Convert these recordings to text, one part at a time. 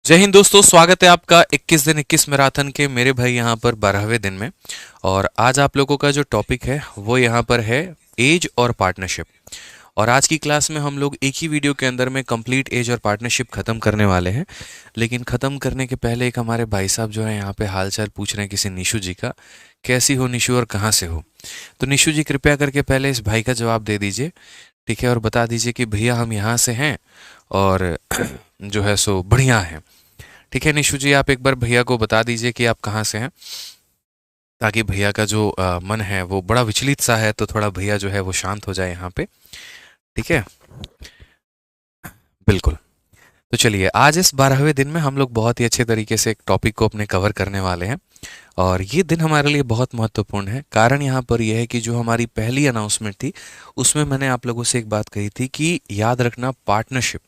जय हिंद दोस्तों, स्वागत है आपका 21 दिन 21 मैराथन के मेरे भाई यहाँ पर 12वें दिन में। और आज आप लोगों का जो टॉपिक है वो यहाँ पर है एज और पार्टनरशिप। और आज की क्लास में हम लोग एक ही वीडियो के अंदर में कंप्लीट एज और पार्टनरशिप खत्म करने वाले हैं। लेकिन खत्म करने के पहले एक हमारे भाई साहब जो है यहाँ पे हालचाल पूछ रहे हैं किसी निशु जी का। कैसी हो निशु और कहाँ से हो? तो निशु जी कृपया करके पहले इस भाई का जवाब दे दीजिए, ठीक है, और बता दीजिए कि भैया हम यहाँ से हैं और जो है सो बढ़िया है। ठीक है निशु जी, आप एक बार भैया को बता दीजिए कि आप कहाँ से हैं, ताकि भैया का जो मन है वो बड़ा विचलित सा है, तो थोड़ा भैया जो है वो शांत हो जाए यहाँ पे। ठीक है, बिल्कुल। तो चलिए, आज इस 12वें दिन में हम लोग बहुत ही अच्छे तरीके से एक टॉपिक को अपने कवर करने वाले हैं। और ये दिन हमारे लिए बहुत महत्वपूर्ण है। कारण यहाँ पर यह है कि जो हमारी पहली अनाउंसमेंट थी उसमें मैंने आप लोगों से एक बात कही थी कि याद रखना, पार्टनरशिप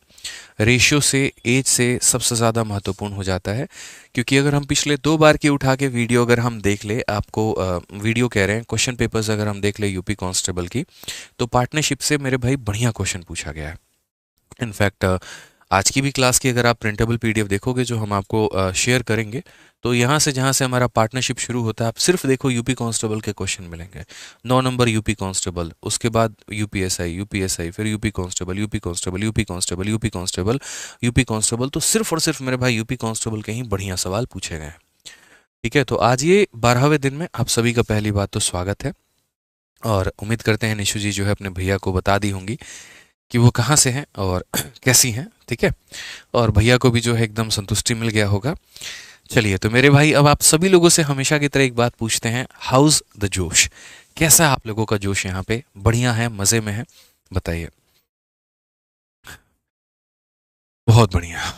रेशियो से, एज से सबसे ज़्यादा महत्वपूर्ण हो जाता है। क्योंकि अगर हम पिछले 2 बार की उठा के वीडियो अगर हम देख ले, आपको वीडियो कह रहे हैं, क्वेश्चन पेपर्स अगर हम देख ले यूपी कांस्टेबल की, तो पार्टनरशिप से मेरे भाई बढ़िया क्वेश्चन पूछा गया है। इनफैक्ट आज की भी क्लास की अगर आप प्रिंटेबल पीडीएफ देखोगे जो हम आपको शेयर करेंगे, तो यहाँ से जहाँ से हमारा पार्टनरशिप शुरू होता है, आप सिर्फ देखो यूपी कांस्टेबल के क्वेश्चन मिलेंगे। 9 नंबर यूपी कांस्टेबल, उसके बाद यूपीएसआई, यूपीएसआई, फिर UP constable, UP constable, UP constable, UP constable, UP constable. तो सिर्फ और सिर्फ मेरे भाई यूपी कांस्टेबल के ही बढ़िया सवाल पूछे गए हैं। ठीक है, तो आज ये 12वें दिन में आप सभी का पहली बात तो स्वागत है। और उम्मीद करते हैं निशु जी जो है अपने भैया को बता दी होंगी कि वो कहाँ से हैं और कैसी हैं। ठीक है, और भैया को भी जो है एकदम संतुष्टि मिल गया होगा। चलिए, तो मेरे भाई अब आप सभी लोगों से हमेशा की तरह एक बात पूछते हैं, हाउस द जोश? कैसा है आप लोगों का जोश यहाँ पे? बढ़िया है, मज़े में है? बताइए। बहुत बढ़िया।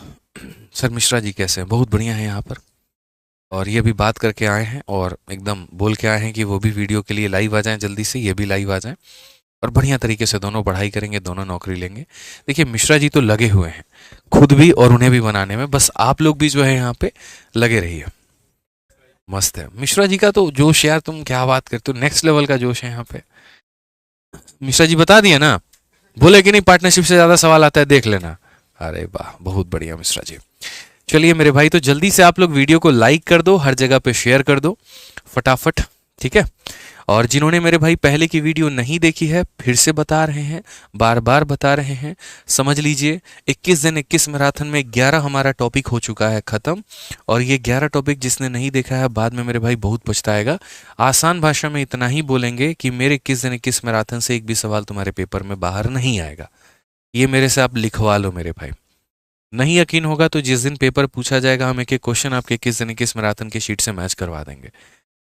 सर मिश्रा जी कैसे हैं? बहुत बढ़िया है यहाँ पर। और ये भी बात करके आए हैं और एकदम बोल के आए हैं कि वो भी वीडियो के लिए लाइव आ जाएं, जल्दी से ये भी लाइव आ जाएं। और बढ़िया तरीके से दोनों पढ़ाई करेंगे, दोनों नौकरी लेंगे। देखिए मिश्रा जी तो लगे हुए हैं खुद भी और उन्हें भी बनाने में, बस आप लोग भी जो है यहाँ पे लगे रहिए। मस्त है मिश्रा जी का तो जोश यार, तुम क्या बात करते हो, नेक्स्ट लेवल का जोश है यहाँ पे। मिश्रा जी बता दिया ना, बोले कि नहीं पार्टनरशिप से ज्यादा सवाल आता है, देख लेना। अरे वाह, बहुत बढ़िया मिश्रा जी। चलिए मेरे भाई, तो जल्दी से आप लोग वीडियो को लाइक कर दो, हर जगह पे शेयर कर दो फटाफट। ठीक है, और जिन्होंने मेरे भाई पहले की वीडियो नहीं देखी है, फिर से बता रहे हैं, बार बार बता रहे हैं, समझ लीजिए। 21 दिन 21 मैराथन में 11 हमारा टॉपिक हो चुका है खत्म। और ये 11 टॉपिक जिसने नहीं देखा है बाद में मेरे भाई बहुत पछताएगा। आसान भाषा में इतना ही बोलेंगे कि मेरे 21 दिन 21 मैराथन से एक भी सवाल तुम्हारे पेपर में बाहर नहीं आएगा। ये मेरे से आप लिखवा लो मेरे भाई। नहीं यकीन होगा तो जिस दिन पेपर पूछा जाएगा, हम एक एक क्वेश्चन आपके 21 दिन 21 मैराथन के शीट से मैच करवा देंगे।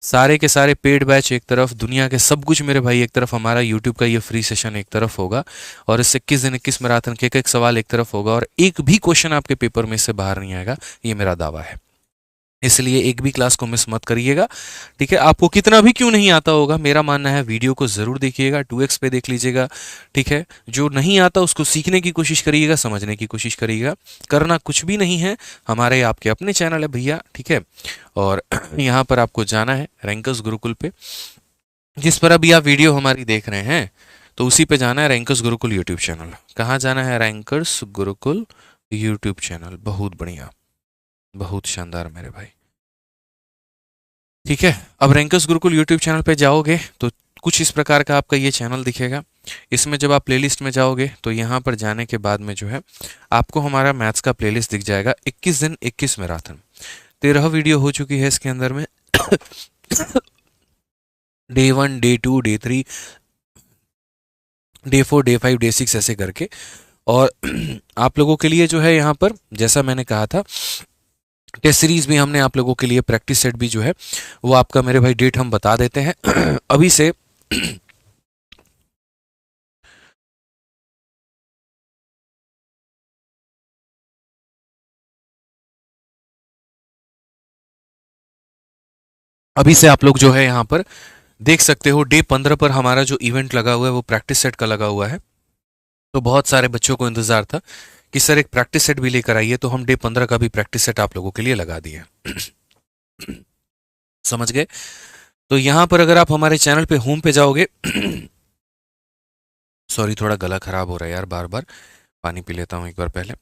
सारे के सारे पेड बैच एक तरफ, दुनिया के सब कुछ मेरे भाई एक तरफ, हमारा यूट्यूब का ये फ्री सेशन एक तरफ होगा। और इससे 21 दिन 21 मैराथन के एक सवाल एक तरफ होगा, और एक भी क्वेश्चन आपके पेपर में इससे बाहर नहीं आएगा, ये मेरा दावा है। इसलिए एक भी क्लास को मिस मत करिएगा। ठीक है, आपको कितना भी क्यों नहीं आता होगा, मेरा मानना है वीडियो को जरूर देखिएगा, 2x पे देख लीजिएगा। ठीक है, जो नहीं आता उसको सीखने की कोशिश करिएगा, समझने की कोशिश करिएगा। करना कुछ भी नहीं है, हमारे आपके अपने चैनल है भैया। ठीक है, और यहाँ पर आपको जाना है रैंकर्स गुरुकुल पे, जिस पर अभी आप वीडियो हमारी देख रहे हैं, तो उसी पे जाना है, रैंकर्स गुरुकुल यूट्यूब चैनल। कहाँ जाना है? Rankers Gurukul YouTube channel. बहुत बढ़िया, बहुत शानदार मेरे भाई। ठीक है, अब रैंकर्स गुरुकुल यूट्यूब चैनल पे जाओगे तो कुछ इस प्रकार का आपका ये चैनल दिखेगा। इसमें जब आप प्लेलिस्ट में जाओगे तो यहाँ पर जाने के बाद में जो है आपको हमारा मैथ्स का प्लेलिस्ट दिख जाएगा, 21 दिन 21 मैराथन। 13 वीडियो हो चुकी है इसके अंदर में। Day 1, day 2, day 3, day 4, day 5, day 6 ऐसे करके। और आप लोगों के लिए जो है यहाँ पर, जैसा मैंने कहा था, टेस्ट सीरीज भी हमने आप लोगों के लिए, प्रैक्टिस सेट भी जो है वो आपका मेरे भाई डेट हम बता देते हैं अभी से। अभी से आप लोग जो है यहाँ पर देख सकते हो, डे 15 पर हमारा जो इवेंट लगा हुआ है वो प्रैक्टिस सेट का लगा हुआ है। तो बहुत सारे बच्चों को इंतजार था कि सर एक प्रैक्टिस सेट भी लेकर आइए, तो हम डे 15 का भी प्रैक्टिस सेट आप लोगों के लिए लगा दिए। समझ गए? तो यहाँ पर अगर आप हमारे चैनल पे होम पे जाओगे सॉरी, थोड़ा गला खराब हो रहा है यार, बार बार पानी पी लेता हूँ एक बार पहले।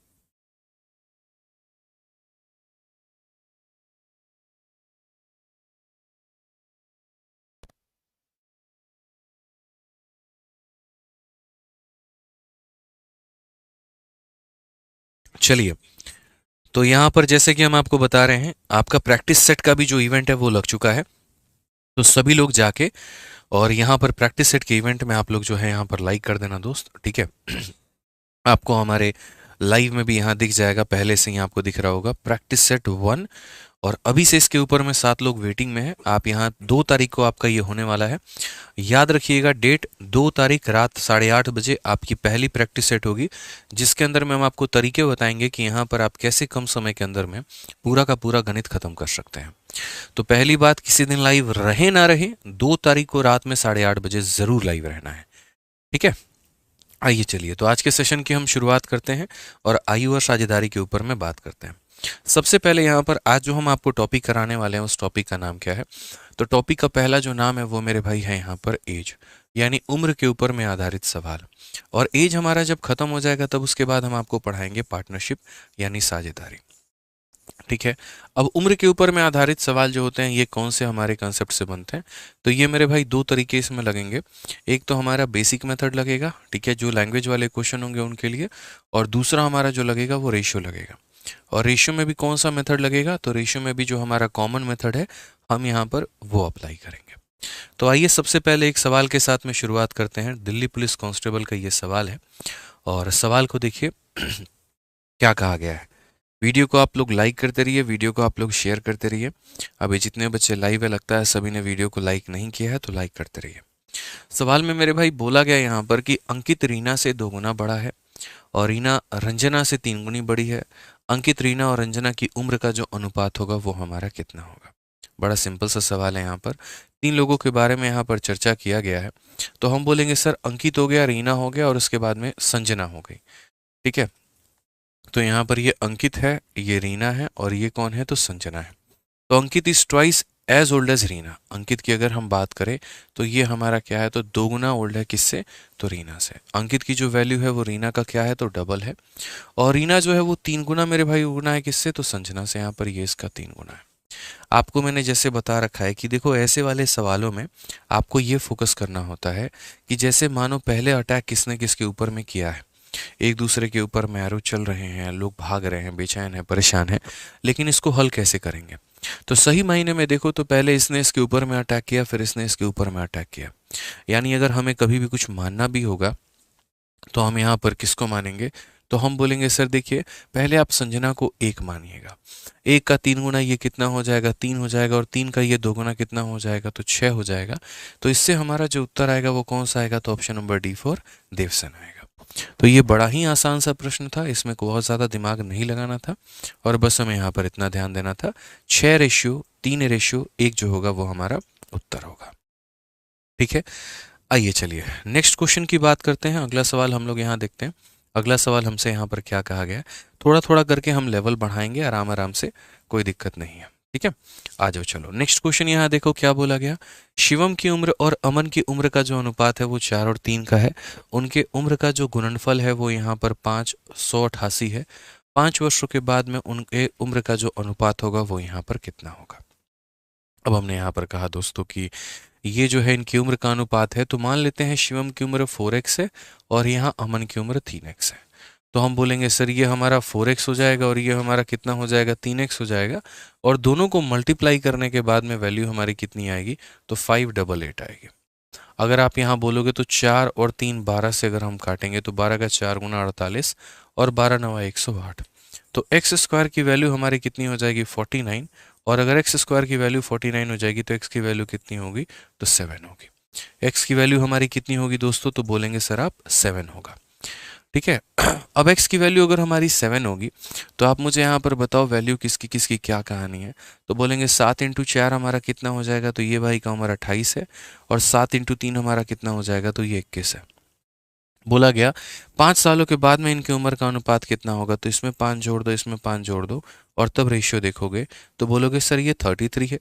चलिए, तो यहाँ पर जैसे कि हम आपको बता रहे हैं, आपका प्रैक्टिस सेट का भी जो इवेंट है वो लग चुका है। तो सभी लोग जाके और यहाँ पर प्रैक्टिस सेट के इवेंट में आप लोग जो है यहाँ पर लाइक कर देना दोस्त, ठीक है। आपको हमारे लाइव में भी यहाँ दिख जाएगा, पहले से ही आपको दिख रहा होगा प्रैक्टिस सेट 1। और अभी से इसके ऊपर में 7 लोग वेटिंग में हैं। आप यहाँ 2 तारीख को आपका ये होने वाला है, याद रखिएगा डेट, 2 तारीख रात 8:30 बजे आपकी पहली प्रैक्टिस सेट होगी, जिसके अंदर में हम आपको तरीके बताएंगे कि यहाँ पर आप कैसे कम समय के अंदर में पूरा का पूरा गणित खत्म कर सकते हैं। तो पहली बात, किसी दिन लाइव रहे ना रहे, 2 तारीख को रात में 8:30 बजे जरूर लाइव रहना है, ठीक है। आइए चलिए, तो आज के सेशन की हम शुरुआत करते हैं और आयु और साझेदारी के ऊपर में बात करते हैं। सबसे पहले यहाँ पर आज जो हम आपको टॉपिक कराने वाले हैं उस टॉपिक का नाम क्या है। तो टॉपिक का पहला जो नाम है वो मेरे भाई है यहाँ पर एज, यानी उम्र के ऊपर में आधारित सवाल। और एज हमारा जब खत्म हो जाएगा तब उसके बाद हम आपको पढ़ाएंगे पार्टनरशिप यानी साझेदारी, ठीक है। अब उम्र के ऊपर में आधारित सवाल जो होते हैं ये कौन से हमारे कंसेप्ट से बनते हैं, तो ये मेरे भाई 2 तरीके इसमें लगेंगे। एक तो हमारा बेसिक मेथड लगेगा, ठीक है, जो लैंग्वेज वाले क्वेश्चन होंगे उनके लिए, और दूसरा हमारा जो लगेगा वो रेशियो लगेगा। और रेशियो में भी कौन सा मेथड लगेगा, तो रेशियो में भी जो हमारा कॉमन मेथड है हम यहाँ पर वो अप्लाई करेंगे। तो आइए सबसे पहले एक सवाल के साथ में शुरुआत करते हैं। दिल्ली पुलिस कांस्टेबल का ये सवाल है और सवाल को देखिए क्या कहा गया है। वीडियो को आप लोग लाइक करते रहिए, वीडियो को आप लोग शेयर करते रहिए। अभी जितने बच्चे लाइव है लगता है सभी ने वीडियो को लाइक नहीं किया है, तो लाइक करते रहिए। सवाल में मेरे भाई बोला गया यहाँ पर कि अंकित रीना से 2 गुना बड़ा है और रीना रंजना से 3 गुनी बड़ी है। अंकित, रीना और रंजना की उम्र का जो अनुपात होगा वो हमारा कितना होगा। बड़ा सिंपल सा सवाल है। यहाँ पर 3 लोगों के बारे में यहाँ पर चर्चा किया गया है। तो हम बोलेंगे सर अंकित हो गया, रीना हो गया और उसके बाद में संजना हो गई, ठीक है। तो यहाँ पर ये अंकित है, ये रीना है और ये कौन है, तो संजना है। तो Ankit is twice as old as Reena. Ankit की अगर हम बात करें तो ये हमारा क्या है, तो 2 गुना ओल्ड है किससे, तो रीना से। अंकित की जो वैल्यू है वो रीना का क्या है, तो डबल है। और रीना जो है वो 3 गुना मेरे भाई गुना है किससे, तो संजना से। यहाँ पर ये इसका 3 गुना है। आपको मैंने जैसे बता रखा है कि देखो ऐसे वाले सवालों में आपको ये फोकस करना होता है कि जैसे मानो पहले अटैक किसने किसके ऊपर में किया है, एक दूसरे के ऊपर में एरो चल रहे हैं, लोग भाग रहे हैं, बेचैन है, परेशान है, लेकिन इसको हल कैसे करेंगे। तो सही मायने में देखो तो पहले इसने इसके ऊपर में अटैक किया, फिर इसने इसके ऊपर में अटैक किया। यानी अगर हमें कभी भी कुछ मानना भी होगा तो हम यहाँ पर किसको मानेंगे, तो हम बोलेंगे सर देखिए पहले आप संजना को 1 मानिएगा। 1 का 3 गुना ये कितना हो जाएगा, 3 हो जाएगा, और 3 का ये 2 गुना कितना हो जाएगा, तो 6 हो जाएगा। तो इससे हमारा जो उत्तर आएगा वो कौन सा आएगा, तो option number D for Dawson आएगा। तो ये बड़ा ही आसान सा प्रश्न था, इसमें बहुत ज़्यादा दिमाग नहीं लगाना था और बस हमें यहाँ पर इतना ध्यान देना था 6:3:1 जो होगा वो हमारा उत्तर होगा, ठीक है। आइए चलिए नेक्स्ट क्वेश्चन की बात करते हैं। अगला सवाल हम लोग यहाँ देखते हैं। अगला सवाल हमसे यहाँ पर क्या कहा गया है, थोड़ा थोड़ा करके हम लेवल बढ़ाएंगे आराम आराम से, कोई दिक्कत नहीं है, ठीक है। आ जाओ चलो नेक्स्ट क्वेश्चन यहाँ देखो क्या बोला गया। शिवम की उम्र और अमन की उम्र का जो अनुपात है वो 4 और 3 का है। उनके उम्र का जो गुणनफल है वो यहाँ पर 588 है। 5 वर्षों के बाद में उनके उम्र का जो अनुपात होगा वो यहाँ पर कितना होगा। अब हमने यहाँ पर कहा दोस्तों कि ये जो है इनकी उम्र का अनुपात है, तो मान लेते हैं शिवम की उम्र 4x है और यहाँ अमन की उम्र 3x है। तो हम बोलेंगे सर ये हमारा 4x हो जाएगा और ये हमारा कितना हो जाएगा, 3x हो जाएगा। और दोनों को मल्टीप्लाई करने के बाद में वैल्यू हमारी कितनी आएगी, तो 588 आएगी। अगर आप यहाँ बोलोगे तो 4 और 3 12 से अगर हम काटेंगे तो 12 का 4 गुना 48 और 12 9 108। तो एक्स स्क्वायर की वैल्यू हमारी कितनी हो जाएगी, 49। और अगर एक्स स्क्वायर की वैल्यू 49 हो जाएगी तो एक्स की वैल्यू कितनी होगी, तो 7 होगी। एक्स की वैल्यू हमारी कितनी होगी दोस्तों, तो बोलेंगे सर आप 7 होगा, ठीक है। अब x की वैल्यू अगर हमारी 7 होगी तो आप मुझे यहाँ पर बताओ वैल्यू किसकी किसकी क्या कहानी है। तो बोलेंगे 7 × 4 हमारा कितना हो जाएगा, तो ये भाई का हमारा 28 है। और 7 × 3 हमारा कितना हो जाएगा, तो ये 21 है। बोला गया 5 सालों के बाद में इनकी उम्र का अनुपात कितना होगा, तो इसमें 5 जोड़ दो, इसमें 5 जोड़ दो और तब रेशियो देखोगे तो बोलोगे सर ये 33 है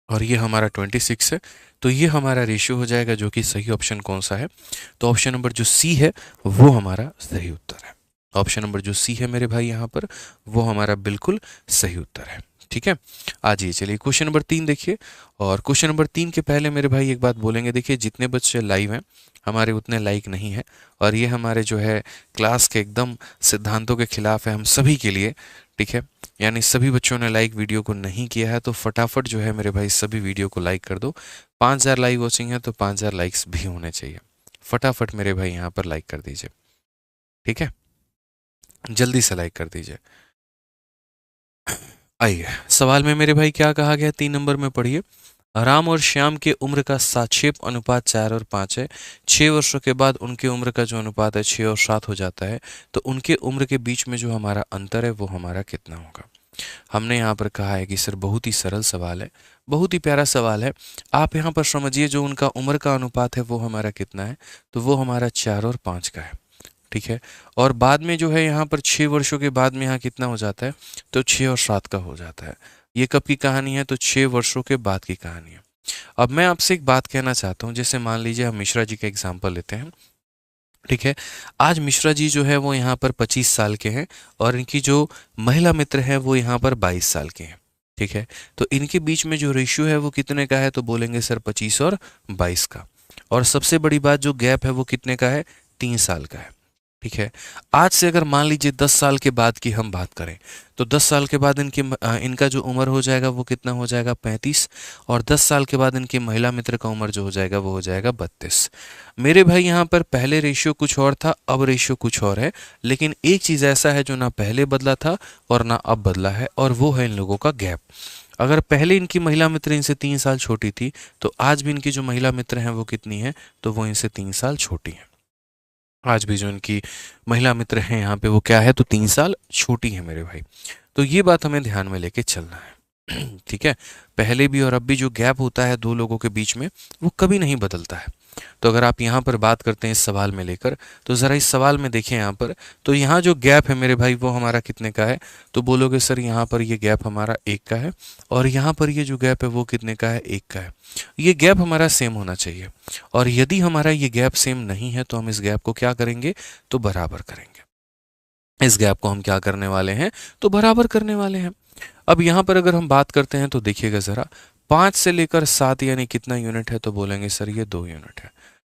और ये हमारा 26 है। तो ये हमारा रेशियो हो जाएगा, जो कि सही ऑप्शन कौन सा है, तो ऑप्शन नंबर जो सी है वो हमारा सही उत्तर है। ऑप्शन नंबर जो सी है मेरे भाई यहाँ पर वो हमारा बिल्कुल सही उत्तर है, ठीक है, आज ये चलिए क्वेश्चन नंबर 3 देखिए। और क्वेश्चन नंबर 3 के पहले मेरे भाई एक बात बोलेंगे, देखिए जितने बच्चे लाइव हैं हमारे उतने लाइक नहीं है, और ये हमारे जो है क्लास के एकदम सिद्धांतों के खिलाफ है हम सभी के लिए। ठीक है, यानी सभी बच्चों ने लाइक वीडियो को नहीं किया है, तो फटाफट जो है मेरे भाई सभी वीडियो को लाइक कर दो। 5000 लाइव वॉचिंग है तो 5000 लाइक्स भी होने चाहिए। फटाफट मेरे भाई यहाँ पर लाइक कर दीजिए, ठीक है, जल्दी से लाइक कर दीजिए। आइए सवाल में मेरे भाई क्या कहा गया, 3 नंबर में पढ़िए। राम और श्याम के उम्र का सापेक्ष अनुपात 4 और 5 है। 6 वर्षों के बाद उनके उम्र का जो अनुपात है 6 और 7 हो जाता है, तो उनके उम्र के बीच में जो हमारा अंतर है वो हमारा कितना होगा। हमने यहाँ पर कहा है कि सर बहुत ही सरल सवाल है, बहुत ही प्यारा सवाल है। आप यहाँ पर समझिए जो उनका उम्र का अनुपात है वो हमारा कितना है, तो वो हमारा 4 और 5 का है। ठीक है, और बाद में जो है यहाँ पर 6 वर्षों के बाद में यहाँ कितना हो जाता है, तो 6 और 7 का हो जाता है। ये कब की कहानी है, तो 6 वर्षों के बाद की कहानी है। अब मैं आपसे एक बात कहना चाहता हूँ, जैसे मान लीजिए हम मिश्रा जी का एग्जाम्पल लेते हैं। ठीक है, आज मिश्रा जी जो है वो यहाँ पर 25 साल के हैं, और इनकी जो महिला मित्र है वो यहाँ पर 22 साल के हैं। ठीक है, तो इनके बीच में जो रेशियो है वो कितने का है, तो बोलेंगे सर 25 और 22 का। और सबसे बड़ी बात जो गैप है वो कितने का है, 3 साल का है। ठीक है, आज से अगर मान लीजिए 10 साल के बाद की हम बात करें, तो 10 साल के बाद इनका जो उम्र हो जाएगा वो कितना हो जाएगा, 35। और 10 साल के बाद इनकी महिला मित्र का उम्र जो हो जाएगा वो हो जाएगा 32। मेरे भाई यहाँ पर पहले रेशियो कुछ और था, अब रेशियो कुछ और है, लेकिन एक चीज़ ऐसा है जो ना पहले बदला था और ना अब बदला है, और वो है इन लोगों का गैप। अगर पहले इनकी महिला मित्र इनसे 3 साल छोटी थी, तो आज भी इनकी जो महिला मित्र हैं वो कितनी है, तो वो इनसे 3 साल छोटी है। आज भी जो इनकी महिला मित्र हैं यहाँ पे वो क्या है, तो 3 साल छोटी है मेरे भाई। तो ये बात हमें ध्यान में लेके चलना है। ठीक है, पहले भी और अब भी जो गैप होता है दो लोगों के बीच में वो कभी नहीं बदलता है। तो अगर आप यहाँ पर बात करते हैं इस सवाल में लेकर, तो ज़रा इस सवाल में देखें यहाँ पर, तो यहाँ जो गैप है मेरे भाई वो हमारा कितने का है, तो बोलोगे सर यहाँ पर ये गैप हमारा 1 का है, और यहाँ पर ये जो गैप है वो कितने का है, 1 का है। ये गैप हमारा सेम होना चाहिए, और यदि हमारा ये गैप सेम नहीं है तो हम इस गैप को क्या करेंगे, तो बराबर करेंगे। इस गैप को हम क्या करने वाले हैं, तो बराबर करने वाले हैं। अब यहाँ पर अगर हम बात करते हैं तो देखिएगा ज़रा, 5 से लेकर 7 यानी कितना यूनिट है, तो बोलेंगे सर ये 2 यूनिट है।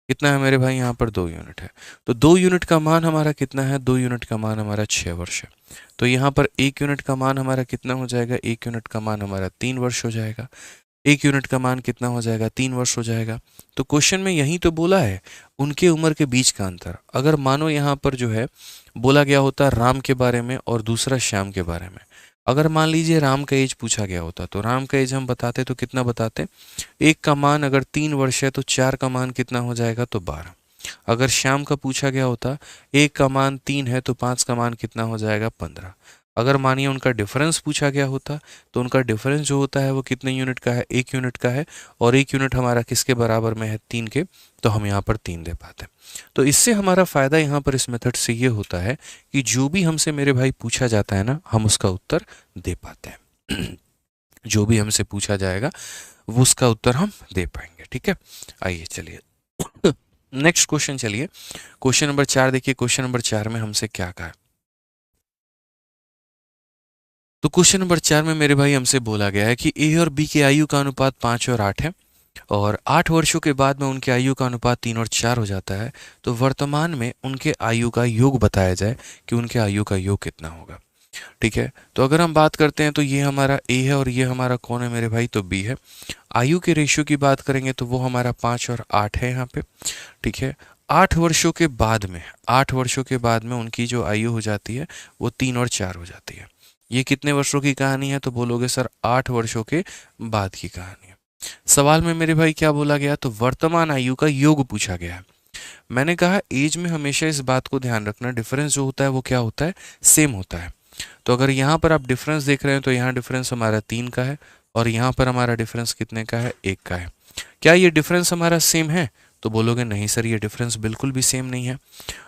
कितना है मेरे भाई, यहाँ पर 2 यूनिट है। तो 2 यूनिट का मान हमारा कितना है, 2 यूनिट का मान हमारा 6 वर्ष है। तो यहाँ पर 1 यूनिट का मान हमारा कितना हो जाएगा, 1 यूनिट का मान हमारा 3 वर्ष हो जाएगा। 1 यूनिट का मान कितना हो जाएगा, 3 वर्ष हो जाएगा। तो क्वेश्चन में यही तो बोला है, उनके उम्र के बीच का अंतर। अगर मानो यहाँ पर जो है बोला गया होता राम के बारे में और दूसरा श्याम के बारे में, अगर मान लीजिए राम का एज पूछा गया होता, तो राम का एज हम बताते तो कितना बताते, 1 का मान अगर 3 वर्ष है तो 4 का मान कितना हो जाएगा, तो 12। अगर श्याम का पूछा गया होता, 1 का मान 3 है तो 5 का मान कितना हो जाएगा, 15। अगर मानिए उनका डिफरेंस पूछा गया होता, तो उनका डिफरेंस जो होता है वो कितने यूनिट का है, 1 यूनिट का है, और 1 यूनिट हमारा किसके बराबर में है, 3 के, तो हम यहाँ पर 3 दे पाते हैं। तो इससे हमारा फ़ायदा यहाँ पर इस मेथड से ये होता है कि जो भी हमसे मेरे भाई पूछा जाता है ना, हम उसका उत्तर दे पाते हैं। जो भी हमसे पूछा जाएगा वो उसका उत्तर हम दे पाएंगे। ठीक है, आइए चलिए नेक्स्ट क्वेश्चन चलिए, क्वेश्चन नंबर 4 देखिए। क्वेश्चन नंबर 4 में हमसे क्या कहा, तो क्वेश्चन नंबर 4 में मेरे भाई हमसे बोला गया है कि ए और बी के आयु का अनुपात 5 और 8 है, और 8 वर्षों के बाद में उनके आयु का अनुपात 3 और 4 हो जाता है। तो वर्तमान में उनके आयु का योग बताया जाए कि उनके आयु का योग कितना होगा। ठीक है, तो अगर हम बात करते हैं तो ये हमारा ए है और ये हमारा कौन है मेरे भाई, तो बी है। आयु के रेशियो की बात करेंगे तो वो हमारा 5 और 8 है यहाँ पे। ठीक है, 8 वर्षों के बाद में, 8 वर्षों के बाद में उनकी जो आयु हो जाती है वो 3 और 4 हो जाती है। ये कितने वर्षों की कहानी है, तो बोलोगे सर 8 वर्षों के बाद की कहानी है। सवाल में मेरे भाई क्या बोला गया, तो वर्तमान आयु का योग पूछा गया है। मैंने कहा एज में हमेशा इस बात को ध्यान रखना, डिफरेंस जो होता है वो क्या होता है, सेम होता है। तो अगर यहाँ पर आप डिफरेंस देख रहे हैं तो यहाँ डिफरेंस हमारा 3 का है, और यहाँ पर हमारा डिफरेंस कितने का है, 1 का है। क्या ये डिफरेंस हमारा सेम है, तो बोलोगे नहीं सर ये डिफरेंस बिल्कुल भी सेम नहीं है।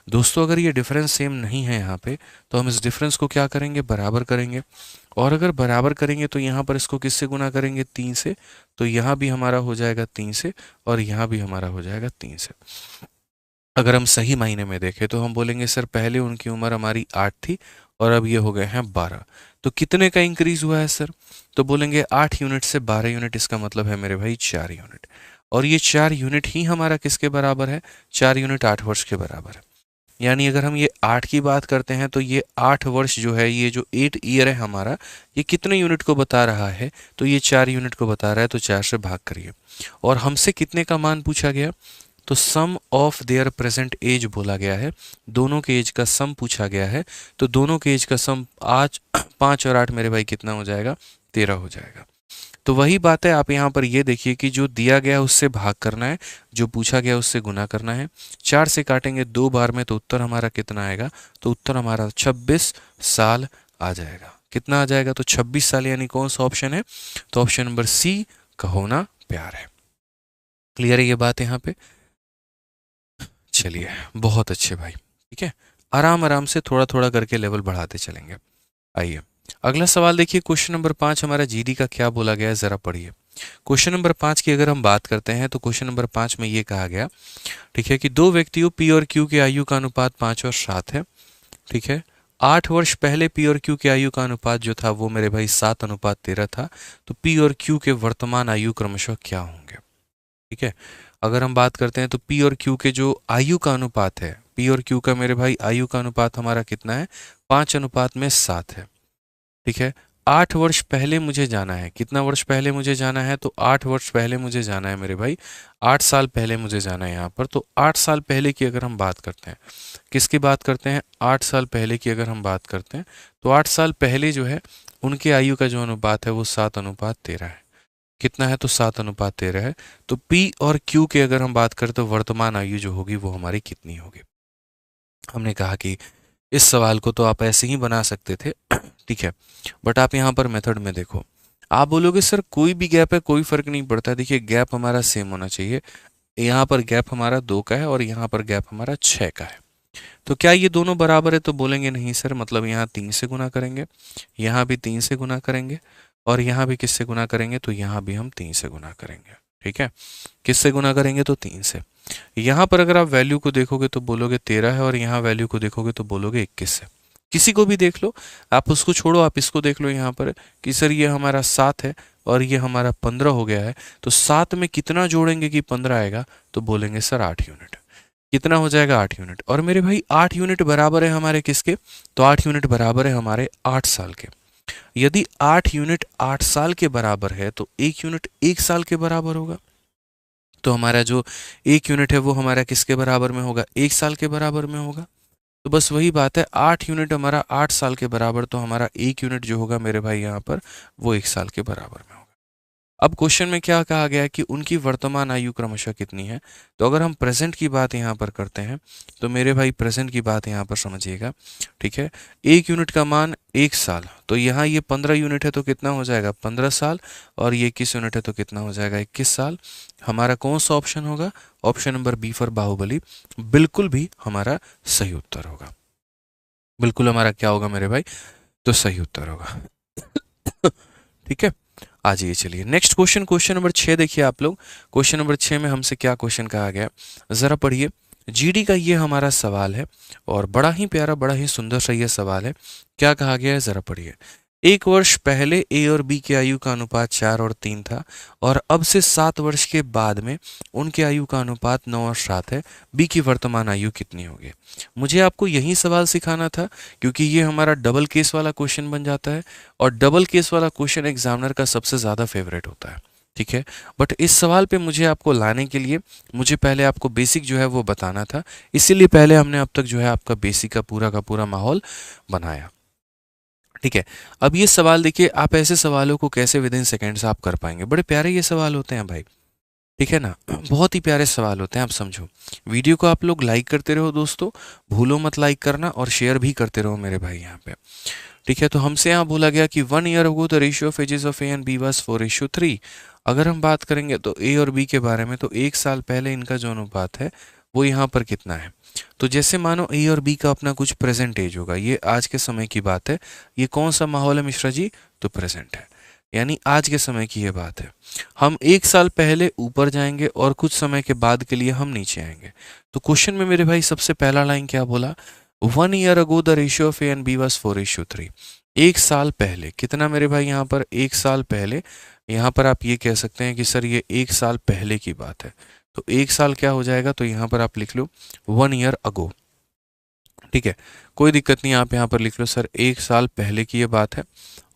दोस्तों अगर ये डिफरेंस सेम नहीं है यहाँ पे, तो हम इस डिफरेंस को क्या करेंगे, बराबर करेंगे। और अगर बराबर करेंगे तो यहाँ पर इसको किससे गुना करेंगे, 3 से। तो यहाँ भी हमारा हो जाएगा 3 से, और यहाँ भी हमारा हो जाएगा 3 से। अगर हम सही मायने में देखें तो हम बोलेंगे सर पहले उनकी उम्र हमारी 8 थी और अब ये हो गए हैं 12। तो कितने का इंक्रीज हुआ है सर? तो बोलेंगे 8 यूनिट से 12 यूनिट, इसका मतलब है मेरे भाई 4 यूनिट। और ये 4 यूनिट ही हमारा किसके बराबर है? 4 यूनिट 8 वर्ष के बराबर है। यानी अगर हम ये 8 की बात करते हैं तो ये 8 वर्ष जो है, ये जो 8 ईयर है हमारा, ये कितने यूनिट को बता रहा है? तो ये 4 यूनिट को बता रहा है, तो 4 से भाग करिए। और हमसे कितने का मान पूछा गया? तो सम ऑफ देयर प्रेजेंट एज बोला गया है, दोनों के एज का सम पूछा गया है। तो दोनों के एज का सम आज 5 और 8 मेरे भाई कितना हो जाएगा? 13 हो जाएगा। तो वही बात है, आप यहाँ पर ये देखिए कि जो दिया गया उससे भाग करना है, जो पूछा गया उससे गुना करना है। 4 से काटेंगे 2 बार में, तो उत्तर हमारा कितना आएगा? तो उत्तर हमारा 26 साल आ जाएगा। कितना आ जाएगा? तो 26 साल। यानी कौन सा ऑप्शन है? तो ऑप्शन नंबर सी का होना प्यार है। क्लियर है ये बात यहाँ पे? चलिए, बहुत अच्छे भाई। ठीक है, आराम आराम से थोड़ा थोड़ा करके लेवल बढ़ाते चलेंगे। आइए अगला सवाल देखिए, क्वेश्चन नंबर 5 हमारा जीडी का क्या बोला गया है, जरा पढ़िए। क्वेश्चन नंबर 5 की अगर हम बात करते हैं तो क्वेश्चन नंबर 5 में ये कहा गया, ठीक है, कि दो व्यक्तियों पी और क्यू के आयु का अनुपात 5 और 7 है। ठीक है, 8 वर्ष पहले पी और क्यू के आयु का अनुपात जो था वो मेरे भाई 7:13 था। तो पी और क्यू के वर्तमान आयु क्रमशः क्या होंगे? ठीक है, अगर हम बात करते हैं तो पी और क्यू के जो आयु का अनुपात है, पी और क्यू का मेरे भाई आयु का अनुपात हमारा कितना है? 5:7 है। ठीक है, 8 वर्ष पहले मुझे जाना है। कितना वर्ष पहले मुझे जाना है? तो 8 वर्ष पहले मुझे जाना है मेरे भाई, 8 साल पहले मुझे जाना है यहाँ पर। तो 8 साल पहले की अगर हम बात करते हैं, किसकी बात करते हैं? 8 साल पहले की अगर हम बात करते हैं तो 8 साल पहले जो है उनके आयु का जो अनुपात है वो 7:13 है। कितना है? तो 7:13 है। तो P और Q के अगर हम बात करें तो वर्तमान आयु जो होगी वो हमारी कितनी होगी? हमने कहा कि इस सवाल को तो आप ऐसे ही बना सकते थे, ठीक है, बट आप यहाँ पर मेथड में देखो। आप बोलोगे सर कोई भी गैप है, कोई फर्क नहीं पड़ता। देखिए गैप हमारा सेम होना चाहिए। यहाँ पर गैप हमारा 2 का है और यहाँ पर गैप हमारा 6 का है। तो क्या ये दोनों बराबर है? तो बोलेंगे नहीं सर, मतलब यहाँ 3 से गुना करेंगे, यहाँ भी 3 से गुना करेंगे, और यहाँ भी किससे गुना करेंगे? तो यहाँ भी हम 3 से गुना करेंगे। ठीक है, किससे गुना करेंगे? तो 3 से। यहाँ पर अगर आप वैल्यू को देखोगे तो बोलोगे 13 है, और यहाँ वैल्यू को देखोगे तो बोलोगे 21 है। किसी को भी देख लो, आप उसको छोड़ो, आप इसको देख लो यहाँ पर कि सर ये हमारा 7 है और ये हमारा 15 हो गया है। तो 7 में कितना जोड़ेंगे कि 15 आएगा? तो बोलेंगे सर 8 यूनिट। कितना हो जाएगा? 8 यूनिट। और मेरे भाई 8 यूनिट बराबर है हमारे किसके? तो 8 यूनिट बराबर है हमारे 8 साल के। यदि 8 यूनिट 8 साल के बराबर है तो 1 यूनिट 1 साल के बराबर होगा। तो हमारा जो 1 यूनिट है वो हमारा किसके बराबर में होगा? 1 साल के बराबर में होगा। तो बस वही बात है, 8 यूनिट हमारा 8 साल के बराबर, तो हमारा 1 यूनिट जो होगा मेरे भाई यहाँ पर वो 1 साल के बराबर में होगा। अब क्वेश्चन में क्या कहा गया है कि उनकी वर्तमान आयु क्रमशः कितनी है? तो अगर हम प्रेजेंट की बात यहाँ पर करते हैं तो मेरे भाई प्रेजेंट की बात यहाँ पर समझिएगा। ठीक है, 1 यूनिट का मान 1 साल, तो यहाँ ये 15 यूनिट है तो कितना हो जाएगा? 15 साल, और ये 21 यूनिट है तो कितना हो जाएगा? 21 साल। हमारा कौन सा ऑप्शन होगा? Option number B for Baahubali बिल्कुल भी हमारा सही उत्तर होगा। बिल्कुल हमारा क्या होगा मेरे भाई? तो सही उत्तर होगा। ठीक है, आ जाइए, चलिए नेक्स्ट क्वेश्चन, क्वेश्चन नंबर 6 देखिए आप लोग। क्वेश्चन नंबर 6 में हमसे क्या क्वेश्चन कहा गया, जरा पढ़िए। जीडी का ये हमारा सवाल है और बड़ा ही प्यारा, बड़ा ही सुंदर सा ये सवाल है। क्या कहा गया है, जरा पढ़िए। 1 वर्ष पहले ए और बी के आयु का अनुपात 4 और 3 था, और अब से 7 वर्ष के बाद में उनके आयु का अनुपात 9 और 7 है। बी की वर्तमान आयु कितनी होगी? मुझे आपको यही सवाल सिखाना था, क्योंकि ये हमारा डबल केस वाला क्वेश्चन बन जाता है, और डबल केस वाला क्वेश्चन एग्जामिनर का सबसे ज़्यादा फेवरेट होता है। ठीक है, बट इस सवाल पे मुझे आपको लाने के लिए मुझे पहले आपको बेसिक जो है वो बताना था, इसीलिए पहले हमने अब तक जो है आपका बेसिक का पूरा माहौल बनाया। ठीक है, अब ये सवाल देखिए, आप ऐसे सवालों को कैसे विद इन सेकेंड्स आप कर पाएंगे? बड़े प्यारे ये सवाल होते हैं भाई, ठीक है ना, बहुत ही प्यारे सवाल होते हैं। आप समझो, वीडियो को आप लोग लाइक करते रहो दोस्तों, भूलो मत लाइक करना, और शेयर भी करते रहो मेरे भाई यहाँ पे। ठीक है, तो हमसे यहाँ बोला गया कि 1 year ago the ratio of ages of A and B was 4:3। अगर हम बात करेंगे तो ए और बी के बारे में, तो 1 साल पहले इनका जो अनुपात है वो यहाँ पर कितना है? तो जैसे मानो ए और बी का अपना कुछ प्रेजेंट एज होगा, ये आज के समय की बात है। ये कौन सा माहौल है मिश्रा जी? तो प्रेजेंट है, यानी आज के समय की ये बात है। हम 1 साल पहले ऊपर जाएंगे और कुछ समय के बाद के लिए हम नीचे आएंगे। तो क्वेश्चन में मेरे भाई सबसे पहला लाइन क्या बोला? 1 year ago the ratio of A and B was 4:3। एक साल पहले कितना मेरे भाई, यहाँ पर एक साल पहले, यहाँ पर आप ये कह सकते हैं कि सर ये एक साल पहले की बात है, तो एक साल क्या हो जाएगा, तो यहाँ पर आप लिख लो 1 ईयर अगो। ठीक है, कोई दिक्कत नहीं, आप यहाँ पर लिख लो सर एक साल पहले की ये बात है।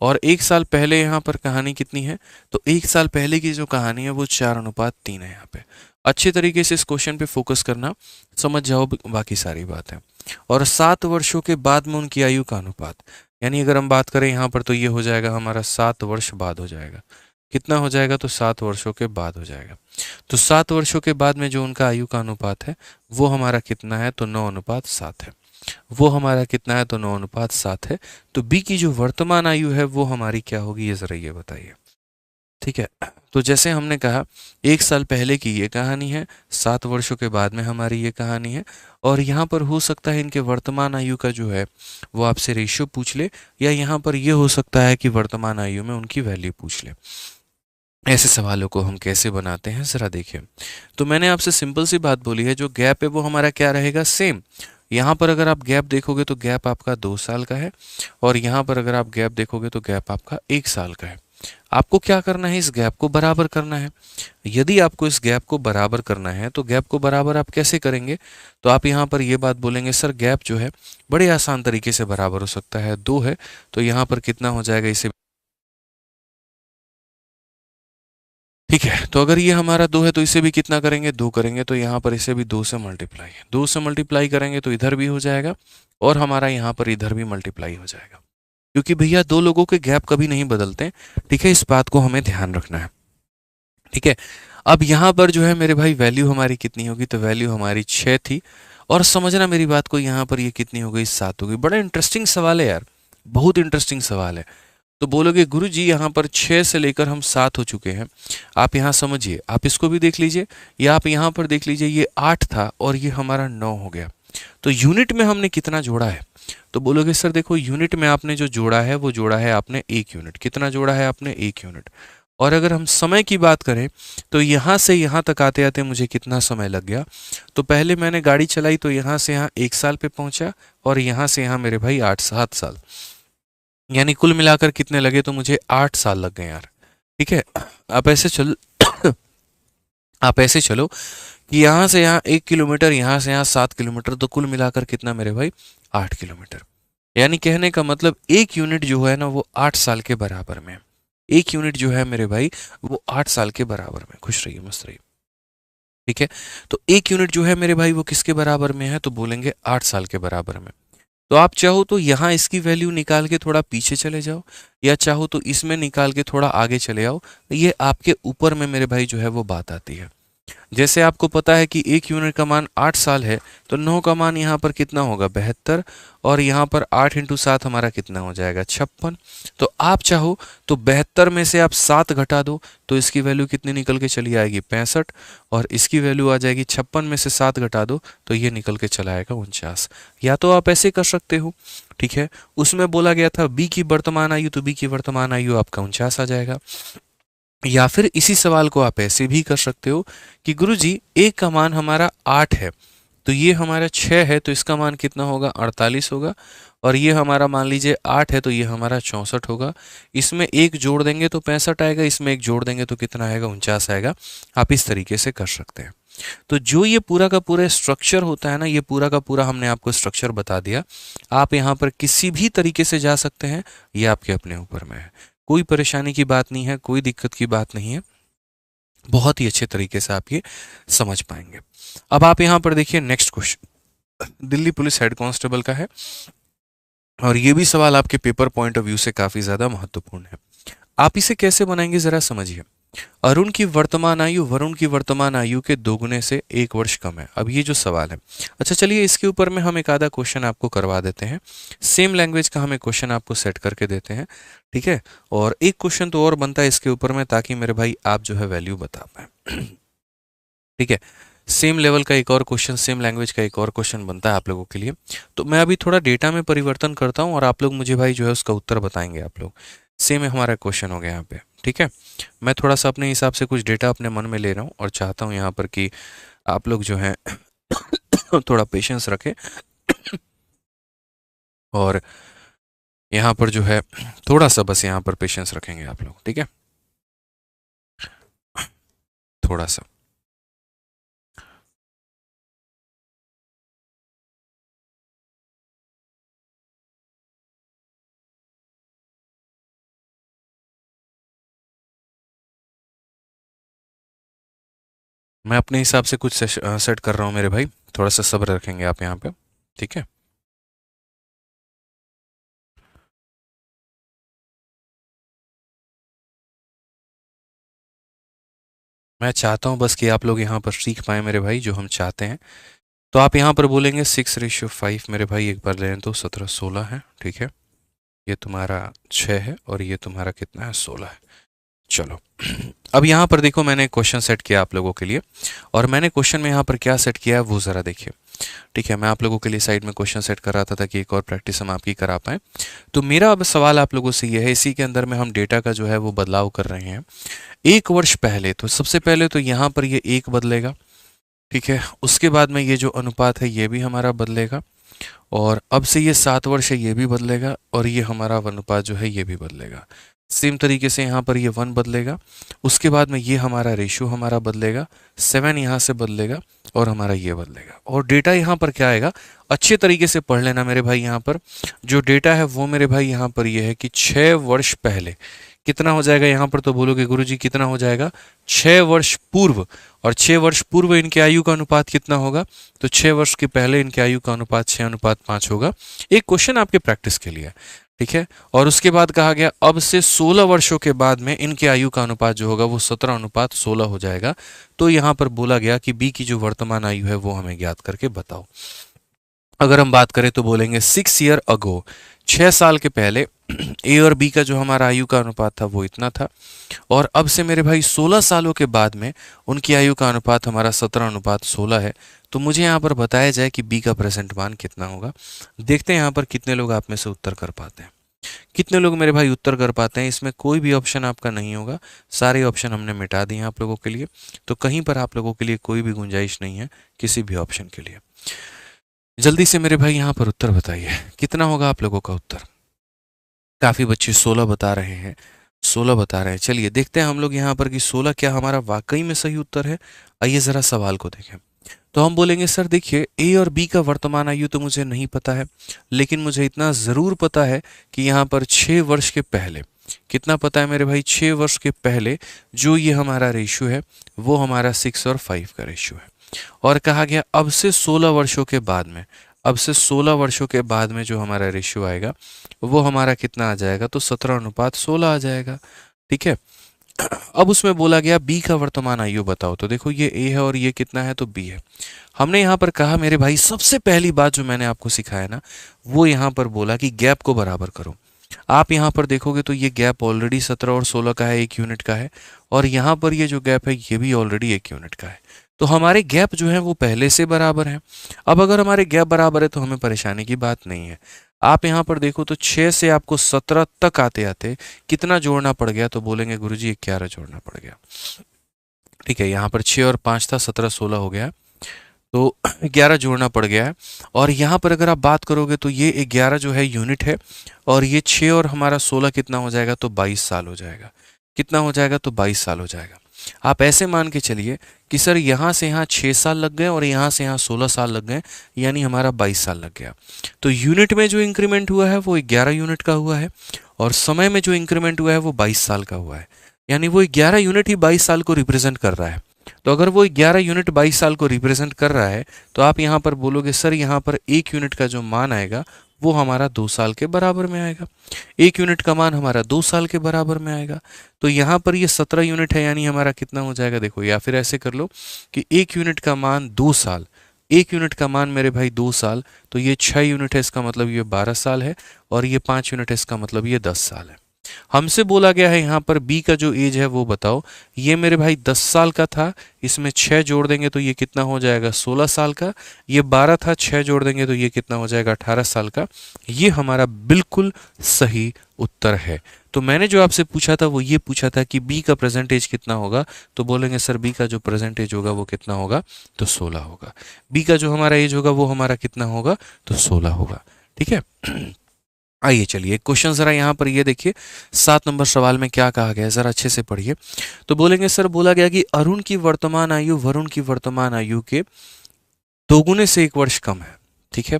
और एक साल पहले यहाँ पर कहानी कितनी है, तो एक साल पहले की जो कहानी है वो 4:3 है। यहाँ पे अच्छे तरीके से इस क्वेश्चन पे फोकस करना, समझ जाओ बाकी सारी बात है। और 7 वर्षों के बाद में उनकी आयु का अनुपात, यानी अगर हम बात करें यहाँ पर तो ये हो जाएगा हमारा 7 वर्ष बाद हो जाएगा। कितना हो जाएगा, तो 7 वर्षों के बाद हो जाएगा। तो 7 वर्षों के बाद में जो उनका आयु का अनुपात है वो हमारा कितना है, तो 9:7 है। वो हमारा कितना है, तो 9:7 है। तो बी की जो वर्तमान आयु है वो हमारी क्या होगी, ये जरा ये बताइए। ठीक है, तो जैसे हमने कहा एक साल पहले की ये कहानी है, 7 वर्षों के बाद में हमारी ये कहानी है। और यहाँ पर हो सकता है इनके वर्तमान आयु का जो है वो आपसे रेशियो पूछ ले, या यहाँ पर ये हो सकता है कि वर्तमान आयु में उनकी वैल्यू पूछ ले। ऐसे सवालों को हम कैसे बनाते हैं जरा देखिए। तो मैंने आपसे सिंपल सी बात बोली है, जो गैप है वो हमारा क्या रहेगा, सेम। यहाँ पर अगर आप गैप देखोगे तो गैप आपका 2 साल का है, और यहाँ पर अगर आप गैप देखोगे तो गैप आपका 1 साल का है। आपको क्या करना है, इस गैप को बराबर करना है। यदि आपको इस गैप को बराबर करना है तो गैप को बराबर आप कैसे करेंगे, तो आप यहाँ पर ये बात बोलेंगे सर गैप जो है बड़े आसान तरीके से बराबर हो सकता है, 2 है, तो यहाँ पर कितना हो जाएगा, इसे ठीक है। तो अगर ये हमारा 2 है तो इसे भी कितना करेंगे, 2 करेंगे, तो यहाँ पर इसे भी 2 से मल्टीप्लाई, 2 से मल्टीप्लाई करेंगे तो इधर भी हो जाएगा, और हमारा यहाँ पर इधर भी मल्टीप्लाई हो जाएगा, क्योंकि भैया दो लोगों के गैप कभी नहीं बदलते। ठीक है, इस बात को हमें ध्यान रखना है। ठीक है, अब यहाँ पर जो है मेरे भाई वैल्यू हमारी कितनी होगी, तो वैल्यू हमारी 6 थी, और समझना मेरी बात को, यहाँ पर ये कितनी हो गई, 7 हो गई। बड़ा इंटरेस्टिंग सवाल है यार, बहुत इंटरेस्टिंग सवाल है। तो बोलोगे गुरु जी यहाँ पर 6 से लेकर हम 7 हो चुके हैं। आप यहाँ समझिए, आप इसको भी देख लीजिए, या आप यहाँ पर देख लीजिए, ये 8 था और ये हमारा 9 हो गया। तो यूनिट में हमने कितना जोड़ा है, तो बोलोगे सर देखो यूनिट में आपने जो जोड़ा है वो जोड़ा है आपने 1 यूनिट। कितना जोड़ा है आपने, 1 यूनिट। और अगर हम समय की बात करें तो यहाँ से यहाँ तक आते आते मुझे कितना समय लग गया, तो पहले मैंने गाड़ी चलाई तो यहाँ से यहाँ 1 साल पे पहुंचा, और यहाँ से यहाँ मेरे भाई 8-7 साल, यानी कुल मिलाकर कितने लगे, तो मुझे 8 साल लग गए यार। ठीक है, आप ऐसे चलो आप ऐसे चलो कि यहाँ से यहाँ 1 किलोमीटर, यहाँ से यहाँ 7 किलोमीटर, तो कुल मिलाकर कितना मेरे भाई, 8 किलोमीटर। यानी कहने का मतलब एक यूनिट जो है ना वो 8 साल के बराबर में, एक यूनिट जो है मेरे भाई वो 8 साल के बराबर में। खुश रहिए, मस्त रहिए। ठीक है, तो एक यूनिट जो है मेरे भाई वो किसके बराबर में है, तो बोलेंगे 8 साल के बराबर में। तो आप चाहो तो यहाँ इसकी वैल्यू निकाल के थोड़ा पीछे चले जाओ, या चाहो तो इसमें निकाल के थोड़ा आगे चले आओ, ये आपके ऊपर में मेरे भाई जो है वो बात आती है। जैसे आपको पता है कि 1 यूनिट का मान 8 साल है, तो 9 का मान यहाँ पर कितना होगा, 72, और यहाँ पर 8 × 7 हमारा कितना हो जाएगा, 56। तो आप चाहो तो 72 में से आप 7 घटा दो, तो इसकी वैल्यू कितनी निकल के चली आएगी, 65, और इसकी वैल्यू आ जाएगी 56 में से 7 घटा दो तो ये निकल के चला आएगा 49। या तो आप ऐसे कर सकते हो, ठीक है, उसमें बोला गया था बी की वर्तमान आयु, तो बी की वर्तमान आयु आपका 49 आ जाएगा। या फिर इसी सवाल को आप ऐसे भी कर सकते हो कि गुरुजी एक का मान हमारा 8 है, तो ये हमारा 6 है, तो इसका मान कितना होगा, 48 होगा, और ये हमारा मान लीजिए 8 है, तो ये हमारा 64 होगा। इसमें एक जोड़ देंगे तो 65 आएगा, इसमें एक जोड़ देंगे तो कितना आएगा, 49 आएगा। आप इस तरीके से कर सकते हैं। तो जो ये पूरा का पूरा स्ट्रक्चर होता है ना, ये पूरा का पूरा हमने आपको स्ट्रक्चर बता दिया। आप यहाँ पर किसी भी तरीके से जा सकते हैं, ये आपके अपने ऊपर में है, कोई परेशानी की बात नहीं है, कोई दिक्कत की बात नहीं है, बहुत ही अच्छे तरीके से आप ये समझ पाएंगे। अब आप यहाँ पर देखिए next question Delhi police head constable का है, और ये भी सवाल आपके पेपर पॉइंट ऑफ व्यू से काफी ज्यादा महत्वपूर्ण है। आप इसे कैसे बनाएंगे जरा समझिए। अरुण की वर्तमान आयु वरुण की वर्तमान आयु के दोगुने से 1 वर्ष कम है। अब ये जो सवाल है, अच्छा चलिए इसके ऊपर में हम एक आधा क्वेश्चन आपको करवा देते हैं, सेम लैंग्वेज का हमें क्वेश्चन आपको सेट करके देते हैं। ठीक है, और एक क्वेश्चन तो और बनता है इसके ऊपर में, ताकि मेरे भाई आप जो है वैल्यू बता पाए। ठीक है, सेम लेवल का एक और क्वेश्चन, सेम लैंग्वेज का एक और क्वेश्चन बनता है आप लोगों के लिए। तो मैं अभी थोड़ा डेटा में परिवर्तन करता हूँ और आप लोग मुझे भाई जो है उसका उत्तर बताएंगे। आप लोग सेम हमारा क्वेश्चन हो गया यहाँ पे। ठीक है, मैं थोड़ा सा अपने हिसाब से कुछ डेटा अपने मन में ले रहा हूँ और चाहता हूँ यहाँ पर कि आप लोग जो है थोड़ा पेशेंस रखें। और यहाँ पर जो है थोड़ा सा बस यहाँ पर पेशेंस रखेंगे आप लोग, ठीक है, थोड़ा सा। मैं अपने हिसाब से कुछ सेट कर रहा हूँ मेरे भाई, थोड़ा सा सब्र रखेंगे आप यहाँ पे, ठीक है। मैं चाहता हूँ बस कि आप लोग यहाँ पर सीख पाए मेरे भाई जो हम चाहते हैं। तो आप यहाँ पर बोलेंगे 6:5 मेरे भाई, एक बार लें तो 17-16 है, ठीक है। ये तुम्हारा 6 है और ये तुम्हारा कितना है, 16 है। चलो अब यहाँ पर देखो, मैंने क्वेश्चन सेट किया आप लोगों के लिए, और मैंने क्वेश्चन में यहाँ पर क्या सेट किया है वो ज़रा देखिए, ठीक है। मैं आप लोगों के लिए साइड में क्वेश्चन सेट कर रहा था ताकि एक और प्रैक्टिस हम आपकी करा पाएँ। तो मेरा अब सवाल आप लोगों से ये है, इसी के अंदर में हम डेटा का जो है वो बदलाव कर रहे हैं 1 वर्ष पहले। तो सबसे पहले तो यहाँ पर ये 1 बदलेगा, ठीक है। उसके बाद में ये जो अनुपात है ये भी हमारा बदलेगा, और अब से ये 7 वर्ष है ये भी बदलेगा, और ये हमारा अनुपात जो है ये भी बदलेगा। सेम तरीके से यहाँ पर ये 1 बदलेगा, उसके बाद में ये हमारा रेशियो हमारा बदलेगा, 7 यहाँ से बदलेगा, और हमारा ये बदलेगा। और डेटा यहाँ पर क्या आएगा, अच्छे तरीके से पढ़ लेना मेरे भाई। यहाँ पर जो डेटा है वो मेरे भाई यहाँ पर ये है कि 6 वर्ष पहले कितना हो जाएगा। यहाँ पर तो बोलोगे गुरुजी कितना हो जाएगा, 6 वर्ष पूर्व, और 6 वर्ष पूर्व इनके आयु का अनुपात कितना होगा, तो 6 वर्ष के पहले इनके आयु का अनुपात 6:5 होगा। एक क्वेश्चन आपके प्रैक्टिस के लिए, ठीक है। और उसके बाद कहा गया अब से 16 वर्षों के बाद में इनके आयु का अनुपात जो होगा वो 17:16 हो जाएगा। तो यहाँ पर बोला गया कि बी की जो वर्तमान आयु है वो हमें ज्ञात करके बताओ। अगर हम बात करें तो बोलेंगे 6 year ago, 6 साल के पहले ए और बी का जो हमारा आयु का अनुपात था वो इतना था, और अब से मेरे भाई 16 सालों के बाद में उनकी आयु का अनुपात हमारा 17:16 है। तो मुझे यहाँ पर बताया जाए कि बी का प्रेजेंट मान कितना होगा। देखते हैं यहाँ पर कितने लोग आप में से उत्तर कर पाते हैं, कितने लोग मेरे भाई उत्तर कर पाते हैं। इसमें कोई भी ऑप्शन आपका नहीं होगा, सारे ऑप्शन हमने मिटा दिए आप लोगों के लिए, तो कहीं पर आप लोगों के लिए कोई भी गुंजाइश नहीं है किसी भी ऑप्शन के लिए। जल्दी से मेरे भाई यहाँ पर उत्तर बताइए, कितना होगा आप लोगों का उत्तर। काफ़ी बच्चे 16 बता रहे हैं, 16 बता रहे हैं। चलिए देखते हैं हम लोग यहाँ पर कि 16 क्या हमारा वाकई में सही उत्तर है। आइए ज़रा सवाल को देखें। तो हम बोलेंगे सर देखिए, ए और बी का वर्तमान आयु तो मुझे नहीं पता है, लेकिन मुझे इतना ज़रूर पता है कि यहाँ पर 6 वर्ष के पहले, कितना पता है मेरे भाई, 6 वर्ष के पहले जो ये हमारा रेशियो है वो हमारा 6 और 5 का रेशियो है। और कहा गया अब से 16 वर्षों के बाद में, अब से 16 वर्षों के बाद में जो हमारा रेशियो आएगा वो हमारा कितना आ जाएगा, तो 17:16 आ जाएगा, ठीक है। अब उसमें बोला गया बी का वर्तमान आयु बताओ। तो देखो ये ए है और ये कितना है, तो बी है। हमने यहाँ पर कहा मेरे भाई, सबसे पहली बात जो मैंने आपको सिखाया ना, वो यहाँ पर बोला कि गैप को बराबर करो। आप यहाँ पर देखोगे तो ये गैप ऑलरेडी 17 और 16 का है, 1 यूनिट का है, और यहाँ पर ये जो गैप है ये भी ऑलरेडी 1 यूनिट का है। तो हमारे गैप जो है वो पहले से बराबर है। अब अगर हमारे गैप बराबर है तो हमें परेशानी की बात नहीं है। आप यहाँ पर देखो तो 6 से आपको 17 तक आते आते कितना जोड़ना पड़ गया, तो बोलेंगे गुरुजी 11 जोड़ना पड़ गया, ठीक है। यहाँ पर 6 और 5 था, 17-16 हो गया, तो 11 जोड़ना पड़ गया है। और यहाँ पर अगर आप बात करोगे तो ये 11 जो है यूनिट है, और ये 6 और हमारा 16 कितना हो जाएगा, तो 22 साल हो जाएगा। कितना हो जाएगा, तो 22 साल हो जाएगा। आप ऐसे मान के चलिए कि सर यहाँ से यहाँ 6 साल लग गए और यहाँ से यहाँ 16 साल लग गए, यानी हमारा 22 साल लग गया। तो यूनिट में जो इंक्रीमेंट हुआ है वो 11 यूनिट का हुआ है, और समय में जो इंक्रीमेंट हुआ है वो 22 साल का हुआ है, यानी वो 11 यूनिट ही 22 साल को रिप्रेजेंट कर रहा है। तो अगर वो 11 यूनिट 22 साल को रिप्रेजेंट कर रहा है तो आप यहाँ पर बोलोगे सर यहाँ पर 1 यूनिट का जो मान आएगा वो हमारा 2 साल के बराबर में आएगा। 1 यूनिट का मान हमारा 2 साल के बराबर में आएगा। तो यहाँ पर ये 17 यूनिट है, यानी हमारा कितना हो जाएगा, देखो, या फिर ऐसे कर लो कि 1 यूनिट का मान 2 साल, 1 यूनिट का मान मेरे भाई 2 साल, तो ये 6 यूनिट है, इसका मतलब ये 12 साल है, और ये 5 यूनिट है, इसका मतलब ये 10 साल है। हमसे बोला गया है यहाँ पर बी का जो एज है वो बताओ। ये मेरे भाई 10 साल का था, इसमें 6 जोड़ देंगे तो ये कितना हो जाएगा, 16 साल का। ये 12 था, 6 जोड़ देंगे तो ये कितना हो जाएगा, 18 साल का। ये हमारा बिल्कुल सही उत्तर है। तो मैंने जो आपसे पूछा था वो ये पूछा था कि बी का प्रेजेंटेज कितना होगा, तो बोलेंगे सर बी का जो प्रेजेंटेज होगा वो कितना होगा, तो 16 होगा। बी का जो हमारा एज होगा वो हमारा कितना होगा, तो 16 होगा, ठीक है। आइए चलिए क्वेश्चन जरा यहाँ पर ये देखिए, 7 नंबर सवाल में क्या कहा गया है जरा अच्छे से पढ़िए। तो बोलेंगे सर, बोला गया कि अरुण की वर्तमान आयु वरुण की वर्तमान आयु के दोगुने से 1 वर्ष कम है। ठीक है,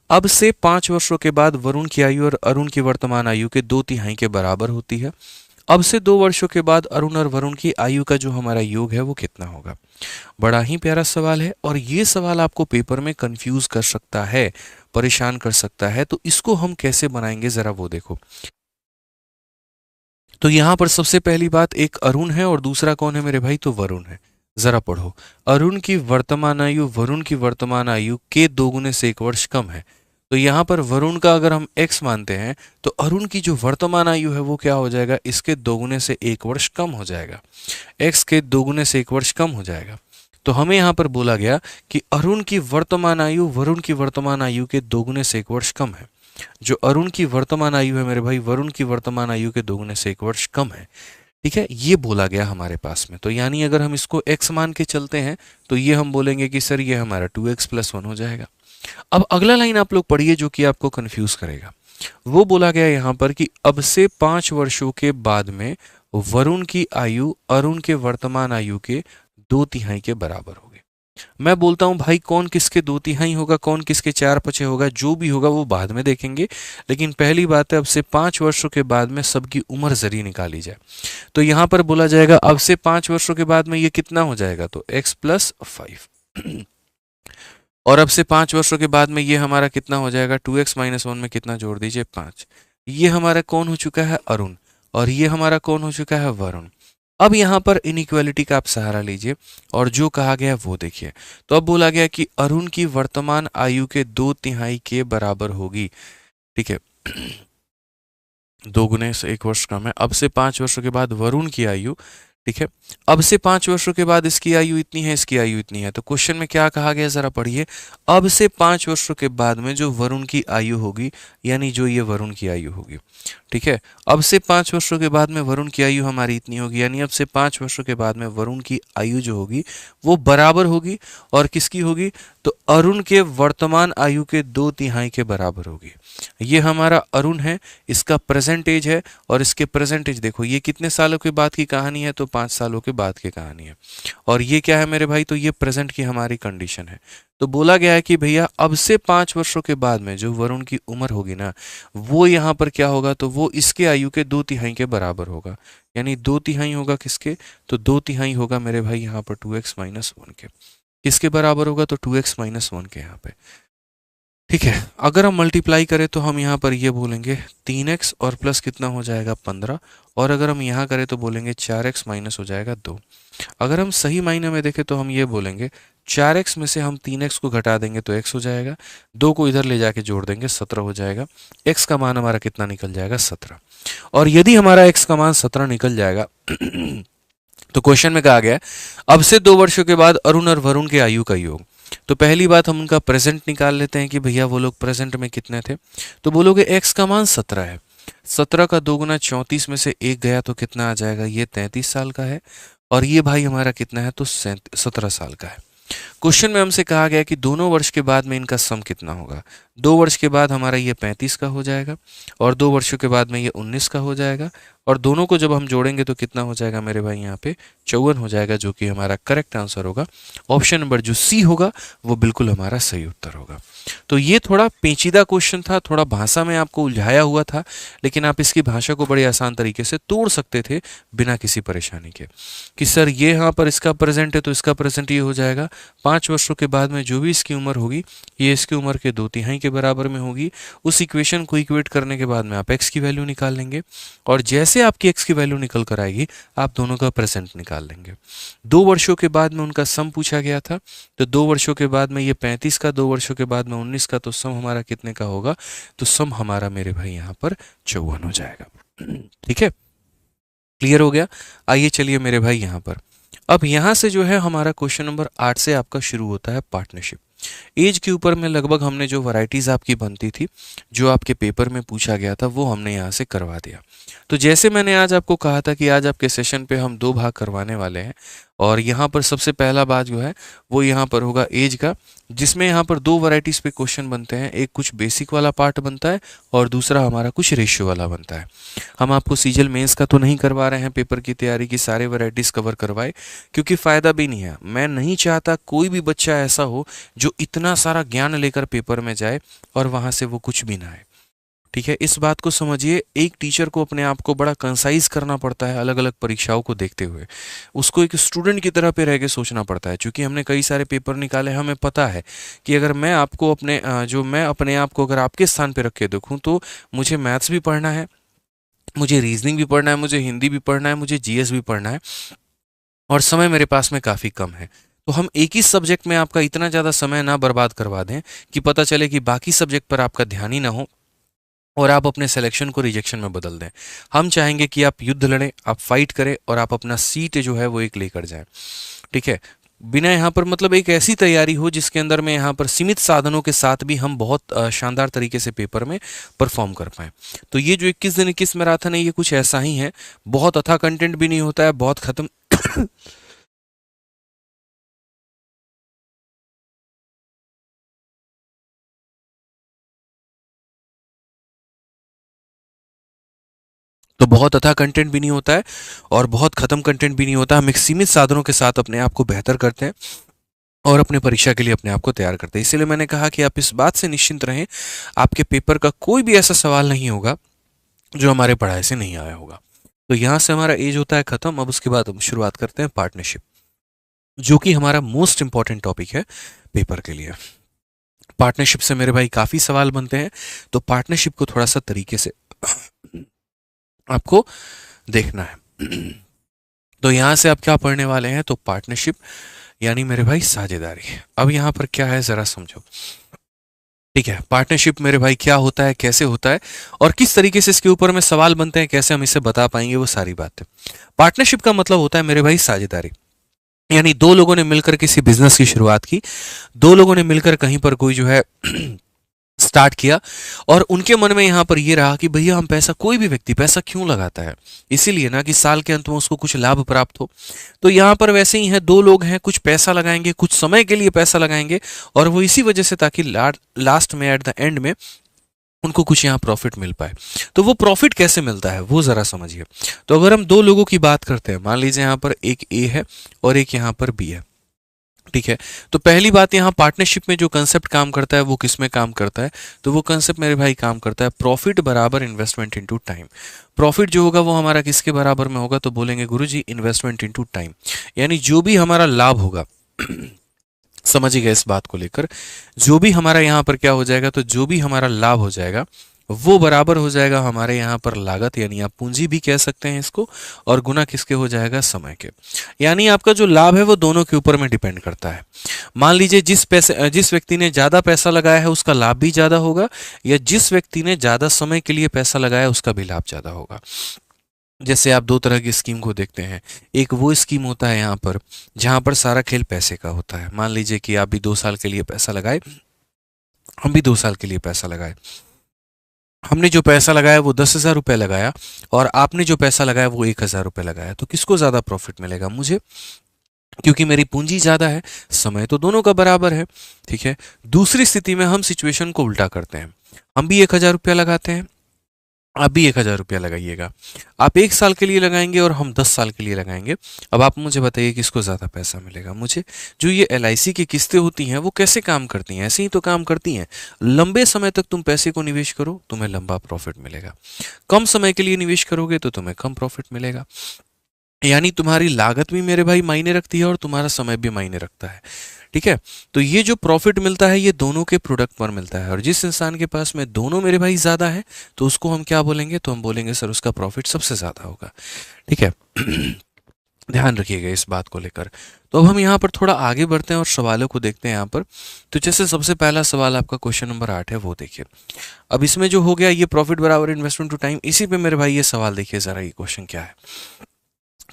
अब से 5 वर्षों के बाद वरुण की आयु और अरुण की वर्तमान आयु के 2/3 के बराबर होती है। अब से 2 वर्षों के बाद अरुण और वरुण की आयु का जो हमारा योग है वो कितना होगा। बड़ा ही प्यारा सवाल है और ये सवाल आपको पेपर में कंफ्यूज कर सकता है, परेशान कर सकता है। तो इसको हम कैसे बनाएंगे जरा वो देखो। तो यहां पर सबसे पहली बात, एक अरुण है और दूसरा कौन है मेरे भाई, तो वरुण है। जरा पढ़ो, अरुण की वर्तमान आयु वरुण की वर्तमान आयु के दोगुने से 1 वर्ष कम है। तो यहाँ पर वरुण का अगर हम x मानते हैं तो अरुण की जो वर्तमान आयु है वो क्या हो जाएगा, इसके दोगुने से 1 वर्ष कम हो जाएगा। x के दोगुने से 1 वर्ष कम हो जाएगा। तो हमें यहाँ पर बोला गया कि अरुण की वर्तमान आयु वरुण की वर्तमान आयु के दोगुने से 1 वर्ष कम है। जो अरुण की वर्तमान आयु है मेरे भाई, वरुण की वर्तमान आयु के दोगुने से 1 वर्ष कम है। ठीक है, ये बोला गया हमारे पास में। तो यानी अगर हम इसको x मान के चलते हैं तो ये हम बोलेंगे कि सर ये हमारा 2x + 1 हो जाएगा। अब अगला लाइन आप लोग पढ़िए जो कि आपको कंफ्यूज करेगा। वो बोला गया यहाँ पर कि अब से 5 वर्षों के बाद में वरुण की आयु अरुण के वर्तमान आयु के 2/3 के बराबर होगी। मैं बोलता हूं भाई, कौन किसके 2/3 होगा, कौन किसके 4/5 होगा, जो भी होगा वो बाद में देखेंगे। लेकिन पहली बात है, अब से 5 वर्षों के बाद में सबकी उम्र जरी निकाली जाए। तो यहां पर बोला जाएगा अब से 5 वर्षों के बाद में ये कितना हो जाएगा, तो x + 5 और अब से 5 वर्षों के बाद में ये हमारा कितना हो जाएगा, 2x - 1 में कितना जोड़ दीजिए, 5। ये हमारा कौन हो चुका है, अरुण, और ये हमारा कौन हो चुका है, वरुण। अब यहाँ पर इनइक्वालिटी का आप सहारा लीजिए और जो कहा गया वो देखिए। तो अब बोला गया कि अरुण की वर्तमान आयु के 2/3 के बराबर होगी। ठीक है, दोगुने से 1 वर्ष कम है। अब से 5 वर्षों के बाद वरुण की आयु, ठीक है, अब से 5 वर्षों के बाद इसकी आयु इतनी है, इसकी आयु इतनी है। तो क्वेश्चन में क्या कहा गया जरा पढ़िए, अब से 5 वर्षों के बाद में जो वरुण की आयु होगी, यानी जो ये वरुण की आयु होगी, ठीक है, अब से 5 वर्षों के बाद में वरुण की आयु हमारी इतनी होगी, यानी अब से 5 वर्षों के बाद में वरुण की आयु जो होगी वो बराबर होगी, और किसकी होगी, तो अरुण के वर्तमान आयु के 2/3 के बराबर होगी। ये हमारा अरुण है, इसका प्रेजेंट एज है, और इसके प्रेजेंट एज देखो, ये कितने सालों के बाद की कहानी है, तो 5 सालों के बाद की कहानी है। और ये क्या है मेरे भाई, तो ये प्रेजेंट की हमारी कंडीशन है। तो बोला गया है कि भैया अब से 5 वर्षों के बाद में जो वरुण की उम्र होगी ना, वो यहाँ पर क्या होगा, तो वो इसके आयु के 2/3 के बराबर होगा। यानी 2/3 होगा किसके, तो 2/3 होगा मेरे भाई यहाँ पर 2x - 1 के। किसके बराबर होगा, तो 2x - 1 के यहाँ पे। ठीक है, अगर हम मल्टीप्लाई करें तो हम यहाँ पर ये बोलेंगे 3x और प्लस कितना हो जाएगा, 15। और अगर हम यहाँ करें तो बोलेंगे 4x माइनस हो जाएगा 2। अगर हम सही मायने में देखें तो हम ये बोलेंगे 4x में से हम 3x को घटा देंगे तो x हो जाएगा, 2 को इधर ले जाके जोड़ देंगे 17 हो जाएगा। x का मान हमारा कितना निकल जाएगा, 17। और यदि हमारा x का मान 17 निकल जाएगा तो क्वेश्चन में कहा गया अब से 2 वर्षों के बाद अरुण और वरुण के आयु का योग। तो पहली बात हम उनका प्रेजेंट निकाल लेते हैं कि भैया वो लोग प्रेजेंट में कितने थे। तो बोलोगे x का मान 17 है, 17 का 2 गुना 34 में से 1 गया तो कितना आ जाएगा, ये 33 साल का है। और ये भाई हमारा कितना है, तो 17 साल का है। क्वेश्चन में हमसे कहा गया कि दोनों वर्ष के बाद में इनका सम कितना होगा। 2 वर्ष के बाद हमारा ये 35 का हो जाएगा, और 2 वर्षों के बाद में ये 19 का हो जाएगा, और दोनों को जब हम जोड़ेंगे तो कितना हो जाएगा मेरे भाई, यहाँ पे 54 हो जाएगा, जो कि हमारा करेक्ट आंसर होगा। ऑप्शन नंबर जो सी होगा वो बिल्कुल हमारा सही उत्तर होगा। तो ये थोड़ा पेचीदा क्वेश्चन था, थोड़ा भाषा में आपको उलझाया हुआ था, लेकिन आप इसकी भाषा को बड़े आसान तरीके से तोड़ सकते थे बिना किसी परेशानी के, कि सर ये यहाँ पर इसका प्रेजेंट है तो इसका प्रेजेंट ये हो जाएगा। 5 वर्षों के बाद में जो भी इसकी उम्र होगी ये इसकी उम्र के 2/3 के बराबर में होगी। उस इक्वेशन को इक्वेट करने के बाद में आप x की वैल्यू निकाल लेंगे, और जैसे आपकी x की वैल्यू निकल कर आएगी आप दोनों का प्रेजेंट निकाल लेंगे। 2 वर्षों के बाद में उनका सम पूछा गया था, तो 2 वर्षों के बाद में ये 35 का, 2 वर्षों के बाद में 19 का, तो सम हमारा कितने का होगा, तो सम हमारा मेरे भाई यहाँ पर 54 हो जाएगा। ठीक है, क्लियर हो गया। आइए चलिए मेरे भाई यहाँ पर, अब यहाँ से जो है हमारा क्वेश्चन नंबर 8 से आपका शुरू होता है पार्टनरशिप। एज के ऊपर में लगभग हमने जो वैरायटीज आपकी बनती थी, जो आपके पेपर में पूछा गया था, वो हमने यहाँ से करवा दिया। तो जैसे मैंने आज आपको कहा था कि आज आपके सेशन पे हम 2 भाग करवाने वाले हैं, और यहाँ पर सबसे पहला बात जो है वो यहाँ पर होगा एज का, जिसमें यहाँ पर दो वैरायटीज़ पे क्वेश्चन बनते हैं, एक कुछ बेसिक वाला पार्ट बनता है और दूसरा हमारा कुछ रेशियो वाला बनता है। हम आपको सीजल मेंस का तो नहीं करवा रहे हैं पेपर की तैयारी की सारे वैरायटीज़ कवर करवाए, क्योंकि फ़ायदा भी नहीं है। मैं नहीं चाहता कोई भी बच्चा ऐसा हो जो इतना सारा ज्ञान लेकर पेपर में जाए और वहाँ से वो कुछ भी ना आए। ठीक है, इस बात को समझिए, एक टीचर को अपने आप को बड़ा कंसाइज करना पड़ता है अलग अलग परीक्षाओं को देखते हुए। उसको एक स्टूडेंट की तरह पे रह के सोचना पड़ता है, क्योंकि हमने कई सारे पेपर निकाले, हमें पता है कि अगर मैं आपको मैं अपने आप को अगर आपके स्थान पे रख के देखूँ तो मुझे मैथ्स भी पढ़ना है, मुझे रीजनिंग भी पढ़ना है, मुझे हिंदी भी पढ़ना है, मुझे जीएस भी पढ़ना है, और समय मेरे पास में काफ़ी कम है। तो हम एक ही सब्जेक्ट में आपका इतना ज़्यादा समय ना बर्बाद करवा दें कि पता चले कि बाकी सब्जेक्ट पर आपका ध्यान ही ना हो और आप अपने सिलेक्शन को रिजेक्शन में बदल दें। हम चाहेंगे कि आप युद्ध लड़ें, आप फाइट करें और आप अपना सीट जो है वो एक लेकर जाएं। ठीक है, बिना यहाँ पर मतलब एक ऐसी तैयारी हो जिसके अंदर में यहाँ पर सीमित साधनों के साथ भी हम बहुत शानदार तरीके से पेपर में परफॉर्म कर पाएँ। तो ये जो 21 दिन 21 मैराथन है, ये कुछ ऐसा ही है। बहुत अथा कंटेंट भी नहीं होता है, बहुत ख़त्म तो बहुत अथा कंटेंट भी नहीं होता है और बहुत ख़त्म कंटेंट भी नहीं होता। हम एक सीमित साधनों के साथ अपने आप को बेहतर करते हैं और अपने परीक्षा के लिए अपने आप को तैयार करते हैं। इसीलिए मैंने कहा कि आप इस बात से निश्चिंत रहें, आपके पेपर का कोई भी ऐसा सवाल नहीं होगा जो हमारे पढ़ाई से नहीं आया होगा। तो यहाँ से हमारा एज होता है ख़त्म। अब उसके बाद हम शुरुआत करते हैं पार्टनरशिप, जो कि हमारा मोस्ट इंपॉर्टेंट टॉपिक है पेपर के लिए। पार्टनरशिप से मेरे भाई काफ़ी सवाल बनते हैं, तो पार्टनरशिप को थोड़ा सा तरीके से आपको देखना है। तो यहाँ से आप क्या पढ़ने वाले हैं, तो पार्टनरशिप यानी मेरे भाई साझेदारी। अब यहाँ पर क्या है ज़रा समझो। ठीक है, पार्टनरशिप मेरे भाई क्या होता है, कैसे होता है और किस तरीके से इसके ऊपर में सवाल बनते हैं, कैसे हम इसे बता पाएंगे, वो सारी बातें। पार्टनरशिप का मतलब होता है मेरे भाई साझेदारी, यानी दो लोगों ने मिलकर किसी बिजनेस की शुरुआत की, दो लोगों ने मिलकर कहीं पर कोई जो है स्टार्ट किया और उनके मन में यहाँ पर ये रहा कि भैया हम पैसा, कोई भी व्यक्ति पैसा क्यों लगाता है, इसीलिए ना कि साल के अंत में उसको कुछ लाभ प्राप्त हो। तो यहाँ पर वैसे ही है, दो लोग हैं, कुछ पैसा लगाएंगे, कुछ समय के लिए पैसा लगाएंगे और वो इसी वजह से ताकि लास्ट में एट द एंड में उनको कुछ यहाँ प्रॉफिट मिल पाए। तो वो प्रॉफिट कैसे मिलता है वो ज़रा समझिए। तो अगर हम दो लोगों की बात करते हैं, मान लीजिए यहाँ पर एक ए है और एक यहाँ पर बी है। ठीक है, तो पहली बात यहाँ पार्टनरशिप में जो कंसेप्ट काम करता है वो किस में काम करता है, तो वो कंसेप्ट मेरे भाई काम करता है प्रॉफिट बराबर इन्वेस्टमेंट इनटू टाइम। प्रॉफिट जो होगा वो हमारा किसके बराबर में होगा, तो बोलेंगे गुरुजी इन्वेस्टमेंट इनटू टाइम, यानी जो भी हमारा लाभ होगा समझिएगा इस बात को लेकर, जो भी हमारा यहाँ पर क्या हो जाएगा, तो जो भी हमारा लाभ हो जाएगा वो बराबर हो जाएगा हमारे यहाँ पर लागत, यानी आप पूंजी भी कह सकते हैं इसको, और गुना किसके हो जाएगा, समय के। यानी आपका जो लाभ है वो दोनों के ऊपर में डिपेंड करता है। मान लीजिए जिस व्यक्ति ने ज़्यादा पैसा लगाया है उसका लाभ भी ज़्यादा होगा, या जिस व्यक्ति ने ज़्यादा समय के लिए पैसा लगाया उसका भी लाभ ज़्यादा होगा। जैसे आप दो तरह की स्कीम को देखते हैं, एक वो स्कीम होता है यहाँ पर जहाँ पर सारा खेल पैसे का होता है। मान लीजिए कि आप भी 2 साल के लिए पैसा लगाए, हम भी 2 साल के लिए पैसा लगाए, हमने जो पैसा लगाया वो 10,000 रुपये लगाया और आपने जो पैसा लगाया वो 1,000 रुपये लगाया, तो किसको ज़्यादा प्रॉफिट मिलेगा, मुझे, क्योंकि मेरी पूंजी ज़्यादा है, समय तो दोनों का बराबर है। ठीक है, दूसरी स्थिति में हम सिचुएशन को उल्टा करते हैं, हम भी 1,000 रुपया लगाते हैं, आप भी 1,000 रुपया लगाइएगा। आप 1 साल के लिए लगाएंगे और हम 10 साल के लिए लगाएंगे। अब आप मुझे बताइए किसको ज़्यादा पैसा मिलेगा, मुझे। जो ये LIC की किस्तें होती हैं वो कैसे काम करती हैं, ऐसे ही तो काम करती हैं। लंबे समय तक तुम पैसे को निवेश करो, तुम्हें लंबा प्रॉफिट मिलेगा। कम समय के लिए निवेश करोगे तो तुम्हें कम प्रॉफिट मिलेगा। यानी तुम्हारी लागत भी मेरे भाई मायने रखती है और तुम्हारा समय भी मायने रखता है। ठीक है, तो ये जो प्रॉफिट मिलता है ये दोनों के प्रोडक्ट पर मिलता है, और जिस इंसान के पास में दोनों मेरे भाई ज़्यादा है तो उसको हम क्या बोलेंगे, तो हम बोलेंगे सर उसका प्रॉफिट सबसे ज़्यादा होगा। ठीक है ध्यान रखिएगा इस बात को लेकर। तो अब हम यहाँ पर थोड़ा आगे बढ़ते हैं और सवालों को देखते हैं यहाँ पर। तो जैसे सबसे पहला सवाल आपका क्वेश्चन नंबर 8 है, वो देखिए। अब इसमें जो हो गया ये प्रॉफिट बराबर इन्वेस्टमेंट टू टाइम, इसी पे मेरे भाई ये सवाल देखिए ज़रा, ये क्वेश्चन क्या है।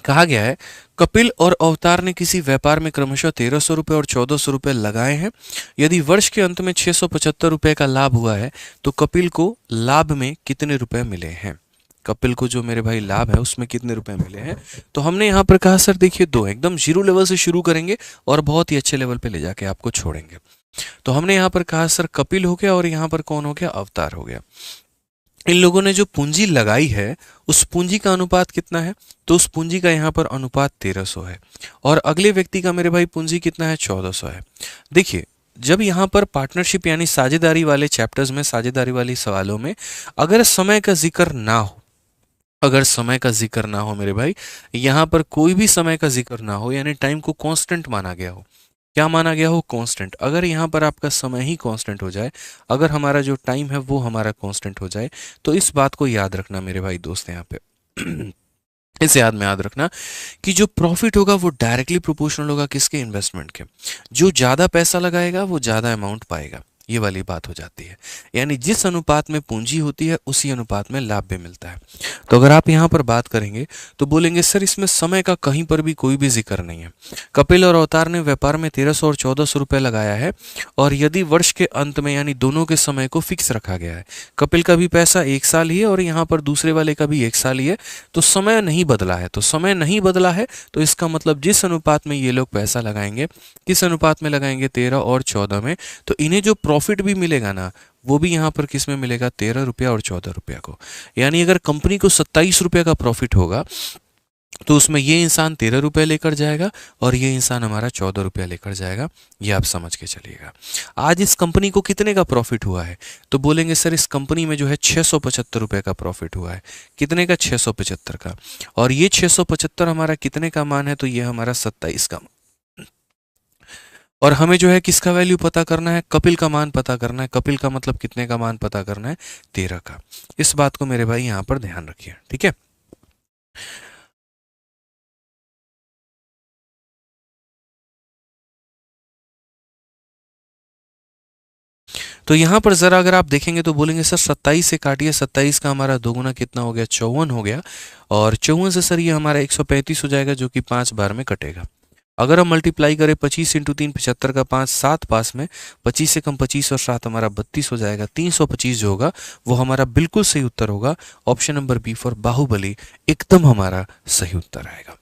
कहा गया है कपिल और अवतार ने किसी व्यापार में क्रमशः 1,300 रुपये और 1,400 रुपये लगाए हैं। यदि वर्ष के अंत में 675 रुपये का लाभ हुआ है तो कपिल को लाभ में कितने रुपए मिले हैं। कपिल को जो मेरे भाई लाभ है उसमें कितने रुपए मिले हैं। तो हमने यहाँ पर कहा सर देखिए 2, एकदम जीरो लेवल से शुरू करेंगे और बहुत ही अच्छे लेवल पे ले जाके आपको छोड़ेंगे। तो हमने यहाँ पर कहा सर कपिल हो गया और यहाँ पर कौन हो गया, अवतार हो गया। इन लोगों ने जो पूंजी लगाई है उस पूंजी का अनुपात कितना है, तो उस पूंजी का यहाँ पर अनुपात 1300 है। और अगले व्यक्ति का मेरे भाई पूंजी कितना है, 1400 है। देखिए जब यहाँ पर पार्टनरशिप यानी साझेदारी वाले चैप्टर्स में, साझेदारी वाली सवालों में अगर समय का जिक्र ना हो, अगर समय का जिक्र ना हो मेरे भाई, यहाँ पर कोई भी समय का जिक्र ना हो, यानी टाइम को कांस्टेंट माना गया हो, क्या माना गया हो, कांस्टेंट। अगर यहाँ पर आपका समय ही कांस्टेंट हो जाए, अगर हमारा जो टाइम है वो हमारा कांस्टेंट हो जाए, तो इस बात को याद रखना मेरे भाई दोस्त यहाँ पे इसे याद रखना कि जो प्रॉफिट होगा वो डायरेक्टली प्रोपोर्शनल होगा किसके, इन्वेस्टमेंट के। जो ज़्यादा पैसा लगाएगा वो ज़्यादा अमाउंट पाएगा, ये वाली बात हो जाती है। यानी जिस अनुपात में पूंजी होती है उसी अनुपात में लाभ भी मिलता है। तो अगर आप यहाँ पर बात करेंगे तो बोलेंगे सर इसमें समय का कहीं पर भी कोई भी जिक्र नहीं है। कपिल और अवतार ने व्यापार में 1300 और 1400 रुपये लगाया है, और यदि वर्ष के अंत में यानी दोनों के समय को फिक्स रखा गया है, कपिल का भी पैसा 1 साल ही है और यहाँ पर दूसरे वाले का भी 1 साल ही है, तो समय नहीं बदला है। तो समय नहीं बदला है तो इसका मतलब जिस अनुपात में ये लोग पैसा लगाएंगे, किस अनुपात में लगाएंगे, 13 और 14 में, तो इन्हें जो प्रॉफिट भी मिलेगा ना वो भी यहाँ पर किस में मिलेगा, 13 रुपया और 14 रुपया को। यानी अगर कंपनी को 27 रुपये का प्रॉफिट होगा तो उसमें ये इंसान 13 रुपये लेकर जाएगा और ये इंसान हमारा 14 रुपया लेकर जाएगा। ये आप समझ के चलिएगा। आज इस कंपनी को कितने का प्रॉफिट हुआ है, तो बोलेंगे सर इस कंपनी में जो है 675 रुपये का प्रॉफिट हुआ है। कितने का, 675 का। और ये 675 हमारा कितने का मान है, तो ये हमारा 27 का। और हमें जो है किसका वैल्यू पता करना है, कपिल का मान पता करना है। कपिल का मतलब कितने का मान पता करना है, 13 का। इस बात को मेरे भाई यहाँ पर ध्यान रखिए, ठीक है। तो यहाँ पर जरा अगर आप देखेंगे तो बोलेंगे सर 27 से काटिए, 27 का हमारा दोगुना कितना हो गया, 54 हो गया। और 54 से सर ये हमारा 135 हो जाएगा, जो कि 5 बार में कटेगा। अगर हम मल्टीप्लाई करें 25 इंटू 3 75 का 5, 7 पास में, 25 से कम 25 और 7 हमारा 32 हो जाएगा। 325 जो होगा वो हमारा बिल्कुल सही उत्तर होगा। Option number B for Baahubali एकदम हमारा सही उत्तर आएगा,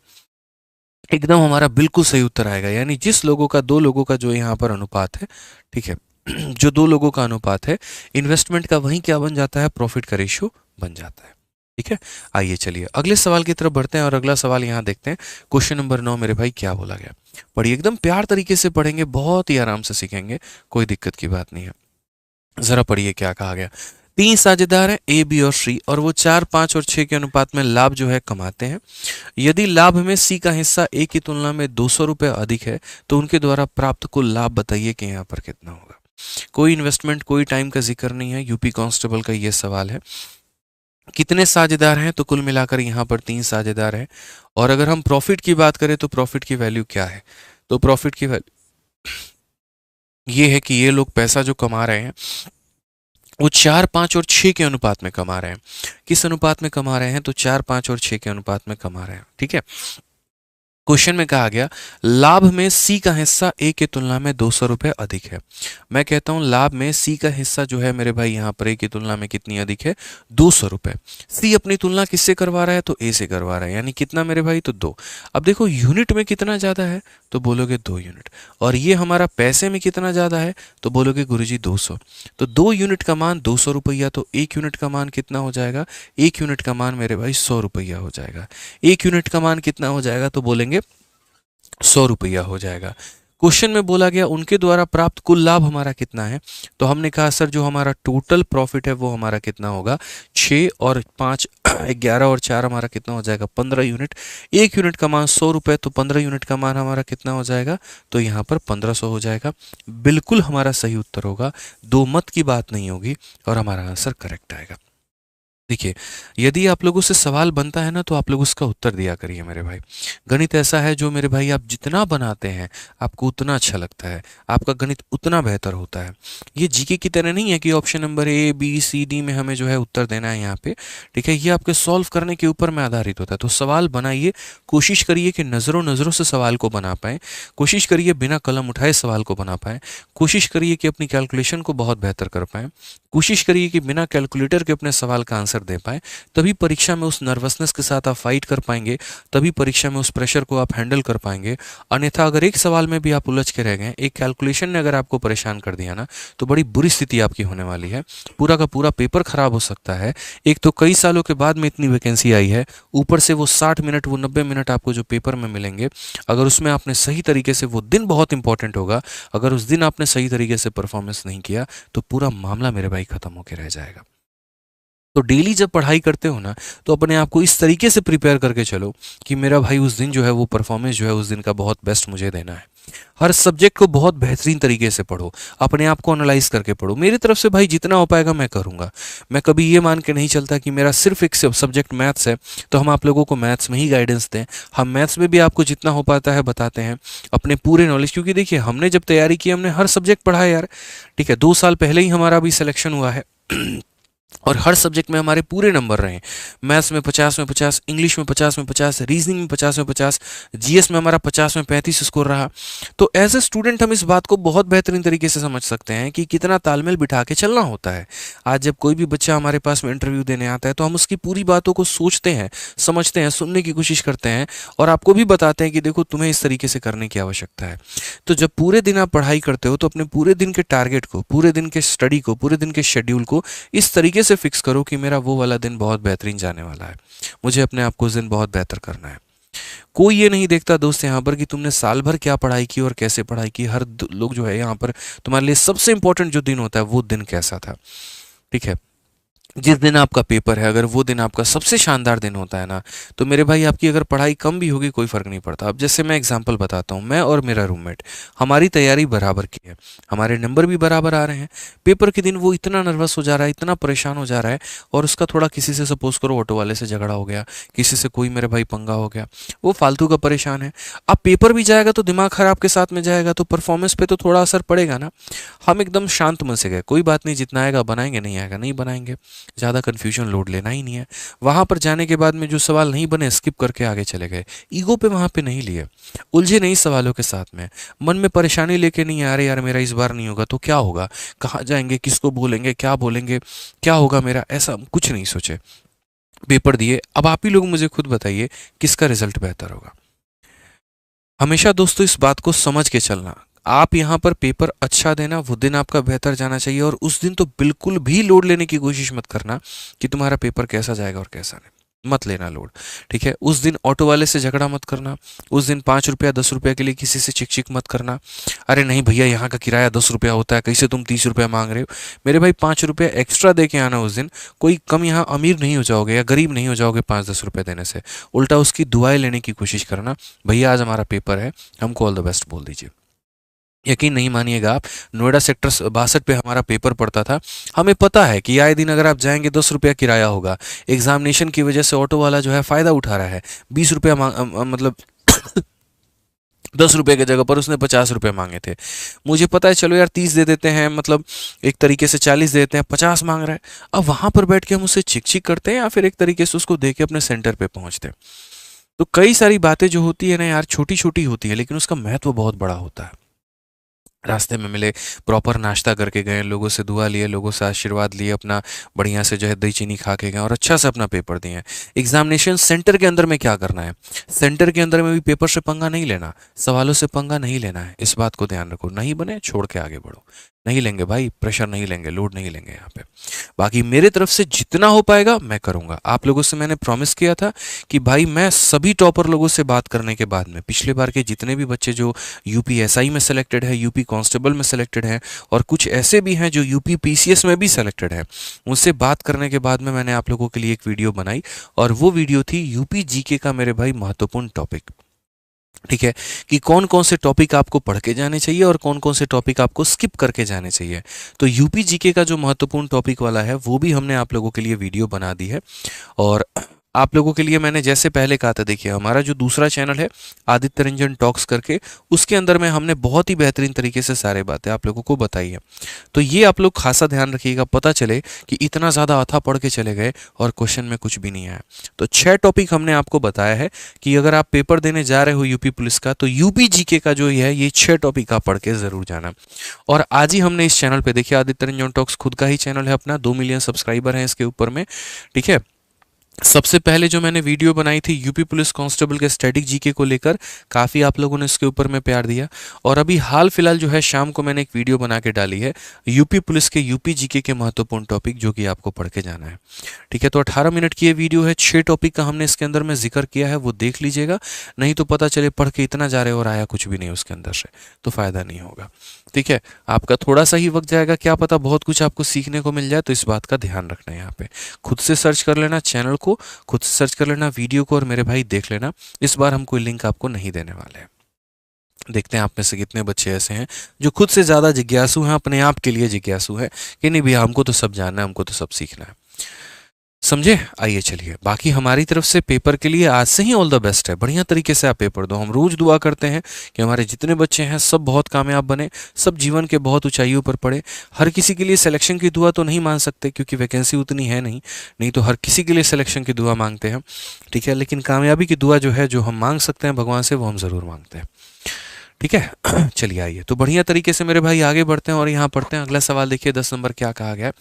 एकदम हमारा बिल्कुल सही उत्तर आएगा। यानी जिस लोगों का, 2 लोगों का जो यहाँ पर अनुपात है, ठीक है, जो 2 लोगों का अनुपात है, इन्वेस्टमेंट का वही क्या बन जाता है, प्रॉफिट का रेशियो बन जाता है, ठीक है। आइए चलिए अगले सवाल की तरफ बढ़ते हैं और अगला सवाल यहाँ देखते हैं। क्वेश्चन नंबर 9 मेरे भाई क्या बोला गया, पढ़िए, एकदम प्यार तरीके से पढ़ेंगे, बहुत ही आराम से सीखेंगे, कोई दिक्कत की बात नहीं है। जरा पढ़िए क्या कहा गया। 3 साझेदार हैं ए, बी और सी, और वो 4, 5 और 6 के अनुपात में लाभ जो है कमाते हैं। यदि लाभ में सी का हिस्सा ए की तुलना में 200 रुपये अधिक है तो उनके द्वारा प्राप्त कुल लाभ बताइए कि यहाँ पर कितना होगा। कोई इन्वेस्टमेंट, कोई टाइम का जिक्र नहीं है, यूपी कांस्टेबल का ये सवाल है। कितने साझेदार हैं, तो कुल मिलाकर यहाँ पर 3 साझेदार हैं। और अगर हम प्रॉफिट की बात करें तो प्रॉफिट की वैल्यू क्या है, तो प्रॉफिट की वैल्यू ये है कि ये लोग पैसा जो कमा रहे हैं वो 4, 5 और 6 के अनुपात में कमा रहे हैं। किस अनुपात में कमा रहे हैं, तो 4, 5 और 6 के अनुपात में कमा रहे हैं, ठीक है। क्वेश्चन में कहा गया लाभ में सी का हिस्सा ए की तुलना में 200 रुपये अधिक है। मैं कहता हूं लाभ में सी का हिस्सा जो है मेरे भाई यहाँ पर ए की तुलना में कितनी अधिक है, 200 रुपये। सी अपनी तुलना किससे करवा रहा है, तो ए से करवा रहा है, यानी कितना मेरे भाई, तो 2। अब देखो यूनिट में कितना ज़्यादा है, तो बोलोगे 2 यूनिट। और ये हमारा पैसे में कितना ज़्यादा है, तो बोलोगे गुरुजी 200। तो 2 यूनिट का मान 200 रुपया, तो 1 यूनिट का मान कितना हो जाएगा, 1 यूनिट का मान मेरे भाई 100 रुपया हो जाएगा। 1 यूनिट का मान कितना हो जाएगा, तो बोलेंगे 100 रुपया हो जाएगा। क्वेश्चन में बोला गया उनके द्वारा प्राप्त कुल लाभ हमारा कितना है, तो हमने कहा सर जो हमारा टोटल प्रॉफिट है वो हमारा कितना होगा, 6 और 5 11 और 4 हमारा कितना हो जाएगा, 15 यूनिट। 1 यूनिट का मान 100 रुपये, तो 15 यूनिट का मान हमारा कितना हो जाएगा, तो यहाँ पर 1500 हो जाएगा। बिल्कुल हमारा सही उत्तर होगा, 2 मत की बात नहीं होगी और हमारा आंसर करेक्ट आएगा। देखिए यदि आप लोगों से सवाल बनता है ना तो आप लोग उसका उत्तर दिया करिए मेरे भाई। गणित ऐसा है जो मेरे भाई आप जितना बनाते हैं आपको उतना अच्छा लगता है, आपका गणित उतना बेहतर होता है। ये जीके की तरह नहीं है कि option number A B C D में हमें जो है उत्तर देना है यहाँ पे, ठीक है। ये आपके सॉल्व करने के ऊपर में आधारित होता है। तो सवाल बनाइए, कोशिश करिए कि नज़रों नज़रों से सवाल को बना पाएँ, कोशिश करिए बिना कलम उठाए सवाल को बना पाएँ, कोशिश करिए कि अपनी कैलकुलेशन को बहुत बेहतर कर पाएँ, कोशिश करिए कि बिना कैलकुलेटर के अपने सवाल का आंसर आंसर दे पाए, तभी परीक्षा में उस नर्वसनेस के साथ आप फाइट कर पाएंगे, तभी परीक्षा में उस प्रेशर को आप हैंडल कर पाएंगे। अन्यथा अगर एक सवाल में भी आप उलझ के रह गए, एक कैलकुलेशन ने अगर आपको परेशान कर दिया ना, तो बड़ी बुरी स्थिति आपकी होने वाली है। पूरा का पूरा पेपर खराब हो सकता है। एक तो कई सालों के बाद में इतनी वैकेंसी आई है, ऊपर से वो 60 मिनट, वो 90 मिनट आपको जो पेपर में मिलेंगे, अगर उसमें आपने सही तरीके से, वो दिन बहुत इंपॉर्टेंट होगा, अगर उस दिन आपने सही तरीके से परफॉर्मेंस नहीं किया तो पूरा मामला मेरे भाई खत्म होकर रह जाएगा। तो डेली जब पढ़ाई करते हो ना, तो अपने आप को इस तरीके से प्रिपेयर करके चलो कि मेरा भाई उस दिन जो है वो परफॉर्मेंस जो है उस दिन का बहुत बेस्ट मुझे देना है। हर सब्जेक्ट को बहुत बेहतरीन तरीके से पढ़ो, अपने आप को एनालाइज करके पढ़ो। मेरी तरफ से भाई जितना हो पाएगा मैं करूँगा। मैं कभी ये मान के नहीं चलता कि मेरा सिर्फ एक सब्जेक्ट मैथ्स है तो हम आप लोगों को मैथ्स में ही गाइडेंस दें। हम मैथ्स में भी आपको जितना हो पाता है बताते हैं, अपने पूरे नॉलेज। क्योंकि देखिए, हमने जब तैयारी की, हमने हर सब्जेक्ट पढ़ा है यार। ठीक है, 2 साल पहले ही हमारा अभी सिलेक्शन हुआ है और हर सब्जेक्ट में हमारे पूरे नंबर रहे। मैथ्स में 50 में 50, इंग्लिश में 50 में 50, रीजनिंग में 50 में 50, जीएस में हमारा 50 में 35 स्कोर रहा। तो एज ए स्टूडेंट हम इस बात को बहुत बेहतरीन तरीके से समझ सकते हैं कि कितना तालमेल बिठा के चलना होता है। आज जब कोई भी बच्चा हमारे पास में इंटरव्यू देने आता है तो हम उसकी पूरी बातों को सोचते हैं, समझते हैं, सुनने की कोशिश करते हैं और आपको भी बताते हैं कि देखो तुम्हें इस तरीके से करने की आवश्यकता है। तो जब पूरे दिन आप पढ़ाई करते हो तो अपने पूरे दिन के टारगेट को, पूरे दिन के स्टडी को, पूरे दिन के शेड्यूल को इस तरीके से फिक्स करो कि मेरा वो वाला दिन बहुत बेहतरीन जाने वाला है, मुझे अपने आप को उस दिन बहुत बेहतर करना है। कोई ये नहीं देखता दोस्त यहाँ पर कि तुमने साल भर क्या पढ़ाई की और कैसे पढ़ाई की। हर लोग जो है यहाँ पर, तुम्हारे लिए सबसे इंपॉर्टेंट जो दिन होता है वो दिन कैसा था। ठीक है, जिस दिन आपका पेपर है, अगर वो दिन आपका सबसे शानदार दिन होता है ना, तो मेरे भाई आपकी अगर पढ़ाई कम भी होगी कोई फ़र्क नहीं पड़ता। अब जैसे मैं एग्जांपल बताता हूँ, मैं और मेरा रूममेट, हमारी तैयारी बराबर की है, हमारे नंबर भी बराबर आ रहे हैं। पेपर के दिन वो इतना नर्वस हो जा रहा है, इतना परेशान हो जा रहा है, और उसका थोड़ा किसी से, सपोज करो ऑटो वाले से झगड़ा हो गया, किसी से कोई मेरे भाई पंगा हो गया, वो फालतू का परेशान है। अब पेपर भी जाएगा तो दिमाग खराब के साथ में जाएगा, तो परफॉर्मेंस पे तो थोड़ा असर पड़ेगा ना। हम एकदम शांत मन से गए, कोई बात नहीं, जितना आएगा बनाएंगे, नहीं आएगा नहीं बनाएंगे, ज़्यादा कन्फ्यूजन लोड लेना ही नहीं है। वहाँ पर जाने के बाद में जो सवाल नहीं बने स्किप करके आगे चले गए, ईगो पे वहाँ पे नहीं लिए, उलझे नहीं सवालों के साथ में, मन में परेशानी लेके नहीं आ रहे यार मेरा इस बार नहीं होगा तो क्या होगा, कहाँ जाएंगे, किसको बोलेंगे, क्या बोलेंगे, क्या होगा मेरा, ऐसा कुछ नहीं सोचे। पेपर दिए। अब आप ही लोग मुझे खुद बताइए किसका रिजल्ट बेहतर होगा। हमेशा दोस्तों इस बात को समझ के चलना, आप यहाँ पर पेपर अच्छा देना, वो दिन आपका बेहतर जाना चाहिए। और उस दिन तो बिल्कुल भी लोड लेने की कोशिश मत करना कि तुम्हारा पेपर कैसा जाएगा और कैसा नहीं, मत लेना लोड। ठीक है, उस दिन ऑटो वाले से झगड़ा मत करना, उस दिन 5 रुपया 10 रुपया के लिए किसी से चिक चिक मत करना। अरे नहीं भैया यहाँ का किराया 10 रुपया होता है, कैसे तुम 30 रुपया मांग रहे हो। मेरे भाई 5 रुपया एक्स्ट्रा दे के आना उस दिन, कोई कम यहाँ अमीर नहीं हो जाओगे या गरीब नहीं हो जाओगे 5-10 रुपये देने से। उल्टा उसकी दुआएं लेने की कोशिश करना, भैया आज हमारा पेपर है, हमको ऑल द बेस्ट बोल दीजिए। यकीन नहीं मानिएगा आप, नोएडा सेक्टर 62 पे हमारा पेपर पड़ता था। हमें पता है कि आए दिन अगर आप जाएंगे 10 रुपया किराया होगा। एग्जामिनेशन की वजह से ऑटो वाला जो है फ़ायदा उठा रहा है, 20 रुपया मतलब 10 रुपये की जगह पर उसने 50 रुपये मांगे थे। मुझे पता है, चलो यार 30 दे देते हैं, मतलब एक तरीके से 40 दे देते हैं, 50 मांग रहा है। अब वहाँ पर बैठ के हम उससे चिक चिक करते हैं या फिर एक तरीके से उसको दे के अपने सेंटर पे पहुँचते हैं। तो कई सारी बातें जो होती है ना यार, छोटी छोटी होती है लेकिन उसका महत्व बहुत बड़ा होता है। रास्ते में मिले, प्रॉपर नाश्ता करके गए, लोगों से दुआ लिए, लोगों से आशीर्वाद लिए, अपना बढ़िया से जो है दही चीनी खा के गए और अच्छा से अपना पेपर दिए। एग्जामिनेशन सेंटर के अंदर में क्या करना है, सेंटर के अंदर में भी पेपर से पंगा नहीं लेना, सवालों से पंगा नहीं लेना है, इस बात को ध्यान रखो। नहीं बने छोड़ के आगे बढ़ो, नहीं लेंगे भाई, प्रेशर नहीं लेंगे, लोड नहीं लेंगे यहाँ पे। बाकी मेरे तरफ से जितना हो पाएगा मैं करूँगा। आप लोगों से मैंने प्रॉमिस किया था कि भाई मैं सभी टॉपर लोगों से बात करने के बाद में, पिछले बार के जितने भी बच्चे जो यूपी एसआई में सेलेक्टेड है, यूपी कांस्टेबल में सेलेक्टेड हैं और कुछ ऐसे भी हैं जो यूपी पीसीएस में भी सेलेक्टेड हैं, उनसे बात करने के बाद में मैंने आप लोगों के लिए एक वीडियो बनाई और वो वीडियो थी यूपी जीके का मेरे भाई महत्वपूर्ण टॉपिक। ठीक है, कि कौन कौन से टॉपिक आपको पढ़ के जाने चाहिए और कौन कौन से टॉपिक आपको स्किप करके जाने चाहिए। तो यूपी जीके का जो महत्वपूर्ण टॉपिक वाला है वो भी हमने आप लोगों के लिए वीडियो बना दी है। और आप लोगों के लिए मैंने जैसे पहले कहा था, देखिए हमारा जो दूसरा चैनल है आदित्य रंजन टॉक्स करके, उसके अंदर में हमने बहुत ही बेहतरीन तरीके से सारे बातें आप लोगों को बताई है। तो ये आप लोग खासा ध्यान रखिएगा, पता चले कि इतना ज़्यादा अथा पढ़ के चले गए और क्वेश्चन में कुछ भी नहीं आया। तो 6 टॉपिक हमने आपको बताया है कि अगर आप पेपर देने जा रहे हो यूपी पुलिस का, तो यूपी जीके का जो है ये 6 टॉपिक आप पढ़ के ज़रूर जाना। और आज ही हमने इस चैनल पे, देखिए आदित्य रंजन टॉक्स खुद का ही चैनल है अपना, 2 मिलियन सब्सक्राइबर हैं इसके ऊपर में, ठीक है। सबसे पहले जो मैंने वीडियो बनाई थी यूपी पुलिस कांस्टेबल के स्टैटिक जीके को लेकर, काफ़ी आप लोगों ने इसके ऊपर में प्यार दिया। और अभी हाल फिलहाल जो है शाम को मैंने एक वीडियो बना के डाली है यूपी पुलिस के यूपी जीके के महत्वपूर्ण टॉपिक जो कि आपको पढ़ के जाना है, ठीक है। तो 18 मिनट की ये वीडियो है, 6 टॉपिक का हमने इसके अंदर में जिक्र किया है, वो देख लीजिएगा। नहीं तो पता चले पढ़ के इतना जा रहे और आया कुछ भी नहीं उसके अंदर से, तो फ़ायदा नहीं होगा, ठीक है। आपका थोड़ा सा ही वक्त जाएगा, क्या पता बहुत कुछ आपको सीखने को मिल जाए, तो इस बात का ध्यान रखना है। यहाँ पे खुद से सर्च कर लेना चैनल को, खुद से सर्च कर लेना वीडियो को, और मेरे भाई देख लेना। इस बार हम कोई लिंक आपको नहीं देने वाले हैं। देखते हैं आप में से कितने बच्चे ऐसे हैं जो खुद से ज़्यादा जिज्ञासु हैं, अपने आप के लिए जिज्ञासु है कि नहीं भैया हमको तो सब जानना है, हमको तो सब सीखना है, समझे। आइए चलिए, बाकी हमारी तरफ से पेपर के लिए आज से ही ऑल द बेस्ट है। बढ़िया तरीके से आप पेपर दो। हम रोज दुआ करते हैं कि हमारे जितने बच्चे हैं सब बहुत कामयाब बने, सब जीवन के बहुत ऊंचाइयों पर पढ़े। हर किसी के लिए सिलेक्शन की दुआ तो नहीं मांग सकते क्योंकि वैकेंसी उतनी है नहीं, नहीं तो हर किसी के लिए सिलेक्शन की दुआ मांगते हैं, ठीक है। लेकिन कामयाबी की दुआ जो है, जो हम मांग सकते हैं भगवान से, वो हम ज़रूर मांगते हैं, ठीक है। चलिए आइए तो बढ़िया तरीके से मेरे भाई आगे बढ़ते हैं और यहाँ पढ़ते हैं अगला सवाल। देखिए 10 नंबर क्या कहा गया है।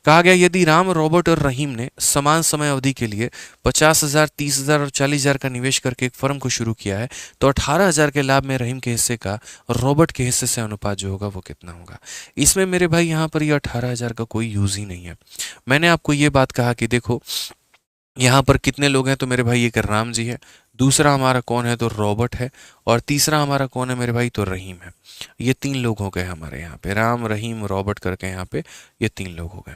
कहा गया यदि राम, रॉबर्ट और रहीम ने समान समय अवधि के लिए 50,000, 30,000 और 40,000 का निवेश करके एक फर्म को शुरू किया है, तो 18,000 के लाभ में रहीम के हिस्से का और रॉबर्ट के हिस्से से अनुपात जो होगा वो कितना होगा। इसमें मेरे भाई यहाँ पर ये 18,000 का कोई यूज ही नहीं है। मैंने आपको ये बात कहा कि देखो यहाँ पर कितने लोग हैं, तो मेरे भाई एक राम जी है, दूसरा हमारा कौन है, तो रॉबर्ट है, और तीसरा हमारा कौन है मेरे भाई, तो रहीम है। ये 3 लोग हो गए हमारे यहाँ पे, राम, रहीम, रॉबर्ट करके यहाँ पे ये 3 लोग हो गए।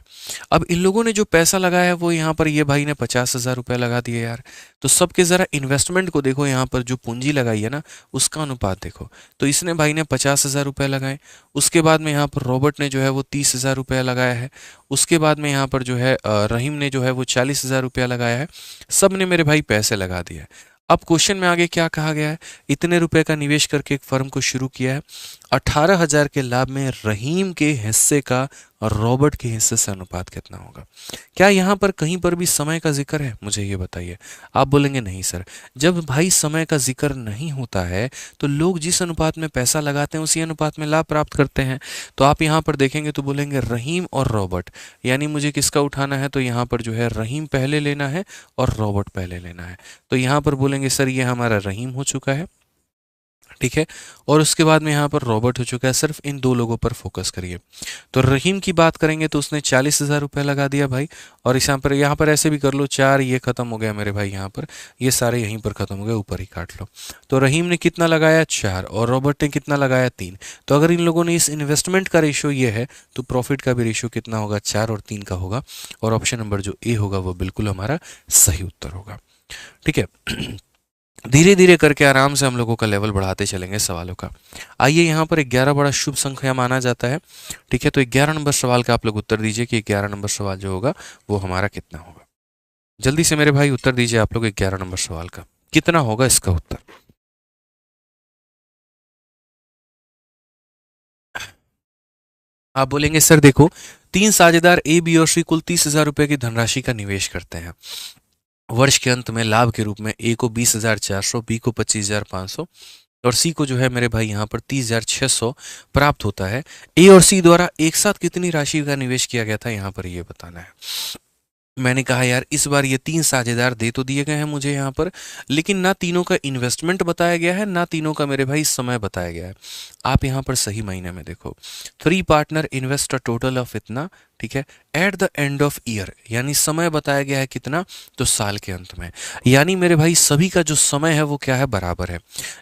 अब इन लोगों ने जो पैसा लगाया है वो यहाँ पर ये भाई ने 50,000 रुपये लगा दिए यार। तो सबके ज़रा इन्वेस्टमेंट को देखो, यहाँ पर जो पूंजी लगाई है ना उसका अनुपात देखो। तो इसने भाई ने 50,000 रुपये लगाए, उसके बाद में यहाँ पर रॉबर्ट ने जो है वो 30,000 रुपया लगाया है, उसके बाद में यहाँ पर जो है रहीम ने जो है वो 40,000 रुपया लगाया है। सब ने मेरे भाई पैसे लगा दिए। अब क्वेश्चन में आगे क्या कहा गया है, इतने रुपए का निवेश करके एक फर्म को शुरू किया है, 18,000 के लाभ में रहीम के हिस्से का और रॉबर्ट के हिस्से से अनुपात कितना होगा। क्या यहाँ पर कहीं पर भी समय का जिक्र है, मुझे ये बताइए। आप बोलेंगे नहीं सर, जब भाई समय का जिक्र नहीं होता है तो लोग जिस अनुपात में पैसा लगाते हैं उसी अनुपात में लाभ प्राप्त करते हैं। तो आप यहाँ पर देखेंगे तो बोलेंगे रहीम और रॉबर्ट, यानी मुझे किसका उठाना है, तो यहाँ पर जो है रहीम पहले लेना है और रॉबर्ट पहले लेना है। तो यहाँ पर बोलेंगे सर ये हमारा रहीम हो चुका है, ठीक है, और उसके बाद में यहाँ पर रॉबर्ट हो चुका है। सिर्फ इन 2 लोगों पर फोकस करिए। तो रहीम की बात करेंगे तो उसने 40,000 रुपये लगा दिया भाई, और इस यहाँ पर ऐसे भी कर लो, 4 ये खत्म हो गया मेरे भाई, यहाँ पर ये सारे यहीं पर खत्म हो गए, ऊपर ही काट लो। तो रहीम ने कितना लगाया, 4, और रॉबर्ट ने कितना लगाया, 3। तो अगर इन लोगों ने इस इन्वेस्टमेंट का रेशियो ये है तो प्रॉफिट का भी रेशियो कितना होगा, 4 और 3 का होगा, और ऑप्शन नंबर जो ए होगा वो बिल्कुल हमारा सही उत्तर होगा, ठीक है। धीरे धीरे करके आराम से हम लोगों का लेवल बढ़ाते चलेंगे सवालों का। आइए यहाँ पर 11 बड़ा शुभ संख्या माना जाता है, ठीक है। तो 11 नंबर सवाल का आप लोग उत्तर दीजिए कि 11 नंबर सवाल जो होगा वो हमारा कितना होगा। जल्दी से मेरे भाई उत्तर दीजिए आप लोग, 11 नंबर सवाल का कितना होगा इसका उत्तर। आप बोलेंगे सर देखो 3 साझेदार ए, बी और सी कुल 30,000 रुपये की धनराशि का निवेश करते हैं। वर्ष के अंत में लाभ के रूप में ए को 20,400, बी को 25,500 और सी को जो है मेरे भाई यहाँ पर 30,600 प्राप्त होता है। ए और सी द्वारा एक साथ कितनी राशि का निवेश किया गया था, यहाँ पर ये बताना है। मैंने कहा यार इस बार ये 3 साझेदार दे तो दिए गए हैं मुझे यहाँ पर, लेकिन ना तीनों का इन्वेस्टमेंट बताया गया है, ना तीनों का मेरे भाई समय बताया गया है। आप यहाँ पर सही महीने में देखो, 3 partner invest a total of इतना, ठीक है, at the end of year, यानी समय बताया गया है कितना, तो साल के अंत में। यानी मेरे भाई सभी का जो समय है वो क्या है, बराबर है।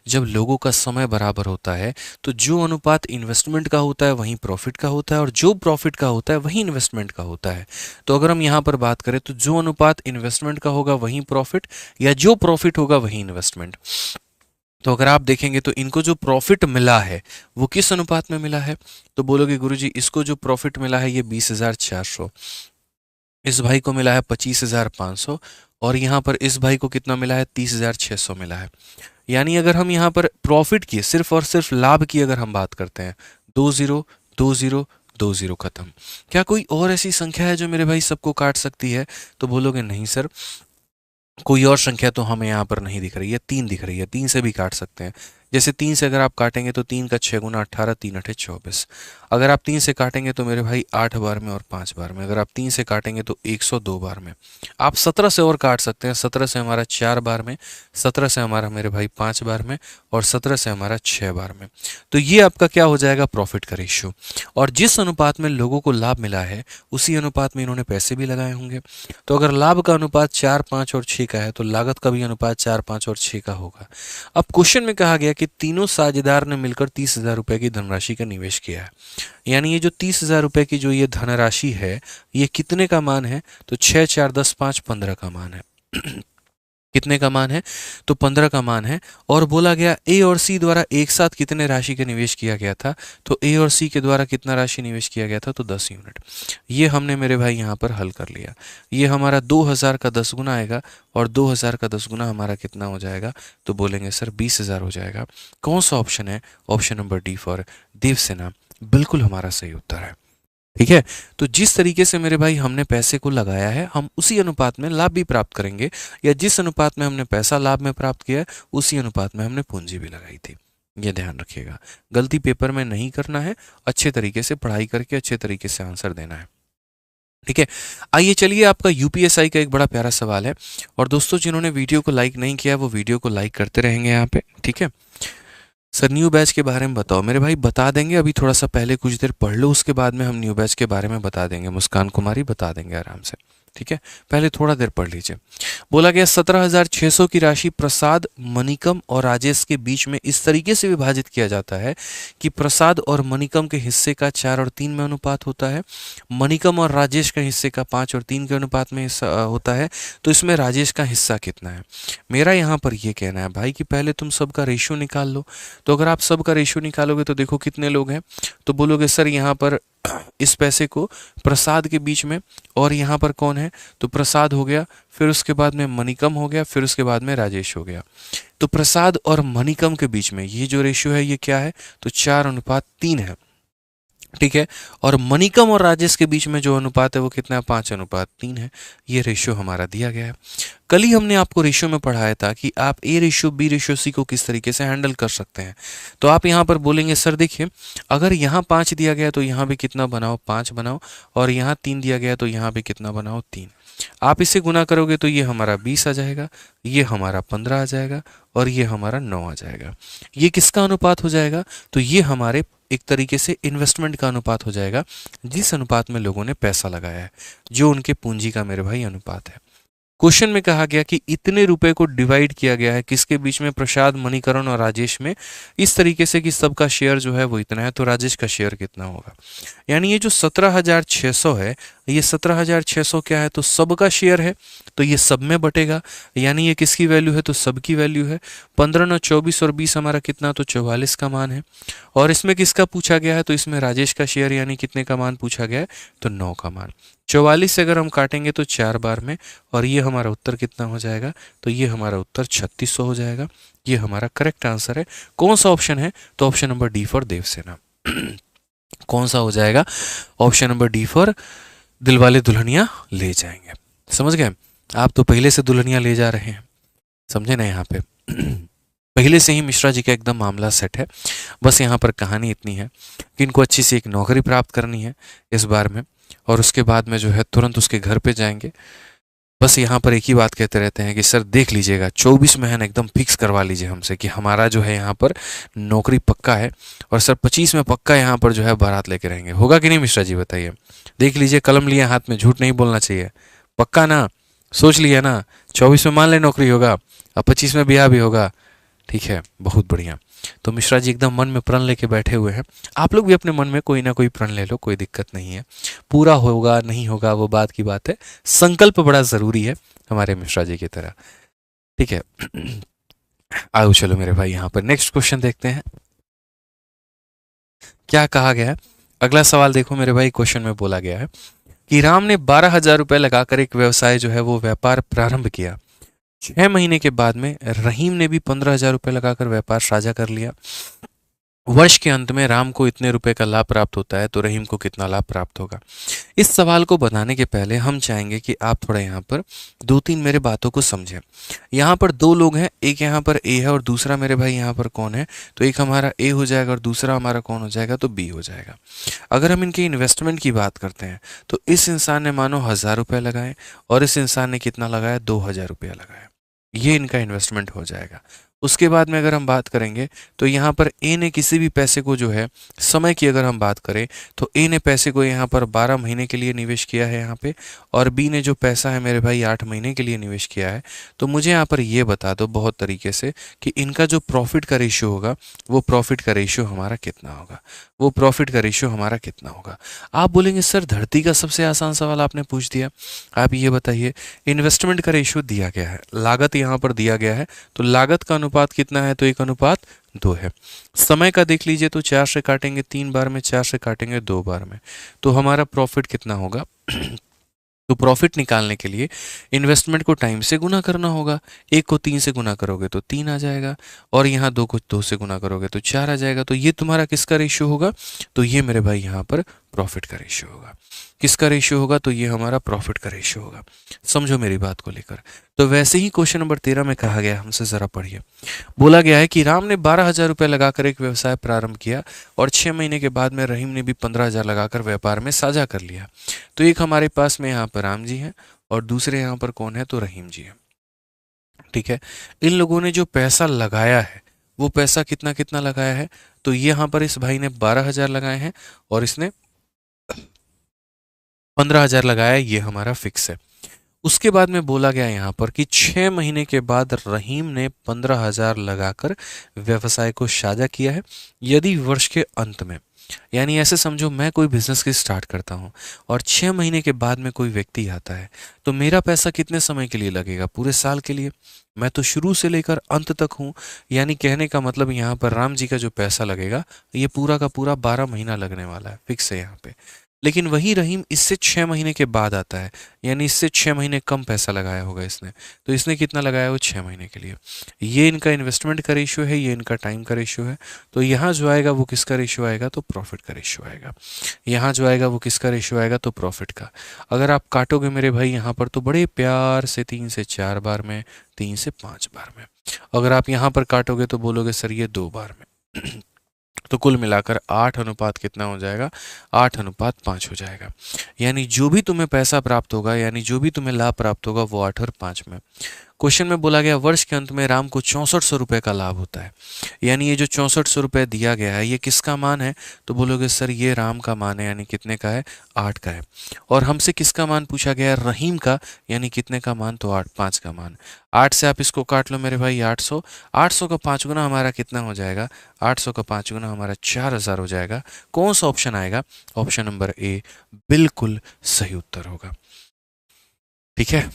जब लोगों का समय बराबर होता है तो जो अनुपात इन्वेस्टमेंट का होता है वहीं प्रॉफिट का होता है, और जो प्रॉफिट का होता है वहीं इन्वेस्टमेंट का होता है। तो अगर हम यहाँ पर बात करें तो जो अनुपात इन्वेस्टमेंट का होगा वहीं प्रॉफिट, या जो प्रॉफिट होगा वहीं इन्वेस्टमेंट। तो अगर आप देखेंगे तो इनको जो प्रॉफिट मिला है वो किस अनुपात में मिला है, तो बोलोगे गुरुजी इसको जो प्रॉफिट मिला है ये 20,400, इस भाई को मिला है 25,500 और यहाँ पर इस भाई को कितना मिला है 30,600 मिला है। यानी अगर हम यहाँ पर प्रॉफिट की सिर्फ और सिर्फ लाभ की अगर हम बात करते हैं, 2 0 2 0 2 0 खत्म। क्या कोई और ऐसी संख्या है जो मेरे भाई सबको काट सकती है? तो बोलोगे नहीं सर, कोई और संख्या तो हमें यहाँ पर नहीं दिख रही है, 3 दिख रही है, 3 से भी काट सकते हैं। जैसे 3 से अगर आप काटेंगे तो 3 का 6 गुना 18, 3 अठे 24। अगर आप 3 से काटेंगे तो मेरे भाई 8 बार में और 5 बार में। अगर आप 3 से काटेंगे तो 102 बार में। आप 17 से और काट सकते हैं, 17 से हमारा 4 बार में, 17 से हमारा मेरे भाई 5 बार में और 17 से हमारा 6 बार में। तो ये आपका क्या हो जाएगा, प्रॉफिट का रेशियो। और जिस अनुपात में लोगों को लाभ मिला है उसी अनुपात में इन्होंने पैसे भी लगाए होंगे। तो अगर लाभ का अनुपात 4, 5 और 6 का है तो लागत का भी अनुपात 4, 5 और 6 का होगा। अब क्वेश्चन में कहा गया कि तीनों साझेदार ने मिलकर 30,000 रुपए की धनराशि का निवेश किया है। यानी ये जो 30,000 रुपए की जो ये धनराशि है, ये कितने का मान है? तो 6, 4, 10, 5, 15 का मान है। कितने का मान है? तो 15 का मान है। और बोला गया ए और सी द्वारा एक साथ कितने राशि का निवेश किया गया था? तो ए और सी के द्वारा कितना राशि निवेश किया गया था? तो 10 यूनिट। ये हमने मेरे भाई यहाँ पर हल कर लिया। ये हमारा 2000 का 10 गुना आएगा और 2000 का 10 गुना हमारा कितना हो जाएगा? तो बोलेंगे सर 20,000 हो जाएगा। कौन सा ऑप्शन है? Option number D for Devsena बिल्कुल हमारा सही उत्तर है। ठीक है, तो जिस तरीके से मेरे भाई हमने पैसे को लगाया है, हम उसी अनुपात में लाभ भी प्राप्त करेंगे, या जिस अनुपात में हमने पैसा लाभ में प्राप्त किया है उसी अनुपात में हमने पूंजी भी लगाई थी। ये ध्यान रखिएगा, गलती पेपर में नहीं करना है, अच्छे तरीके से पढ़ाई करके अच्छे तरीके से आंसर देना है। ठीक है, आइए चलिए, आपका यूपीएसआई का एक बड़ा प्यारा सवाल है। और दोस्तों जिन्होंने वीडियो को लाइक नहीं किया वो वीडियो को लाइक करते रहेंगे यहाँ पे। ठीक है सर, न्यू बैच के बारे में बताओ। मेरे भाई बता देंगे, अभी थोड़ा सा पहले कुछ देर पढ़ लो, उसके बाद में हम न्यू बैच के बारे में बता देंगे। मुस्कान कुमारी बता देंगे आराम से। ठीक है, पहले थोड़ा देर पढ़ लीजिए। बोला गया 17,600 की राशि प्रसाद, मणिकम और राजेश के बीच में इस तरीके से विभाजित किया जाता है कि प्रसाद और मणिकम के हिस्से का 4 और 3 में अनुपात होता है, मणिकम और राजेश के हिस्से का 5 और 3 के अनुपात में होता है। तो इसमें राजेश का हिस्सा कितना है? मेरा यहाँ पर ये कहना है भाई कि पहले तुम सबका रेशियो निकाल लो। तो अगर आप सबका रेशियो निकालोगे तो देखो कितने लोग हैं। तो बोलोगे सर यहाँ पर इस पैसे को प्रसाद के बीच में, और यहाँ पर कौन है? तो प्रसाद हो गया, फिर उसके बाद में मणिकम हो गया, फिर उसके बाद में राजेश हो गया। तो प्रसाद और मणिकम के बीच में ये जो रेशियो है ये क्या है? तो 4:3 है। ठीक है, और मणिकम और राजेश के बीच में जो अनुपात है वो कितना है? 5:3 है। ये रेशियो हमारा दिया गया है। कल ही हमने आपको रेशियो में पढ़ाया था कि आप A ratio B ratio C को किस तरीके से हैंडल कर सकते हैं। तो आप यहाँ पर बोलेंगे सर देखिए, अगर यहाँ 5 दिया गया तो यहाँ भी कितना बनाओ? 5 बनाओ। और यहाँ 3 दिया गया तो यहाँ भी कितना बनाओ? 3। आप इसे गुना करोगे तो ये हमारा 20 आ जाएगा, ये हमारा 15 आ जाएगा और ये हमारा 9 आ जाएगा। ये किसका अनुपात हो जाएगा? तो ये हमारे एक तरीके से इन्वेस्टमेंट का अनुपात हो जाएगा, जिस अनुपात में लोगों ने पैसा लगाया है, जो उनके पूंजी का मेरे भाई अनुपात है। क्वेश्चन में कहा गया कि इतने रुपए को डिवाइड किया गया है किसके बीच में? प्रसाद, मणिकरण और राजेश में, इस तरीके से कि सबका शेयर जो है वो इतना है। तो राजेश का शेयर कितना होगा? यानी ये जो 17,600 है, ये 17,600 क्या है? तो सबका शेयर है, तो ये सब में बटेगा। यानी ये किसकी वैल्यू है? तो सब की वैल्यू है। 15 9 24 और 20 हमारा कितना? तो 44 का मान है। और इसमें किसका पूछा गया है? तो इसमें राजेश का शेयर यानी कितने का मान पूछा गया है? तो 9 का मान। 44 से अगर हम काटेंगे तो 4 बार में, और ये हमारा उत्तर कितना हो जाएगा? तो ये हमारा उत्तर 3600 हो जाएगा। ये हमारा करेक्ट आंसर है। कौन सा ऑप्शन है? तो option number D for Devsena. कौन सा हो जाएगा? Option number D for Dilwale Dulhania Le Jayenge. समझ गए? आप तो पहले से दुल्हनिया ले जा रहे हैं, समझे ना? यहाँ पे पहले से ही मिश्रा जी का एकदम मामला सेट है। बस यहाँ पर कहानी इतनी है कि इनको अच्छी सी एक नौकरी प्राप्त करनी है इस बार में, और उसके बाद में जो है तुरंत उसके घर पे जाएंगे। बस यहाँ पर एक ही बात कहते रहते हैं कि सर देख लीजिएगा 24 में है ना, एकदम फिक्स करवा लीजिए हमसे कि हमारा जो है यहाँ पर नौकरी पक्का है, और सर 25 में पक्का यहाँ पर जो है बारात लेके रहेंगे। होगा कि नहीं मिश्रा जी, बताइए? देख लीजिए, कलम लिए हाथ में, झूठ नहीं बोलना चाहिए। पक्का ना? सोच लिया ना? 24 में मान ले नौकरी होगा, अब 25 में ब्याह भी होगा। ठीक है, बहुत बढ़िया। तो मिश्रा जी एकदम मन में प्रण लेके बैठे हुए हैं। आप लोग भी अपने मन में कोई ना कोई प्रण ले लो, कोई दिक्कत नहीं है। पूरा होगा नहीं होगा वो बात की बात है, संकल्प बड़ा जरूरी है हमारे मिश्रा जी की तरह। ठीक है, आओ चलो मेरे भाई यहाँ पर नेक्स्ट क्वेश्चन देखते हैं क्या कहा गया है। अगला सवाल देखो मेरे भाई, क्वेश्चन में बोला गया है कि राम ने 12,000 रुपए लगाकर एक व्यवसाय जो है वो व्यापार प्रारंभ किया। 6 महीने के बाद में रहीम ने भी 15,000 रुपए लगाकर व्यापार साझा कर लिया। वर्ष के अंत में राम को इतने रुपए का लाभ प्राप्त होता है तो रहीम को कितना लाभ प्राप्त होगा। इस सवाल को बनाने के पहले हम चाहेंगे कि आप थोड़ा यहाँ पर दो तीन मेरे बातों को समझें। यहाँ पर दो लोग हैं, एक यहाँ पर ए है और दूसरा मेरे भाई यहाँ पर कौन है, तो एक हमारा ए हो जाएगा और दूसरा हमारा कौन हो जाएगा, तो बी हो जाएगा। अगर हम इनके इन्वेस्टमेंट की बात करते हैं तो इस इंसान ने मानो 1,000 रुपये लगाए और इस इंसान ने कितना लगाया, 2,000 रुपया लगाया। ये इनका इन्वेस्टमेंट हो जाएगा। उसके बाद में अगर हम बात करेंगे तो यहाँ पर ए ने किसी भी पैसे को जो है, समय की अगर हम बात करें तो ए ने पैसे को यहाँ पर 12 महीने के लिए निवेश किया है यहाँ पे, और बी ने जो पैसा है मेरे भाई 8 महीने के लिए निवेश किया है। तो मुझे यहाँ पर ये बता दो बहुत तरीके से कि इनका जो प्रॉफिट का रेशियो होगा वो प्रॉफिट का रेशियो हमारा कितना होगा, वो प्रॉफिट का रेशियो हमारा कितना होगा। आप बोलेंगे सर धरती का सबसे आसान सवाल आपने पूछ दिया। आप ये बताइए, इन्वेस्टमेंट का रेशियो दिया गया है, लागत यहाँ पर दिया गया है, तो लागत का अनुपात कितना है, तो 1:2 है। समय का देख लीजिए तो 4 से काटेंगे 3 बार में, 4 से काटेंगे 2 बार में, तो हमारा प्रॉफिट कितना होगा। तो प्रॉफिट निकालने के लिए इन्वेस्टमेंट को टाइम से गुना करना होगा। 1 को 3 से गुना करोगे तो 3 आ जाएगा, और यहाँ 2 को 2 से गुना करोगे तो 4 आ जाएगा। तो ये तुम्हारा किसका रेशियो होगा, तो ये मेरे भाई यहाँ पर प्रॉफिट का रेशियो होगा। किसका रेशियो होगा, तो ये हमारा प्रॉफिट का रेशियो होगा। समझो मेरी बात को लेकर। तो वैसे ही क्वेश्चन नंबर 13 में कहा गया, हमसे जरा पढ़िए। बोला गया है कि राम ने 12,000 रुपये लगाकर एक व्यवसाय प्रारंभ किया और 6 महीने के बाद में रहीम ने भी 15,000 लगाकर व्यापार में साझा कर लिया। तो एक हमारे पास में यहाँ पर राम जी हैं और दूसरे यहाँ पर कौन है, तो रहीम जी हैं। ठीक है, इन लोगों ने जो पैसा लगाया है वो पैसा कितना कितना लगाया है, तो यहाँ पर इस भाई ने 12,000 लगाए हैं और इसने 15,000 लगाया है, ये हमारा फिक्स है। उसके बाद में बोला गया यहाँ पर कि 6 महीने के बाद रहीम ने 15,000 लगाकर व्यवसाय को साझा किया है। यदि वर्ष के अंत में, यानी ऐसे समझो मैं कोई बिजनेस की स्टार्ट करता हूँ और 6 महीने के बाद में कोई व्यक्ति आता है, तो मेरा पैसा कितने समय के लिए लगेगा, पूरे साल के लिए। मैं तो शुरू से लेकर अंत तक हूँ, यानी कहने का मतलब यहाँ पर राम जी का जो पैसा लगेगा ये पूरा का पूरा 12 महीना लगने वाला है, फिक्स है यहाँ पे। लेकिन वही रहीम इससे 6 महीने के बाद आता है, यानी इससे 6 महीने कम पैसा लगाया होगा इसने, तो इसने कितना लगाया वो 6 महीने के लिए। ये इनका इन्वेस्टमेंट का रेशियो है, ये इनका टाइम का रेशियो है। तो यहाँ जो आएगा वो किसका रेशियो आएगा, तो प्रॉफिट का रेशियो आएगा। यहाँ जो आएगा वो किसका रेशियो आएगा, तो प्रॉफिट का। अगर आप काटोगे मेरे भाई यहाँ पर तो बड़े प्यार से 3 से 4 बार में, 3 से 5 बार में। अगर आप यहाँ पर काटोगे तो बोलोगे सर ये 2 बार में। तो कुल मिलाकर 8 अनुपात कितना हो जाएगा, 8:5 हो जाएगा। यानी जो भी तुम्हें पैसा प्राप्त होगा, यानी जो भी तुम्हें लाभ प्राप्त होगा वो 8 और 5 में। क्वेश्चन में बोला गया वर्ष के अंत में राम को 6400 रुपये का लाभ होता है, यानी ये जो 6400 रुपये दिया गया है ये किसका मान है, तो बोलोगे सर ये राम का मान है, यानी कितने का है, 8 का है। और हमसे किसका मान पूछा गया है, रहीम का, यानी कितने का मान, तो 5 का मान। 8 से आप इसको काट लो मेरे भाई 800, 800 का 5 गुना हमारा कितना हो जाएगा, 800 का 5 गुना हमारा 4,000 हो जाएगा। कौन सा ऑप्शन आएगा, ऑप्शन नंबर ए बिल्कुल सही उत्तर होगा। ठीक है,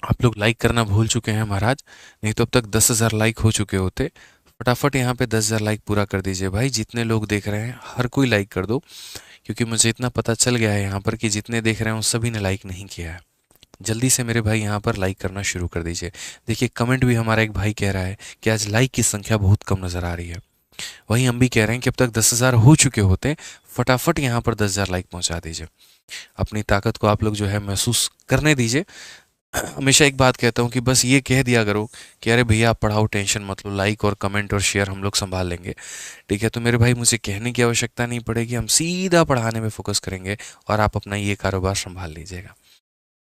आप लोग लाइक करना भूल चुके हैं महाराज, नहीं तो अब तक 10,000 लाइक हो चुके होते। फटाफट यहाँ पे 10,000 लाइक पूरा कर दीजिए भाई। जितने लोग देख रहे हैं हर कोई लाइक कर दो, क्योंकि मुझे इतना पता चल गया है यहाँ पर कि जितने देख रहे हैं उन सभी ने लाइक नहीं किया है। जल्दी से मेरे भाई यहाँ पर लाइक करना शुरू कर दीजिए। देखिए कमेंट भी हमारा एक भाई कह रहा है कि आज लाइक की संख्या बहुत कम नज़र आ रही है। वहीं हम भी कह रहे हैं कि अब तक 10,000 हो चुके होते, फटाफट यहाँ पर 10,000 लाइक पहुँचा दीजिए। अपनी ताकत को आप लोग जो है महसूस करने दीजिए। हमेशा एक बात कहता हूँ कि बस ये कह दिया करो कि अरे भैया आप पढ़ाओ, टेंशन मत लो, लाइक और कमेंट और शेयर हम लोग संभाल लेंगे। ठीक है, तो मेरे भाई मुझे कहने की आवश्यकता नहीं पड़ेगी, हम सीधा पढ़ाने में फोकस करेंगे और आप अपना ये कारोबार संभाल लीजिएगा।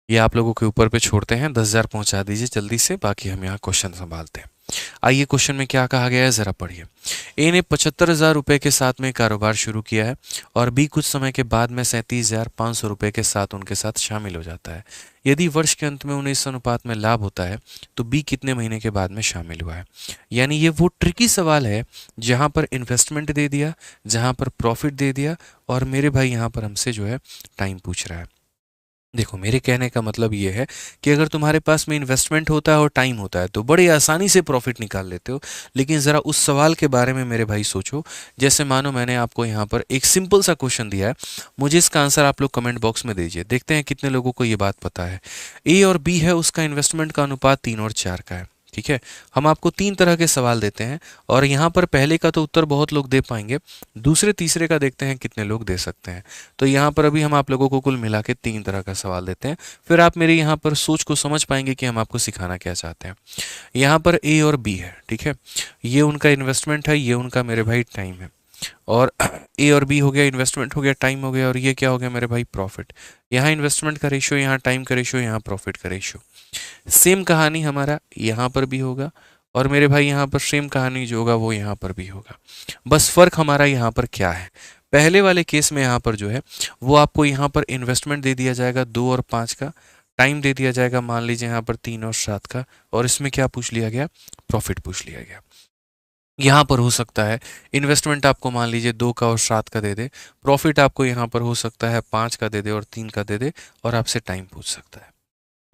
ये आप लोगों के ऊपर पे छोड़ते हैं, 10,000 पहुंचा दीजिए जल्दी से, बाकी हम यहाँ क्वेश्चन संभालते हैं। आइए क्वेश्चन में क्या कहा गया है जरा पढ़िए। ए ने 75,000 रुपये के साथ में कारोबार शुरू किया है और बी कुछ समय के बाद में 37,500 रुपये के साथ उनके साथ शामिल हो जाता है। यदि वर्ष के अंत में उन्हें इस अनुपात में लाभ होता है तो बी कितने महीने के बाद में शामिल हुआ है। यानी ये वो ट्रिकी सवाल है जहाँ पर इन्वेस्टमेंट दे दिया, जहाँ पर प्रॉफिट दे दिया, और मेरे भाई यहाँ पर हमसे जो है टाइम पूछ रहा है। देखो, मेरे कहने का मतलब ये है कि अगर तुम्हारे पास में इन्वेस्टमेंट होता है और टाइम होता है तो बड़ी आसानी से प्रॉफिट निकाल लेते हो। लेकिन ज़रा उस सवाल के बारे में मेरे भाई सोचो। जैसे मानो मैंने आपको यहाँ पर एक सिंपल सा क्वेश्चन दिया है, मुझे इसका आंसर आप लोग कमेंट बॉक्स में दीजिए, देखते हैं कितने लोगों को ये बात पता है। ए और बी है, उसका इन्वेस्टमेंट का अनुपात 3 और 4 का है। ठीक है, हम आपको 3 तरह के सवाल देते हैं और यहाँ पर पहले का तो उत्तर बहुत लोग दे पाएंगे, दूसरे तीसरे का देखते हैं कितने लोग दे सकते हैं। तो यहाँ पर अभी हम आप लोगों को कुल मिला के 3 तरह का सवाल देते हैं, फिर आप मेरी यहाँ पर सोच को समझ पाएंगे कि हम आपको सिखाना क्या चाहते हैं। यहाँ पर ए और बी है, ठीक है, ये उनका इन्वेस्टमेंट है, ये उनका मेरे भाई टाइम है। और ए और बी हो गया, इन्वेस्टमेंट हो गया, टाइम हो गया, और ये क्या हो गया मेरे भाई, प्रॉफिट। यहाँ इन्वेस्टमेंट का रेशियो, यहाँ टाइम का रेशियो, यहाँ प्रॉफिट का रेशियो। सेम कहानी हमारा यहाँ पर भी होगा, और मेरे भाई यहाँ पर सेम कहानी जो होगा वो यहाँ पर भी होगा। बस फर्क हमारा यहाँ पर क्या है, पहले वाले केस में यहाँ पर जो है वो आपको यहाँ पर इन्वेस्टमेंट दे दिया जाएगा 2 और 5 का, टाइम दे दिया जाएगा मान लीजिए यहाँ पर 3 और 7 का, और इसमें क्या पूछ लिया गया, प्रॉफिट पूछ लिया गया। यहाँ पर हो सकता है इन्वेस्टमेंट आपको मान लीजिए 2 का और 7 का दे दे, प्रॉफिट आपको यहाँ पर हो सकता है 5 का दे दे और 3 का दे दे, और आपसे टाइम पूछ सकता है।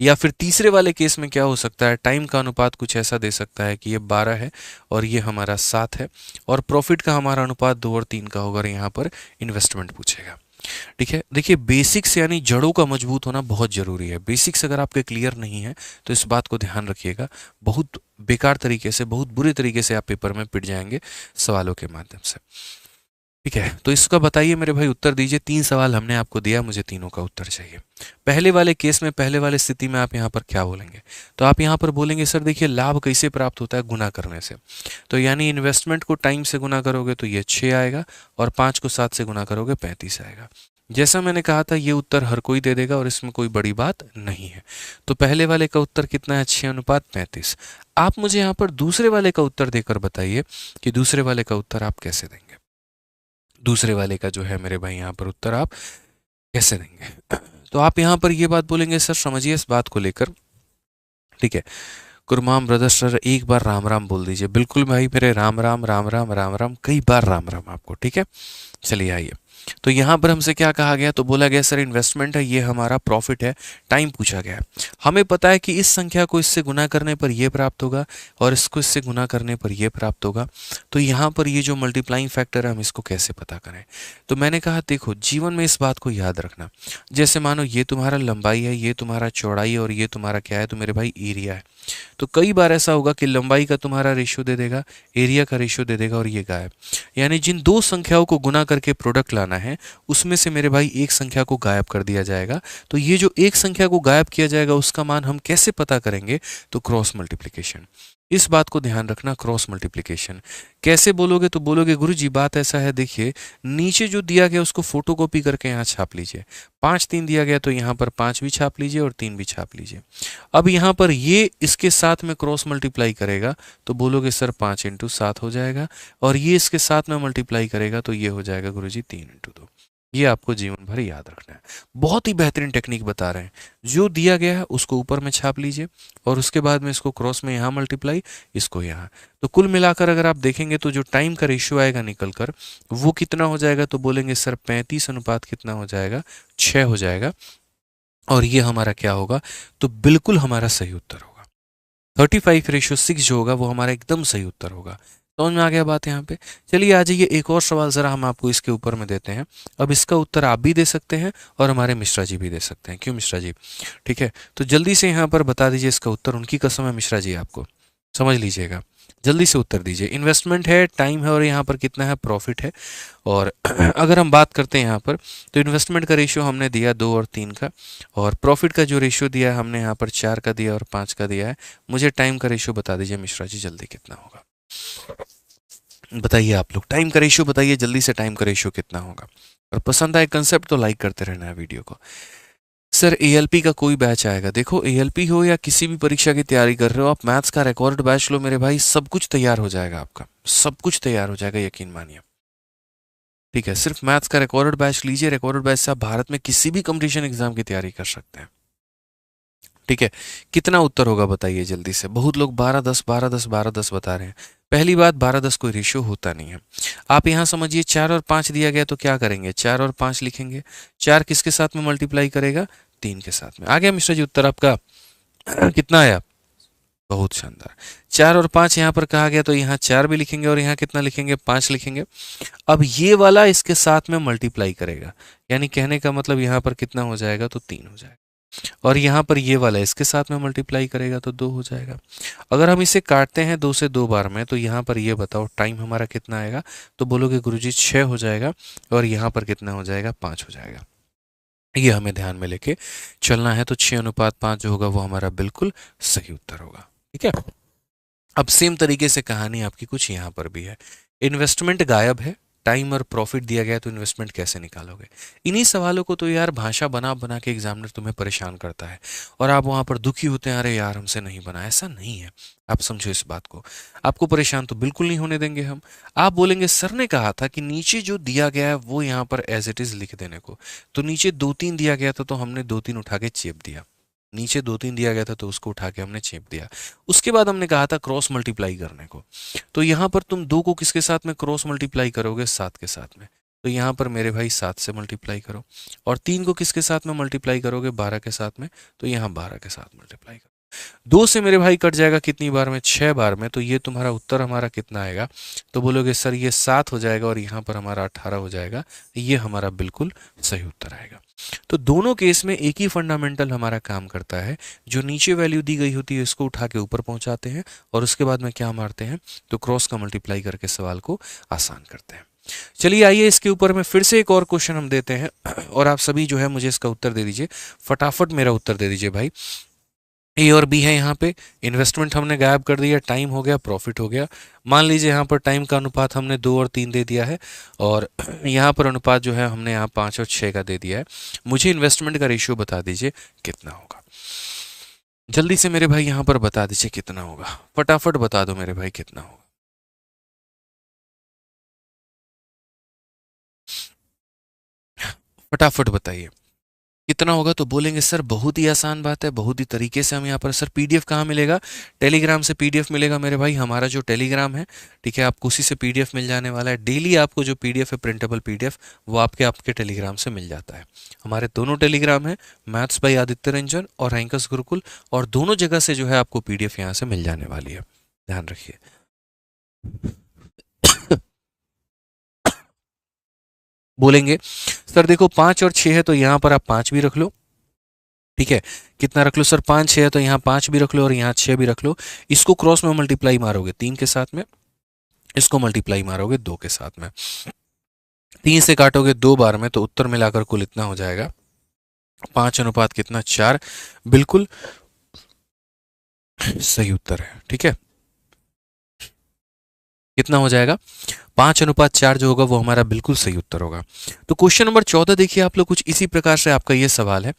या फिर तीसरे वाले केस में क्या हो सकता है, टाइम का अनुपात कुछ ऐसा दे सकता है कि ये 12 है और ये हमारा 7 है, और प्रॉफिट का हमारा अनुपात 2 और 3 का होगा, और यहाँ पर इन्वेस्टमेंट पूछेगा। ठीक है, देखिए बेसिक्स यानी जड़ों का मजबूत होना बहुत ज़रूरी है। बेसिक्स अगर आपके क्लियर नहीं है तो इस बात को ध्यान रखिएगा, बहुत बेकार तरीके से, बहुत बुरे तरीके से आप पेपर में पिट जाएंगे सवालों के माध्यम से। ठीक है, तो इसका बताइए मेरे भाई, उत्तर दीजिए। 3 सवाल हमने आपको दिया, मुझे तीनों का उत्तर चाहिए। पहले वाले केस में, पहले वाले स्थिति में आप यहाँ पर क्या बोलेंगे, तो आप यहाँ पर बोलेंगे सर देखिए लाभ कैसे प्राप्त होता है, गुना करने से। तो यानी इन्वेस्टमेंट को टाइम से गुना करोगे तो ये 6 आएगा, और 5 को 7 से गुना करोगे 35 आएगा। जैसा मैंने कहा था ये उत्तर हर कोई दे देगा और इसमें कोई बड़ी बात नहीं है। तो पहले वाले का उत्तर कितना है, 6 अनुपात 35। आप मुझे यहाँ पर दूसरे वाले का उत्तर देकर बताइए कि दूसरे वाले का उत्तर आप कैसे देंगे। दूसरे वाले का जो है मेरे भाई यहाँ पर उत्तर आप कैसे देंगे, तो आप यहाँ पर ये बात बोलेंगे सर समझिए इस बात को लेकर। ठीक है, गुरमाम ब्रदर सर एक बार राम राम बोल दीजिए। बिल्कुल भाई मेरे, राम राम राम राम राम राम, कई बार राम राम आपको। ठीक है, चलिए आइए। तो यहाँ पर हमसे क्या कहा गया, तो बोला गया सर इन्वेस्टमेंट है, ये हमारा प्रॉफिट है, टाइम पूछा गया है। हमें पता है कि इस संख्या को इससे गुना करने पर ये प्राप्त होगा, और इसको इससे गुना करने पर ये प्राप्त होगा। तो यहाँ पर ये जो मल्टीप्लाइंग फैक्टर है हम इसको कैसे पता करें। तो मैंने कहा देखो जीवन में इस बात को याद रखना, जैसे मानो ये तुम्हारा लंबाई है, ये तुम्हारा चौड़ाई है, और ये तुम्हारा क्या है, तो मेरे भाई एरिया है। तो कई बार ऐसा होगा कि लंबाई का तुम्हारा रेशियो दे देगा, एरिया का रेशियो दे देगा, और ये गायब। यानी जिन दो संख्याओं को गुना करके प्रोडक्ट लाना है उसमें से मेरे भाई एक संख्या को गायब कर दिया जाएगा। तो ये जो एक संख्या को गायब किया जाएगा उसका मान हम कैसे पता करेंगे, तो क्रॉस मल्टीप्लिकेशन। इस बात को ध्यान रखना, क्रॉस मल्टीप्लिकेशन कैसे बोलोगे, तो बोलोगे गुरुजी बात ऐसा है, देखिए नीचे जो दिया गया उसको फोटोकॉपी करके यहाँ छाप लीजिए। 5 3 दिया गया तो यहाँ पर 5 भी छाप लीजिए और 3 भी छाप लीजिए। अब यहाँ पर ये इसके साथ में क्रॉस मल्टीप्लाई करेगा तो बोलोगे सर 5 × 7 हो जाएगा, और ये इसके साथ में मल्टीप्लाई करेगा तो ये हो जाएगा गुरुजी 3 × 2। ये आपको जीवन भर याद रखना है। बहुत ही बेहतरीन टेक्निक बता रहे हैं, जो दिया गया है उसको ऊपर में छाप लीजिए, और उसके बाद में इसको क्रॉस में यहाँ मल्टीप्लाई, इसको यहाँ। तो कुल मिलाकर अगर आप देखेंगे तो जो टाइम का रेशियो आएगा निकल कर वो कितना हो जाएगा, तो बोलेंगे सर 35 अनुपात कितना हो जाएगा, 6 हो जाएगा। और ये हमारा क्या होगा, तो बिल्कुल हमारा सही उत्तर होगा। 35:6 जो होगा वो हमारा एकदम सही उत्तर होगा। समझ में आ गया बात यहाँ पे। चलिए आ जाइए, एक और सवाल ज़रा हम आपको इसके ऊपर में देते हैं। अब इसका उत्तर आप भी दे सकते हैं और हमारे मिश्रा जी भी दे सकते हैं। क्यों मिश्रा जी, ठीक है, तो जल्दी से यहाँ पर बता दीजिए इसका उत्तर। उनकी कसम है मिश्रा जी, आपको समझ लीजिएगा, जल्दी से उत्तर दीजिए। इन्वेस्टमेंट है, टाइम है, और यहाँ पर कितना है, प्रॉफिट है। और अगर हम बात करते हैं यहाँ पर, तो इन्वेस्टमेंट का रेशियो हमने दिया 2 और 3 का, और प्रॉफिट का जो रेशियो दिया है हमने यहाँ पर 4 का दिया और 5 का दिया है। मुझे टाइम का रेशियो बता दीजिए मिश्रा जी, जल्दी कितना होगा बताइए। आप लोग टाइम का रेशियो बताइए जल्दी से, टाइम का रेशियो कितना होगा। और पसंद आए कंसेप्ट तो लाइक करते रहना है वीडियो को। सर एएलपी का कोई बैच आएगा, देखो एएलपी हो या किसी भी परीक्षा की तैयारी कर रहे हो, आप मैथ्स का रिकॉर्ड बैच लो मेरे भाई, सब कुछ तैयार हो जाएगा, आपका सब कुछ तैयार हो जाएगा, यकीन मानिए। ठीक है, सिर्फ मैथ्स का रिकॉर्डेड बैच लीजिए, रिकॉर्डेड बैच से आप भारत में किसी भी कंपटीशन एग्जाम की तैयारी कर सकते हैं। ठीक है, कितना उत्तर होगा बताइए जल्दी से। बहुत लोग 12 10 12 10 12 10 बता रहे हैं। पहली बात, 12 10 कोई रेशियो होता नहीं है। आप यहाँ समझिए 4 और 5 दिया गया तो क्या करेंगे, 4 और 5 लिखेंगे। 4 किसके साथ में मल्टीप्लाई करेगा, 3 के साथ में। आ गया मिश्रा जी उत्तर आपका? कितना आया? बहुत शानदार। 4 और 5 यहाँ पर कहा गया, तो यहाँ 4 भी लिखेंगे और यहाँ कितना लिखेंगे? 5 लिखेंगे। अब ये वाला इसके साथ में मल्टीप्लाई करेगा, यानी कहने का मतलब यहाँ पर कितना हो जाएगा? तो 3 हो जाएगा। और यहाँ पर ये वाला इसके साथ में मल्टीप्लाई करेगा तो 2 हो जाएगा। अगर हम इसे काटते हैं 2 से 2 बार में, तो यहाँ पर ये बताओ टाइम हमारा कितना आएगा? तो बोलोगे गुरुजी 6 हो जाएगा, और यहाँ पर कितना हो जाएगा? 5 हो जाएगा। ये हमें ध्यान में लेके चलना है। तो 6:5 जो होगा वो हमारा बिल्कुल सही उत्तर होगा। ठीक है। अब सेम तरीके से कहानी आपकी कुछ यहाँ पर भी है। इन्वेस्टमेंट गायब है, टाइम और प्रॉफिट दिया गया, तो इन्वेस्टमेंट कैसे निकालोगे? इन्हीं सवालों को तो यार भाषा बना बना के एग्जामिनर तुम्हें परेशान करता है, और आप वहां पर दुखी होते हैं, अरे यार हमसे नहीं बना। ऐसा नहीं है, आप समझो इस बात को। आपको परेशान तो बिल्कुल नहीं होने देंगे हम। आप बोलेंगे सर ने कहा था कि नीचे जो दिया गया है वो यहाँ पर एज इट इज लिख देने को, तो नीचे 2-3 दिया गया था तो हमने 2-3 उठा के चेप दिया। नीचे 2-3 दिया गया था तो उसको उठा के हमने चेप दिया। उसके बाद हमने कहा था क्रॉस मल्टीप्लाई करने को, तो यहाँ पर तुम 2 को किसके साथ में क्रॉस मल्टीप्लाई करोगे? 7 के साथ में। तो यहाँ पर मेरे भाई 7 से मल्टीप्लाई करो। और 3 को किसके साथ में मल्टीप्लाई करोगे? 12 के साथ में। तो यहाँ 12 के साथ मल्टीप्लाई करो। 2 से मेरे भाई कट जाएगा कितनी बार में? 6 बार में। तो ये तुम्हारा उत्तर हमारा कितना आएगा? तो बोलोगे सर ये 7 हो जाएगा, और यहाँ पर हमारा 18 हो जाएगा। ये हमारा बिल्कुल सही उत्तर आएगा। तो दोनों केस में एक ही फंडामेंटल हमारा काम करता है। जो नीचे वैल्यू दी गई होती है इसको उठा के ऊपर पहुंचाते हैं, और उसके बाद में क्या मारते हैं? तो क्रॉस का मल्टीप्लाई करके सवाल को आसान करते हैं। चलिए आइए इसके ऊपर में फिर से एक और क्वेश्चन हम देते हैं, और आप सभी जो है मुझे इसका उत्तर दे दीजिए। फटाफट मेरा उत्तर दे दीजिए भाई। ए और बी है यहाँ पे। इन्वेस्टमेंट हमने गायब कर दिया, टाइम हो गया, प्रॉफिट हो गया। मान लीजिए यहाँ पर टाइम का अनुपात हमने 2 और 3 दे दिया है, और यहाँ पर अनुपात जो है हमने यहाँ 5 और 6 का दे दिया है। मुझे इन्वेस्टमेंट का रेशियो बता दीजिए कितना होगा। जल्दी से मेरे भाई यहाँ पर बता दीजिए कितना होगा। फटाफट बता दो मेरे भाई कितना होगा। फटाफट बताइए कितना होगा। तो बोलेंगे सर बहुत ही आसान बात है, बहुत ही तरीके से हम यहाँ पर। सर पीडीएफ कहाँ मिलेगा? टेलीग्राम से पीडीएफ मिलेगा मेरे भाई। हमारा जो टेलीग्राम है, ठीक है, आपको उसी से पीडीएफ मिल जाने वाला है। डेली आपको जो पीडीएफ है, प्रिंटेबल पीडीएफ, वो आपके आपके टेलीग्राम से मिल जाता है। हमारे दोनों टेलीग्राम है, मैथ्स बाई आदित्य रंजन और रैंकर्स गुरुकुल, और दोनों जगह से जो है आपको पीडीएफ यहाँ से मिल जाने वाली है। ध्यान रखिए। बोलेंगे सर देखो 5 और 6 है, तो यहाँ पर आप 5 भी रख लो। ठीक है, कितना रख लो सर? 5 6 है, तो यहाँ 5 भी रख लो और यहाँ 6 भी रख लो। इसको क्रॉस में मल्टीप्लाई मारोगे 3 के साथ में, इसको मल्टीप्लाई मारोगे 2 के साथ में। 3 से काटोगे 2 बार में, तो उत्तर मिलाकर कुल इतना हो जाएगा 5 अनुपात कितना? 4। बिल्कुल सही उत्तर है। ठीक है, कितना हो जाएगा? 5:4 जो होगा वो हमारा बिल्कुल सही उत्तर होगा। तो क्वेश्चन नंबर 14 देखिए आप लोग, कुछ इसी प्रकार से आपका ये सवाल है।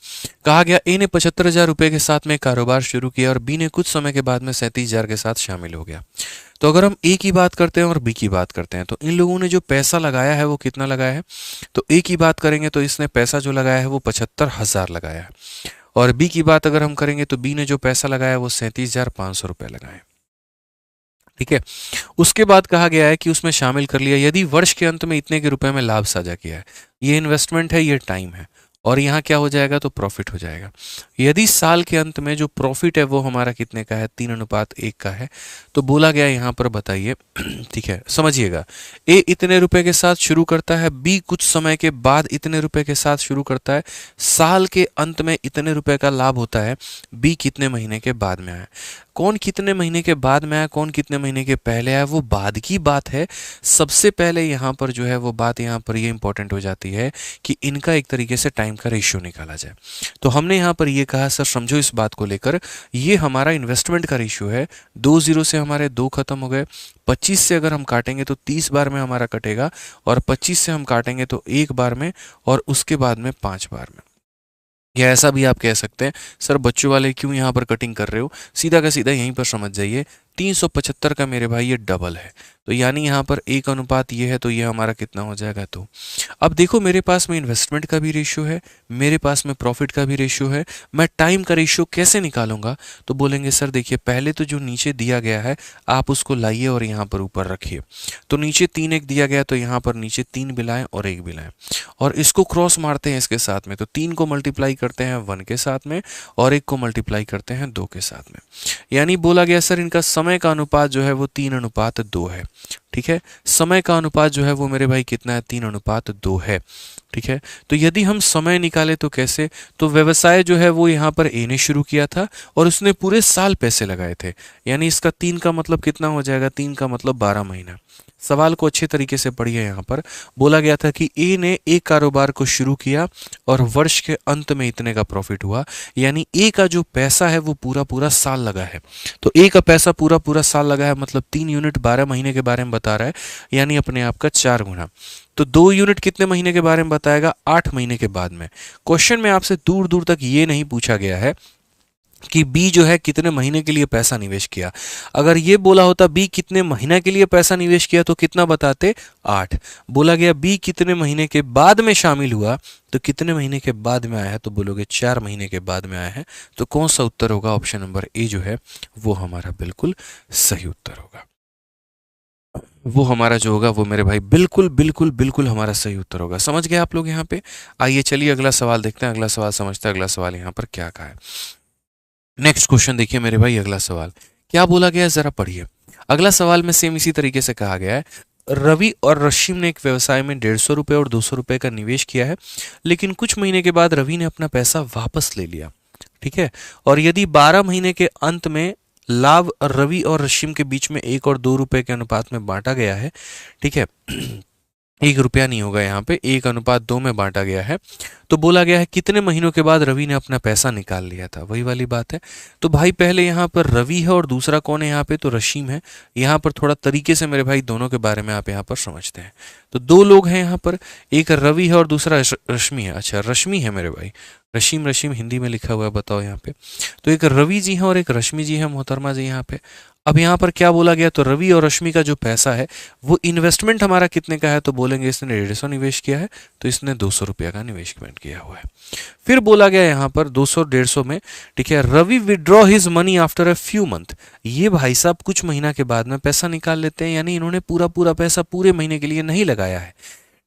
कहा गया ए ने 75,000 रुपए के साथ में कारोबार शुरू किया, और बी ने कुछ समय के बाद में 37,000 के साथ शामिल हो गया। तो अगर हम ए की बात करते हैं और बी की बात करते हैं, तो इन लोगों ने जो पैसा लगाया है वो कितना लगाया है? तो ए की बात करेंगे तो इसने पैसा जो लगाया है वो 75,000 लगाया है, और बी की बात अगर हम करेंगे तो बी ने जो पैसा लगाया है वो 37,500 रुपये लगाए। ठीक है, उसके बाद कहा गया है कि उसमें शामिल कर लिया यदि वर्ष के अंत में इतने के रुपए में लाभ साझा किया है। ये इन्वेस्टमेंट है, ये टाइम है, और यहाँ क्या हो जाएगा? तो प्रॉफिट हो जाएगा। यदि साल के अंत में जो प्रॉफिट है वो हमारा कितने का है? 3:1 का है। तो बोला गया यहाँ पर बताइए। ठीक है, समझिएगा। ए इतने रुपए के साथ शुरू करता है, बी कुछ समय के बाद इतने रुपए के साथ शुरू करता है, साल के अंत में इतने रुपए का लाभ होता है, बी कितने महीने के बाद में आया। कौन कितने महीने के बाद में आया, कौन कितने महीने के पहले आया, वो बाद की बात है। सबसे पहले यहाँ पर जो है वो बात यहाँ पर ये इंपॉर्टेंट हो जाती है कि इनका एक तरीके से टाइम का रेशियो निकाला जाए। तो हमने यहाँ पर ये कहा सर समझो इस बात को लेकर, ये हमारा इन्वेस्टमेंट का रेशियो है। 2 0 से हमारे 2 खत्म हो गए। 25 से अगर हम काटेंगे तो 30 बार में हमारा कटेगा, और 25 से हम काटेंगे तो 1 बार में, और उसके बाद में 5 बार में। या ऐसा भी आप कह सकते हैं सर बच्चों वाले क्यों यहाँ पर कटिंग कर रहे हो, सीधा का सीधा यहीं पर समझ जाइए। 375 का मेरे भाई ये डबल है, तो यानी यहाँ पर 1 अनुपात ये है, तो ये हमारा कितना हो जाएगा 2। अब देखो मेरे पास में इन्वेस्टमेंट का भी रेशियो है, मेरे पास में प्रॉफिट का भी रेशियो है, मैं टाइम का रेशियो कैसे निकालूंगा? तो बोलेंगे सर देखिए पहले तो जो नीचे दिया गया है आप उसको लाइए और यहाँ पर ऊपर रखिए। तो नीचे 3 1 दिया गया, तो यहाँ पर नीचे 3 भी लाएं और 1 भी लाएं, और इसको क्रॉस मारते हैं इसके साथ में, तो 3 को मल्टीप्लाई करते हैं 1 के साथ में और 1 को मल्टीप्लाई करते हैं 2 के साथ में। यानी बोला गया सर इनका समय का अनुपात जो है वो 3:2 है। ठीक है, समय का अनुपात जो है वो मेरे भाई कितना है? 3:2 है। ठीक है, तो यदि हम समय निकाले तो कैसे? तो व्यवसाय जो है वो यहाँ पर ए ने शुरू किया था और उसने पूरे साल पैसे लगाए थे, यानी इसका 3 का मतलब कितना हो जाएगा? 3 का मतलब 12 महीना। सवाल को अच्छे तरीके से पढ़िए। यहाँ पर बोला गया था कि ए ने एक कारोबार को शुरू किया और वर्ष के अंत में इतने का प्रॉफिट हुआ, यानी ए का जो पैसा है वो पूरा पूरा साल लगा है। तो ए का पैसा पूरा पूरा साल लगा है, मतलब 3 यूनिट 12 महीने के बारे में बता रहा है, यानी अपने आप का 4 गुना। तो 2 यूनिट कितने महीने के बारे में बताएगा? 8 महीने के बाद में। क्वेश्चन में आपसे दूर दूर तक ये नहीं पूछा गया है कि बी जो है कितने महीने के लिए पैसा निवेश किया। अगर ये बोला होता बी कितने महीने के लिए पैसा निवेश किया तो कितना बताते? 8। बोला गया बी कितने महीने के बाद में शामिल हुआ, तो कितने महीने के बाद में आया है? तो बोलोगे 4 महीने के बाद में आया है। तो कौन सा उत्तर होगा? ऑप्शन नंबर ए जो है वो हमारा बिल्कुल सही उत्तर होगा। वो हमारा जो होगा वो मेरे भाई बिल्कुल बिल्कुल बिल्कुल हमारा सही उत्तर होगा। समझ गए आप लोग यहाँ पे? आइए चलिए अगला सवाल देखते हैं, अगला सवाल समझते हैं, अगला सवाल यहाँ पर क्या कहा है। नेक्स्ट क्वेश्चन देखिए मेरे भाई, अगला सवाल क्या बोला गया है जरा पढ़िए। अगला सवाल में सेम इसी तरीके से कहा गया है, रवि और रश्मि ने एक व्यवसाय में 150 रुपए और 200 रुपए का निवेश किया है, लेकिन कुछ महीने के बाद रवि ने अपना पैसा वापस ले लिया। ठीक है, और यदि 12 महीने के अंत में लाभ रवि और रश्मि के बीच में 1 और 2 रुपए के अनुपात में बांटा गया है, ठीक है 1 रुपया नहीं होगा यहाँ पे, 1:2 में बांटा गया है, तो बोला गया है कितने महीनों के बाद रवि ने अपना पैसा निकाल लिया था। वही वाली बात है। तो भाई पहले यहाँ पर रवि है और दूसरा कौन है यहाँ पे? तो रश्मि है। यहाँ पर थोड़ा तरीके से मेरे भाई दोनों के बारे में आप यहाँ पर समझते हैं। तो 2 लोग हैं यहाँ पर, एक रवि है और दूसरा रश्मि है। अच्छा रश्मि है मेरे भाई, रशीम रशीम हिंदी में लिखा हुआ है, बताओ यहाँ पे। तो एक रवि जी हैं और एक रश्मि जी हैं मोहतरमा जी यहाँ पे। अब यहाँ पर क्या बोला गया? तो रवि और रश्मि का जो पैसा है वो इन्वेस्टमेंट हमारा कितने का है? तो बोलेंगे इसने 150 निवेश किया है, तो इसने 200 रुपया का निवेशमेंट किया हुआ है। फिर बोला गया यहाँ पर 200 150 में, ठीक है, Ravi withdraw his money after a few month. ये भाई साहब कुछ महीना के बाद में पैसा निकाल लेते हैं, यानी इन्होंने पूरा पूरा पैसा पूरे महीने के लिए नहीं लगाया है।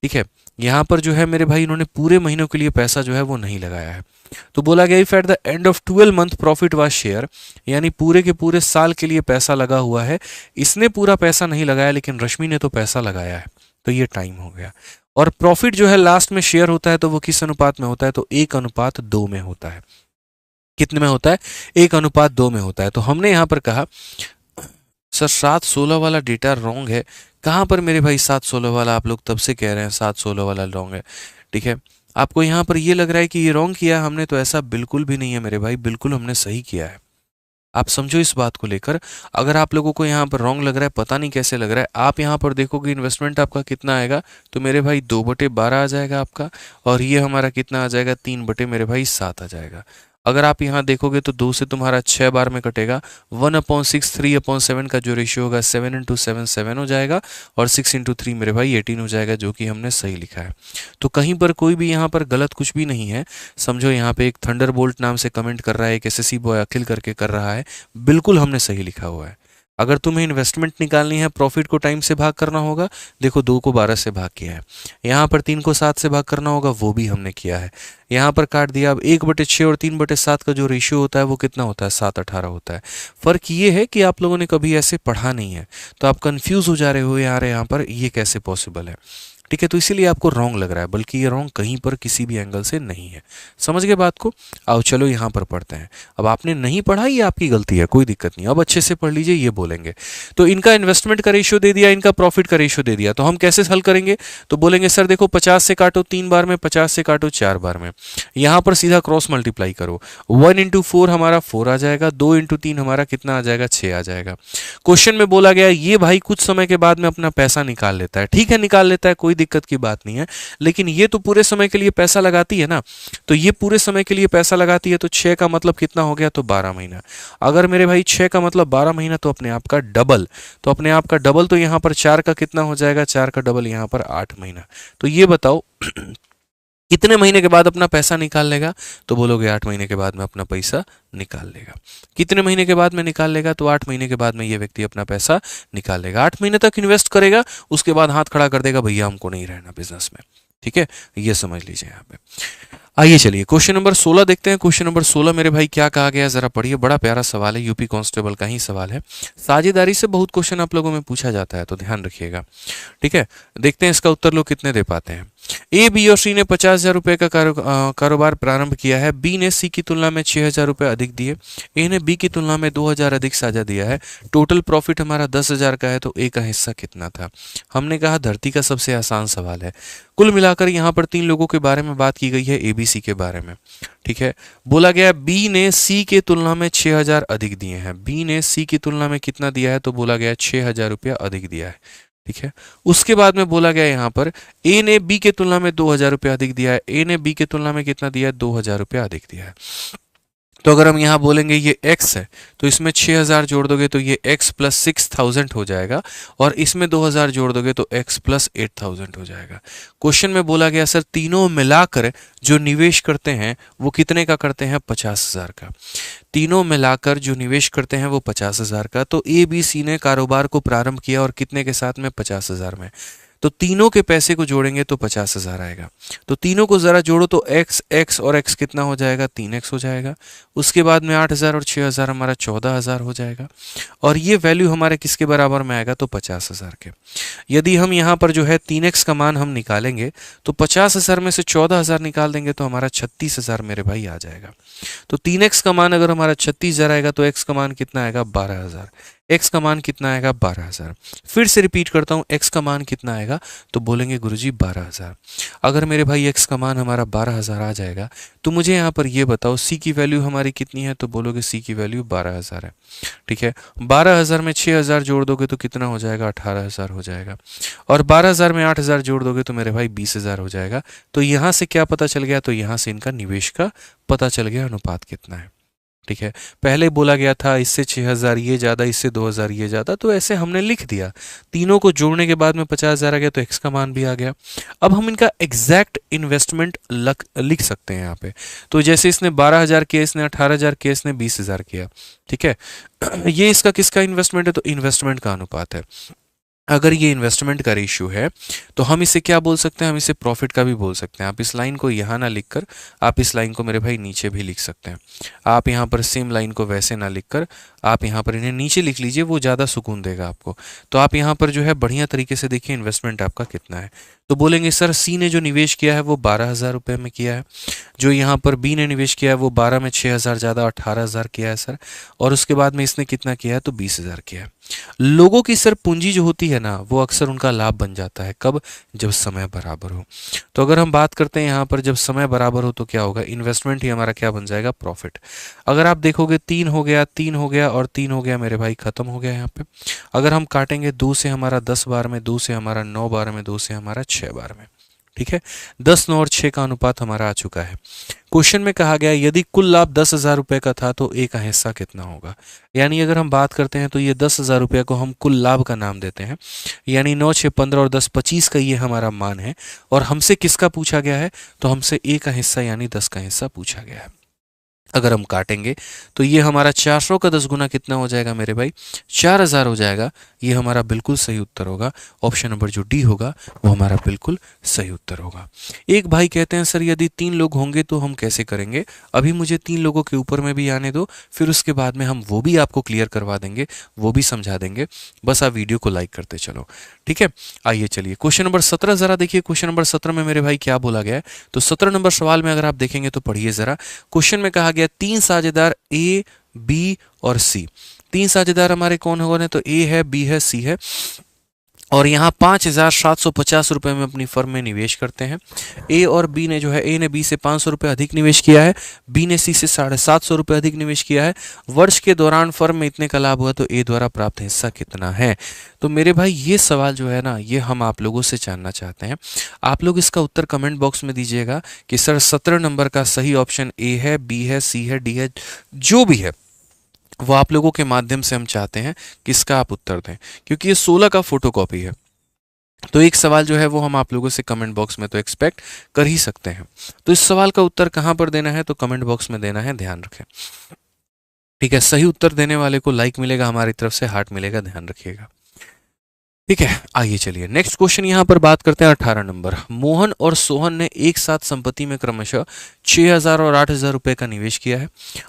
ठीक है, यहाँ पर जो है मेरे भाई इन्होंने पूरे महीनों के लिए पैसा जो है वो नहीं लगाया है। तो बोला गया if at the end of 12 month profit was share, यानी पूरे के पूरे साल के लिए पैसा लगा हुआ है, इसने पूरा पैसा नहीं लगाया लेकिन रश्मि ने तो पैसा लगाया है, तो ये टाइम हो गया। और प्रॉफिट जो है लास्ट में शेयर होता है, तो वो किस अनुपात में होता है? तो 1:2 में होता है। कितने में होता है? 1:2 में होता है। तो हमने यहाँ पर कहा सर 7-16 वाला डेटा रॉन्ग है। कहाँ पर मेरे भाई 7-16 वाला? आप लोग तब से कह रहे हैं 7-16 वाला रॉन्ग है। ठीक है, आपको यहाँ पर ये लग रहा है कि ये रॉन्ग किया हमने, तो ऐसा बिल्कुल भी नहीं है मेरे भाई, बिल्कुल हमने सही किया है। आप समझो इस बात को लेकर। अगर आप लोगों को यहाँ पर रॉन्ग लग रहा है, पता नहीं कैसे लग रहा है, आप यहाँ पर देखोगे इन्वेस्टमेंट आपका कितना आएगा, तो मेरे भाई 2/12 आ जाएगा आपका, और ये हमारा कितना आ जाएगा? 3 मेरे भाई 7 आ जाएगा। अगर आप यहाँ देखोगे तो 2 से तुम्हारा 6 बार में कटेगा, 1/6 3/7 का जो रेशियो होगा 7 × 7 7 हो जाएगा, और 6 × 3 मेरे भाई 18 हो जाएगा, जो कि हमने सही लिखा है। तो कहीं पर कोई भी यहाँ पर गलत कुछ भी नहीं है। समझो यहाँ पे एक थंडरबोल्ट नाम से कमेंट कर रहा है, एक एसएससी बॉय अखिल करके कर रहा है, बिल्कुल हमने सही लिखा हुआ है। अगर तुम्हें इन्वेस्टमेंट निकालनी है, प्रॉफिट को टाइम से भाग करना होगा, देखो 2 को 12 से भाग किया है, यहाँ पर 3 को 7 से भाग करना होगा, वो भी हमने किया है, यहाँ पर काट दिया। अब 1/6 और 3/7 का जो रेशियो होता है वो कितना होता है? 7/18 होता है। फर्क ये है कि आप लोगों ने कभी ऐसे पढ़ा नहीं है, तो आप कंफ्यूज हो जा रहे हो यार यहाँ पर ये कैसे पॉसिबल है। ठीक है, तो इसीलिए आपको रॉन्ग लग रहा है, बल्कि ये रॉन्ग कहीं पर किसी भी एंगल से नहीं है। समझ गए बात को? आओ चलो यहाँ पर पढ़ते हैं। अब आपने नहीं पढ़ा, ये आपकी गलती है, कोई दिक्कत नहीं, अब अच्छे से पढ़ लीजिए, ये बोलेंगे। तो इनका इन्वेस्टमेंट का रेशियो दे दिया, इनका प्रॉफिट का रेशियो दे दिया, तो हम कैसे हल करेंगे? तो बोलेंगे सर देखो 50 से काटो 3 बार में, 50 से काटो 4 बार में, यहाँ पर सीधा क्रॉस मल्टीप्लाई करो। 1 × 4 हमारा 4 आ जाएगा, 2 × 3 हमारा कितना आ जाएगा? 6 आ जाएगा। क्वेश्चन में बोला गया ये भाई कुछ समय के बाद में अपना पैसा निकाल लेता है। ठीक है, निकाल लेता है, कोई दिक्कत की बात नहीं है, लेकिन ये तो पूरे समय के लिए पैसा लगाती है ना, तो ये पूरे समय के लिए पैसा लगाती है, तो 6 का मतलब कितना हो गया, तो 12 महीना। अगर मेरे भाई 6 का मतलब 12 महीना, तो अपने आप का डबल, तो अपने आप का डबल, तो यहाँ पर 4 का कितना हो जाएगा, 4 का डबल यहाँ पर 8 महीना। तो ये बताओ कितने महीने के बाद अपना पैसा निकाल लेगा, तो बोलोगे 8 महीने के बाद में अपना पैसा निकाल लेगा। कितने महीने के बाद में निकाल लेगा, तो 8 महीने के बाद में ये व्यक्ति अपना पैसा निकाल लेगा। 8 महीने तक इन्वेस्ट करेगा, उसके बाद हाथ खड़ा कर देगा, भैया हमको नहीं रहना बिजनेस में। ठीक है, ये समझ लीजिए यहाँ पे। आइए चलिए क्वेश्चन नंबर 16 देखते हैं। क्वेश्चन नंबर 16 मेरे भाई क्या कहा गया है, जरा पढ़िए, बड़ा प्यारा सवाल है, यूपी कांस्टेबल का ही सवाल है। साझेदारी से बहुत क्वेश्चन आप लोगों में पूछा जाता है, तो ध्यान रखिएगा। ठीक है, देखते हैं इसका उत्तर लोग कितने दे पाते हैं। ए, बी और सी ने 50,000 रुपए का कारोबार प्रारंभ किया है। बी ने सी की तुलना में 6,000 रुपए अधिक दिए। ए ने बी की तुलना में 2,000 अधिक साझा दिया है। टोटल प्रॉफिट हमारा 10,000 का है, तो ए का हिस्सा कितना था। हमने कहा धरती का सबसे आसान सवाल है। कुल मिलाकर यहाँ पर 3 लोगों के बारे में बात की गई है, ए बी सी के बारे में। ठीक है, बोला गया बी ने सी के तुलना में 6,000 अधिक दिए हैं। बी ने सी की तुलना में कितना दिया है, तो बोला गया 6,000 रुपया अधिक दिया है। ठीक है, उसके बाद में बोला गया यहाँ पर ए ने बी के तुलना में 2,000 रुपया अधिक दिया है। ए ने बी के तुलना में कितना दिया है, 2,000 रुपया अधिक दिया है। तो अगर हम यहाँ बोलेंगे ये x है, तो इसमें 6,000 जोड़ दोगे तो ये x प्लस 6,000 हो जाएगा, और इसमें 2,000 जोड़ दोगे तो x प्लस 8,000 हो जाएगा। क्वेश्चन में बोला गया सर तीनों मिलाकर जो निवेश करते हैं वो कितने का करते हैं, 50,000 का। तीनों मिलाकर जो निवेश करते हैं वो 50,000 का। तो ए बी सी ने कारोबार को प्रारंभ किया और कितने के साथ में, 50,000 में। तो तीनों के पैसे को जोड़ेंगे तो 50,000 आएगा। तो तीनों को जरा जोड़ो तो x और x कितना हो जाएगा, 3x हो जाएगा। उसके बाद में 8,000 और 6,000 हमारा 14,000 हो जाएगा, और ये वैल्यू हमारे किसके बराबर में आएगा, तो 50,000 के। यदि हम यहाँ पर जो है 3x का मान हम निकालेंगे, तो 50,000 में से 14,000 निकाल देंगे तो हमारा 36,000 मेरे भाई आ जाएगा। तो 3x का मान अगर हमारा 36,000 आएगा, तो x का मान कितना आएगा, 12,000। x का मान कितना आएगा, 12,000। फिर से रिपीट करता हूं, x का मान कितना आएगा, तो बोलेंगे गुरुजी 12,000। अगर मेरे भाई x का मान हमारा 12,000 आ जाएगा, तो मुझे यहाँ पर ये बताओ c की वैल्यू हमारी कितनी है, तो बोलोगे c की वैल्यू 12,000 है। ठीक है, 12,000 में 6,000 जोड़ दोगे तो कितना हो जाएगा, 18,000 हो जाएगा, और 12,000 में 8,000 जोड़ दोगे तो मेरे भाई 20,000 हो जाएगा। तो यहाँ से क्या पता चल गया, तो यहाँ से इनका निवेश का पता चल गया, अनुपात कितना है। ठीक है, पहले बोला गया था इससे 6,000 ये ज़्यादा, इससे 2,000 ये ज़्यादा, तो ऐसे हमने लिख दिया। तीनों को जोड़ने के बाद में 50,000 आ गया, तो x का मान भी आ गया। अब हम इनका एग्जैक्ट इन्वेस्टमेंट लिख सकते हैं यहाँ पे। तो जैसे इसने 12,000 किया, इसने 18,000 किया, इसने 20,000 किया। ठीक है, ये इसका किसका इन्वेस्टमेंट है, तो इन्वेस्टमेंट का अनुपात है। अगर ये इन्वेस्टमेंट का रेशियो है, तो हम इसे क्या बोल सकते हैं, हम इसे प्रॉफिट का भी बोल सकते हैं। आप इस लाइन को यहाँ ना लिखकर आप इस लाइन को मेरे भाई नीचे भी लिख सकते हैं। आप यहाँ पर सेम लाइन को वैसे ना लिखकर आप यहाँ पर इन्हें नीचे लिख लीजिए, वो ज़्यादा सुकून देगा आपको। तो आप यहाँ पर जो है बढ़िया तरीके से देखिए इन्वेस्टमेंट आपका कितना है। तो बोलेंगे सर सी ने जो निवेश किया है वो 12,000 रुपये में किया है। जो यहाँ पर बी ने निवेश किया है वो 12 में 6,000 ज़्यादा 18,000 किया है सर, और उसके बाद में इसने कितना किया है, तो 20,000 किया है। लोगों की सर पूंजी जो होती है ना, वो अक्सर उनका लाभ बन जाता है। कब, जब समय बराबर हो। तो अगर हम बात करते हैं यहाँ पर जब समय बराबर हो, तो क्या होगा, इन्वेस्टमेंट ही हमारा क्या बन जाएगा, प्रॉफिट। अगर आप देखोगे 3 हो गया, 3 हो गया और 3 हो गया मेरे भाई, खत्म हो गया यहाँ पे। अगर हम काटेंगे 2 से हमारा 10 बार में, 2 से हमारा 9 बार में, 2 से हमारा 6 बार में। ठीक है, 10, 9 और 6 का अनुपात हमारा आ चुका है। क्वेश्चन में कहा गया यदि कुल लाभ 10,000 रुपये का था तो ए का हिस्सा कितना होगा। यानी अगर हम बात करते हैं तो ये 10,000 रुपये को हम कुल लाभ का नाम देते हैं, यानी 9, 6, 15 और 10, 25 का ये हमारा मान है। और हमसे किसका पूछा गया है, तो हमसे ए का हिस्सा यानी 10 का हिस्सा पूछा गया है। अगर हम काटेंगे तो ये हमारा 400 का 10 गुना कितना हो जाएगा मेरे भाई, 4,000 हो जाएगा। ये हमारा बिल्कुल सही उत्तर होगा। ऑप्शन नंबर जो डी होगा वो हमारा बिल्कुल सही उत्तर होगा। एक भाई कहते हैं सर यदि 3 लोग होंगे तो हम कैसे करेंगे। अभी मुझे 3 लोगों के ऊपर में भी आने दो, फिर उसके बाद में हम वो भी आपको क्लियर करवा देंगे, वो भी समझा देंगे। बस आप वीडियो को लाइक करते चलो, ठीक है। आइए चलिए क्वेश्चन नंबर 17 जरा देखिए। क्वेश्चन नंबर 17 में मेरे भाई क्या बोला गया है, तो 17 नंबर सवाल में अगर आप देखेंगे तो पढ़िए जरा। क्वेश्चन में कहा गया 3 साझेदार ए, बी और सी। 3 साझेदार हमारे कौन होने, तो ए है, बी है, सी है। और यहाँ 5,750 रुपये में अपनी फर्म में निवेश करते हैं। ए और बी ने जो है, ए ने बी से 500 रुपये अधिक निवेश किया है, बी ने सी से 750 रुपये अधिक निवेश किया है। वर्ष के दौरान फर्म में इतने का लाभ हुआ तो ए द्वारा प्राप्त हिस्सा कितना है। तो मेरे भाई ये सवाल जो है ना, ये हम आप लोगों से जानना चाहते हैं। आप लोग इसका उत्तर कमेंट बॉक्स में दीजिएगा कि सर 17 नंबर का सही ऑप्शन ए है, बी है, सी है, डी है, जो भी है वो आप लोगों के माध्यम से हम चाहते हैं कि इसका आप उत्तर दें, क्योंकि ये 16 का फोटोकॉपी है। तो एक सवाल जो है वो हम आप लोगों से कमेंट बॉक्स में तो एक्सपेक्ट कर ही सकते हैं। तो इस सवाल का उत्तर कहां पर देना है, तो कमेंट बॉक्स में देना है, ध्यान रखें। ठीक है, सही उत्तर देने वाले को लाइक मिलेगा, हमारी तरफ से हार्ट मिलेगा, ध्यान रखिएगा। ठीक है, आइए चलिए नेक्स्ट क्वेश्चन यहां पर बात करते हैं 18 नंबर। मोहन और सोहन ने एक साथ संपत्ति में क्रमशः 6,000 और 8,000 रुपए का निवेश किया है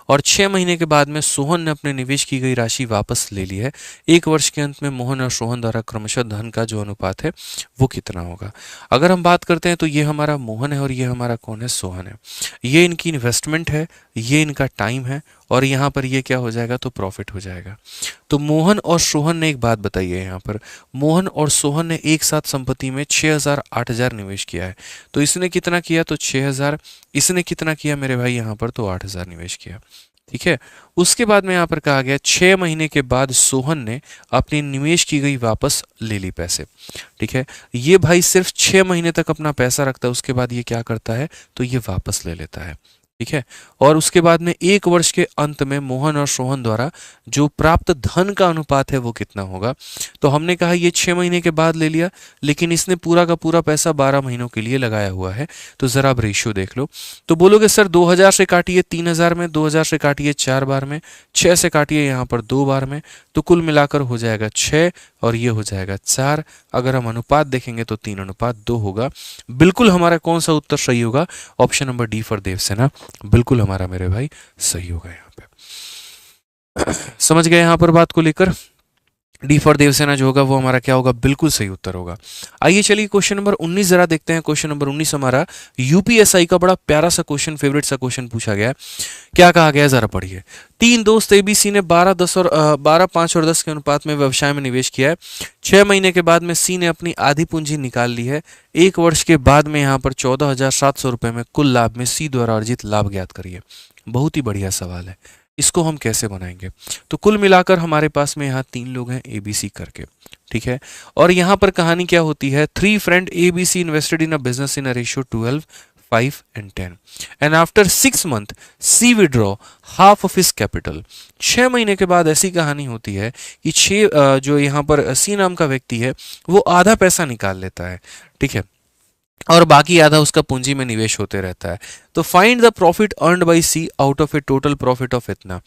और 6 महीने के बाद में सोहन ने अपने निवेश की गई राशि वापस ले ली है। एक वर्ष के अंत में मोहन और सोहन द्वारा क्रमशः धन का जो अनुपात है वो कितना होगा। अगर हम बात करते हैं तो ये हमारा मोहन है और ये हमारा कौन है, सोहन है। ये इनकी इन्वेस्टमेंट है, ये इनका टाइम है और यहाँ पर ये क्या हो जाएगा, तो प्रॉफिट हो जाएगा। तो मोहन और सोहन ने एक बात बताई है यहाँ पर, मोहन और सोहन ने एक साथ संपत्ति में 6,000 8,000 निवेश किया है। तो इसने कितना किया, तो 6,000, इसने कितना किया मेरे भाई यहाँ पर, तो 8,000 निवेश किया। ठीक है, उसके बाद में यहाँ पर कहा गया 6 महीने के बाद सोहन ने अपनी निवेश की गई वापस ले ली पैसे। ठीक है, ये भाई सिर्फ 6 महीने तक अपना पैसा रखता है, उसके बाद ये क्या करता है, तो ये वापस ले लेता है। ठीक है, और उसके बाद में एक वर्ष के अंत में मोहन और सोहन द्वारा जो प्राप्त धन का अनुपात है वो कितना होगा। तो हमने कहा ये 6 महीने के बाद ले लिया, लेकिन इसने पूरा का पूरा पैसा 12 महीनों के लिए लगाया हुआ है। तो जरा अब रेशियो देख लो। तो बोलोगे सर 2000 से काटिए 3000 में, 2000 से काटिए 4 बार में, 6 से काटिए यहाँ पर 2 बार में, तो कुल मिलाकर हो जाएगा 6 और ये हो जाएगा 4। अगर हम अनुपात देखेंगे तो 3:2 होगा। बिल्कुल हमारा कौन सा उत्तर सही होगा, option number D for Devsena बिल्कुल हमारा मेरे भाई सही होगा। यहाँ पे समझ गए यहाँ पर बात को लेकर, डी फॉर देवसेना जो होगा वो हमारा क्या होगा, बिल्कुल सही उत्तर होगा। आइए चलिए क्वेश्चन नंबर 19 जरा देखते हैं। क्वेश्चन नंबर 19 हमारा यूपीएसआई का बड़ा प्यारा सा क्वेश्चन, फेवरेट सा क्वेश्चन पूछा गया है। क्या कहा गया जरा पढ़िए। 3 दोस्त एबीसी ने 12, 5 और 10 के अनुपात में व्यवसाय में निवेश किया है। 6 महीने के बाद में सी ने अपनी आधी पूंजी निकाल ली है। एक वर्ष के बाद में यहाँ पर 14,700 रुपए में कुल लाभ में सी द्वारा अर्जित लाभ ज्ञात करिए। बहुत ही बढ़िया सवाल है, इसको हम कैसे बनाएंगे। तो कुल मिलाकर हमारे पास में यहाँ 3 लोग हैं एबीसी करके। ठीक है, और यहाँ पर कहानी क्या होती है, 3 friend ABC invested in a business in a ratio 12, 5 and 10 and after 6 months C withdraw half of his capital। 6 महीने के बाद ऐसी कहानी होती है कि जो यहाँ पर सी नाम का व्यक्ति है वो आधा पैसा निकाल लेता है। ठीक है, और बाकी आधा उसका पूंजी में निवेश होते रहता है। तो find the profit earned by C out of a total profit of इतना।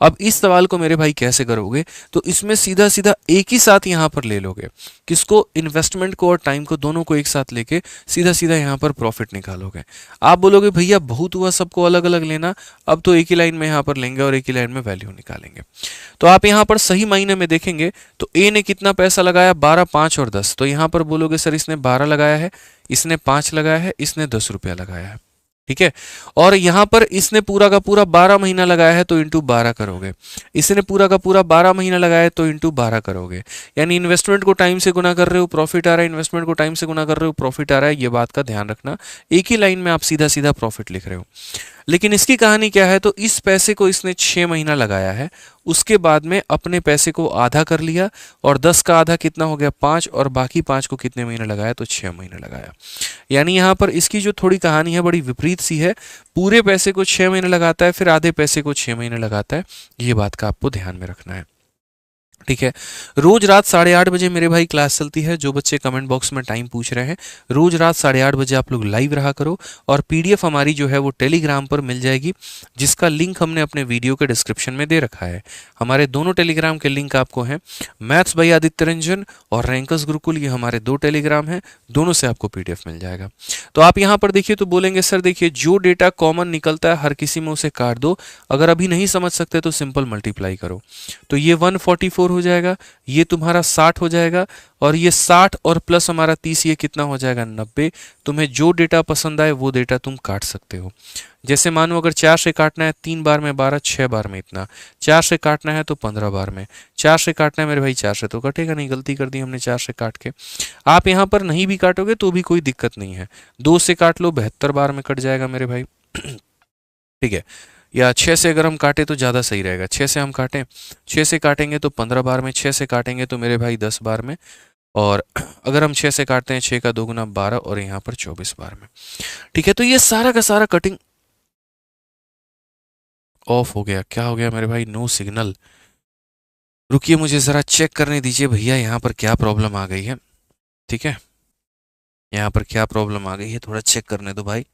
अब इस सवाल को मेरे भाई कैसे करोगे, तो इसमें सीधा सीधा एक ही साथ यहाँ पर ले लोगे, किसको, इन्वेस्टमेंट को और टाइम को, दोनों को एक साथ लेके सीधा सीधा यहाँ पर प्रॉफिट निकालोगे। आप बोलोगे भैया बहुत हुआ, सबको अलग अलग लेना, अब तो एक ही लाइन में यहाँ पर लेंगे और एक ही लाइन में वैल्यू निकालेंगे। तो आप यहाँ पर सही मायने में देखेंगे तो ए ने कितना पैसा लगाया, 12, 5 और 10। तो यहाँ पर बोलोगे सर इसने 12 लगाया है, इसने 5 लगाया है, इसने 10 रुपया लगाया है। ठीक है, और यहां पर इसने पूरा का पूरा 12 महीना लगाया है तो इंटू 12 करोगे, इसने पूरा का पूरा 12 महीना लगाया है तो इंटू 12 करोगे। यानी इन्वेस्टमेंट को टाइम से गुना कर रहे हो, प्रॉफिट आ रहा है, इन्वेस्टमेंट को टाइम से गुना कर रहे हो, प्रॉफिट आ रहा है। ये बात का ध्यान रखना, एक ही लाइन में आप सीधा सीधा प्रॉफिट लिख रहे हो। लेकिन इसकी कहानी क्या है, तो इस पैसे को इसने 6 महीना लगाया है, उसके बाद में अपने पैसे को आधा कर लिया और 10 का आधा कितना हो गया, 5, और बाकी 5 को कितने महीने लगाया, तो 6 महीने लगाया। यानी यहाँ पर इसकी जो थोड़ी कहानी है बड़ी विपरीत सी है, पूरे पैसे को 6 महीने लगाता है, फिर आधे पैसे को 6 महीने लगाता है। ये बात का आपको ध्यान में रखना है। ठीक है, रोज रात 8:30 बजे मेरे भाई क्लास चलती है। जो बच्चे कमेंट बॉक्स में टाइम पूछ रहे हैं, रोज रात 8:30 बजे आप लोग लाइव रहा करो, और पीडीएफ हमारी जो है वो टेलीग्राम पर मिल जाएगी, जिसका लिंक हमने अपने वीडियो के डिस्क्रिप्शन में दे रखा है। हमारे दोनों टेलीग्राम के लिंक आपको हैं, मैथ्स बाय आदित्य रंजन और रैंकर्स गुरुकुल, ये हमारे 2 टेलीग्राम हैं, दोनों से आपको पीडीएफ मिल जाएगा। तो आप यहाँ पर देखिए तो बोलेंगे सर देखिए जो डेटा कॉमन निकलता है हर किसी में उसे काट दो, अगर अभी नहीं समझ सकते तो सिंपल मल्टीप्लाई करो। तो ये 144 24 हो जाएगा, ये तुम्हारा 60 हो जाएगा, और ये 60 और प्लस हमारा 30, ये कितना हो जाएगा 90। तुम्हें जो डेटा पसंद आए वो डेटा तुम काट सकते हो। जैसे मानो अगर 4 से काटना है 3 बार में 12, 6 बार में इतना, 4 से काटना है तो 15 बार में, 4 से काटना है मेरे भाई 4 से तो कटेगा नहीं, गलती कर दी हमने 4 से काट के। आप यहाँ पर नहीं भी काटोगे तो भी कोई दिक्कत नहीं है, 2 से काट लो 72 बार में कट जाएगा मेरे भाई। ठीक है, या 6 से अगर हम काटें तो ज़्यादा सही रहेगा, 6 से हम काटें, 6 से काटेंगे तो 15 बार में, 6 से काटेंगे तो मेरे भाई 10 बार में, और अगर हम 6 से काटते हैं 6 का 2 गुना 12 और यहाँ पर 24 बार में। ठीक है, तो ये सारा का सारा कटिंग ऑफ हो गया। क्या हो गया मेरे भाई? No signal. रुकिए मुझे ज़रा चेक करने दीजिए भैया यहाँ पर क्या प्रॉब्लम आ गई है। ठीक है, यहाँ पर क्या प्रॉब्लम आ गई है थोड़ा चेक करने दो भाई।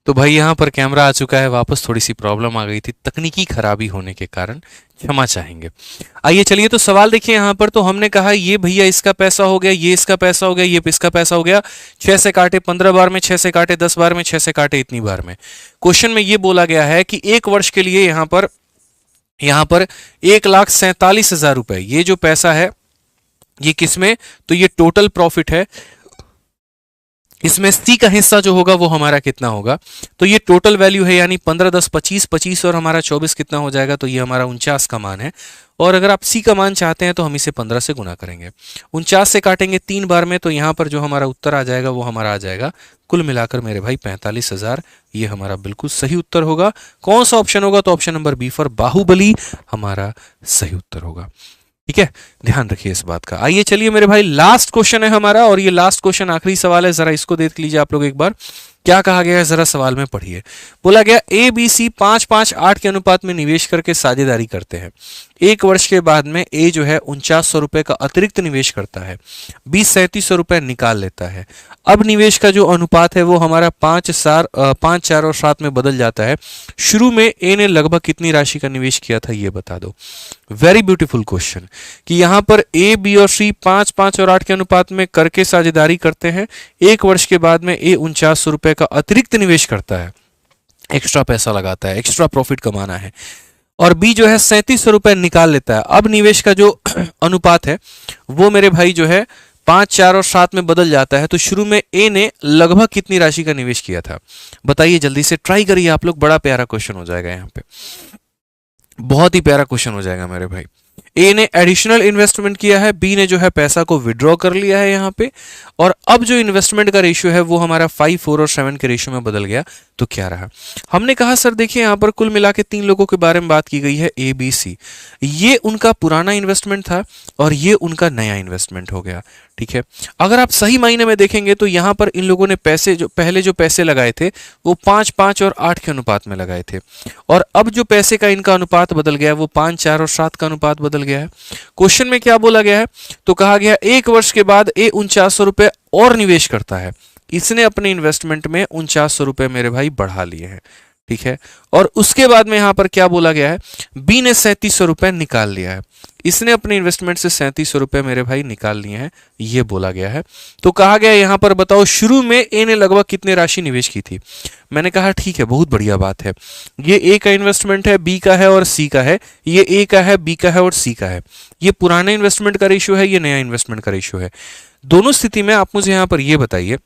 तो भाई यहाँ पर कैमरा आ चुका है वापस, थोड़ी सी प्रॉब्लम आ गई थी तकनीकी खराबी होने के कारण, क्षमा चाहेंगे। आइए चलिए, तो सवाल देखिए यहाँ पर, तो हमने कहा ये भैया इसका पैसा हो गया, ये इसका पैसा हो गया, ये इसका पैसा हो गया, 6 से काटे 15 बार में, 6 से काटे 10 बार में, 6 से काटे इतनी बार में। क्वेश्चन में ये बोला गया है कि एक वर्ष के लिए यहाँ पर 1,47,000 रुपए ये जो पैसा है ये किसमें, तो ये टोटल प्रॉफिट है, इसमें सी का हिस्सा जो होगा वो हमारा कितना होगा, तो ये टोटल वैल्यू है, यानी 15 10 25 25 और हमारा 24 कितना हो जाएगा, तो ये हमारा 49 का मान है। और अगर आप सी का मान चाहते हैं तो हम इसे 15 से गुना करेंगे, 49 से काटेंगे 3 बार में, तो यहाँ पर जो हमारा उत्तर आ जाएगा वो हमारा आ जाएगा कुल मिलाकर मेरे भाई 45,000। ये हमारा बिल्कुल सही उत्तर होगा। कौन सा ऑप्शन होगा, तो option number B for Baahubali हमारा सही उत्तर होगा। ठीक है, ध्यान रखिए इस बात का। आइए चलिए मेरे भाई, लास्ट क्वेश्चन है हमारा, और ये लास्ट क्वेश्चन आखिरी सवाल है, जरा इसको देख लीजिए आप लोग एक बार। क्या कहा गया है जरा सवाल में पढ़िए। बोला गया ए बी सी 5-5-8 के अनुपात में निवेश करके साझेदारी करते हैं। एक वर्ष के बाद में ए जो है 4900 रुपए का अतिरिक्त निवेश करता है, बी 3700 रुपए निकाल लेता है। अब निवेश का जो अनुपात है वो हमारा 5 4 और 7 में बदल जाता है। शुरू में ए ने लगभग कितनी राशि का निवेश किया था ये बता दो। वेरी ब्यूटीफुल क्वेश्चन कि यहाँ पर ए बी और सी 5-5 और 8 के अनुपात में करके साझेदारी करते हैं। एक वर्ष के बाद में ए 4900 रुपए का अतिरिक्त निवेश करता है, एक्स्ट्रा पैसा लगाता है, एक्स्ट्रा प्रॉफिट कमाना है, और बी जो है 3700 रुपए निकाल लेता है। अब निवेश का जो अनुपात है वो मेरे भाई जो है 5 4 और 7 में बदल जाता है। तो शुरू में ए ने लगभग कितनी राशि का निवेश किया था बताइए, जल्दी से ट्राई करिए आप लोग। बड़ा प्यारा क्वेश्चन हो जाएगा यहाँ पे, बहुत ही प्यारा क्वेश्चन हो जाएगा मेरे भाई। ए ने एडिशनल इन्वेस्टमेंट किया है, बी ने जो है पैसा को विड्रॉ कर लिया है यहाँ पे, और अब जो इन्वेस्टमेंट का रेशियो है वो हमारा 5 4 और 7 के रेशियो में बदल गया। तो क्या रहा, हमने कहा सर देखिए यहाँ पर कुल मिला के 3 लोगों के बारे में बात की गई है, ए बी सी। ये उनका पुराना इन्वेस्टमेंट था और ये उनका नया इन्वेस्टमेंट हो गया। ठीक है, अगर आप सही मायने में देखेंगे तो यहाँ पर इन लोगों ने पैसे जो पहले जो पैसे लगाए थे वो 5 5 और 8 के अनुपात में लगाए थे, और अब जो पैसे का इनका अनुपात बदल गया है वो 5 4 और 7 का अनुपात बदल गया है। क्वेश्चन में क्या बोला गया है, तो कहा गया एक वर्ष के बाद ए 4900 रुपए और निवेश करता है। इसने अपने इन्वेस्टमेंट में 4900 रुपए मेरे भाई बढ़ा लिए हैं। ठीक है। और उसके बाद में यहां पर क्या बोला गया है, बी ने 3700 रुपए निकाल लिया है, इसने अपने इन्वेस्टमेंट से 3700 रुपए मेरे भाई निकाल लिए हैं, ये बोला गया है। तो कहा गया यहां पर बताओ शुरू में ए ने लगभग कितने राशि निवेश की थी। मैंने कहा ठीक है, बहुत बढ़िया बात है, ये ए का इन्वेस्टमेंट है, बी का है और सी का है, ये ए का है, बी का है और सी का है, ये पुराने इन्वेस्टमेंट का रेशियो है, ये नया इन्वेस्टमेंट का रेशियो है। दोनों स्थिति में आप मुझे यहां पर ये बताइए,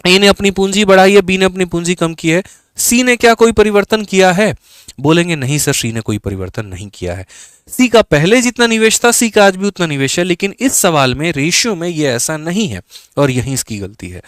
ए ने अपनी पूंजी बढ़ाई है, बी ने अपनी पूंजी कम की है, सी ने क्या कोई परिवर्तन किया है। बोलेंगे नहीं सर, सी ने कोई परिवर्तन नहीं किया है। सी का पहले जितना निवेश था, सी का आज भी उतना निवेश है, लेकिन इस सवाल में रेशियो में ये ऐसा नहीं है और यही इसकी गलती है।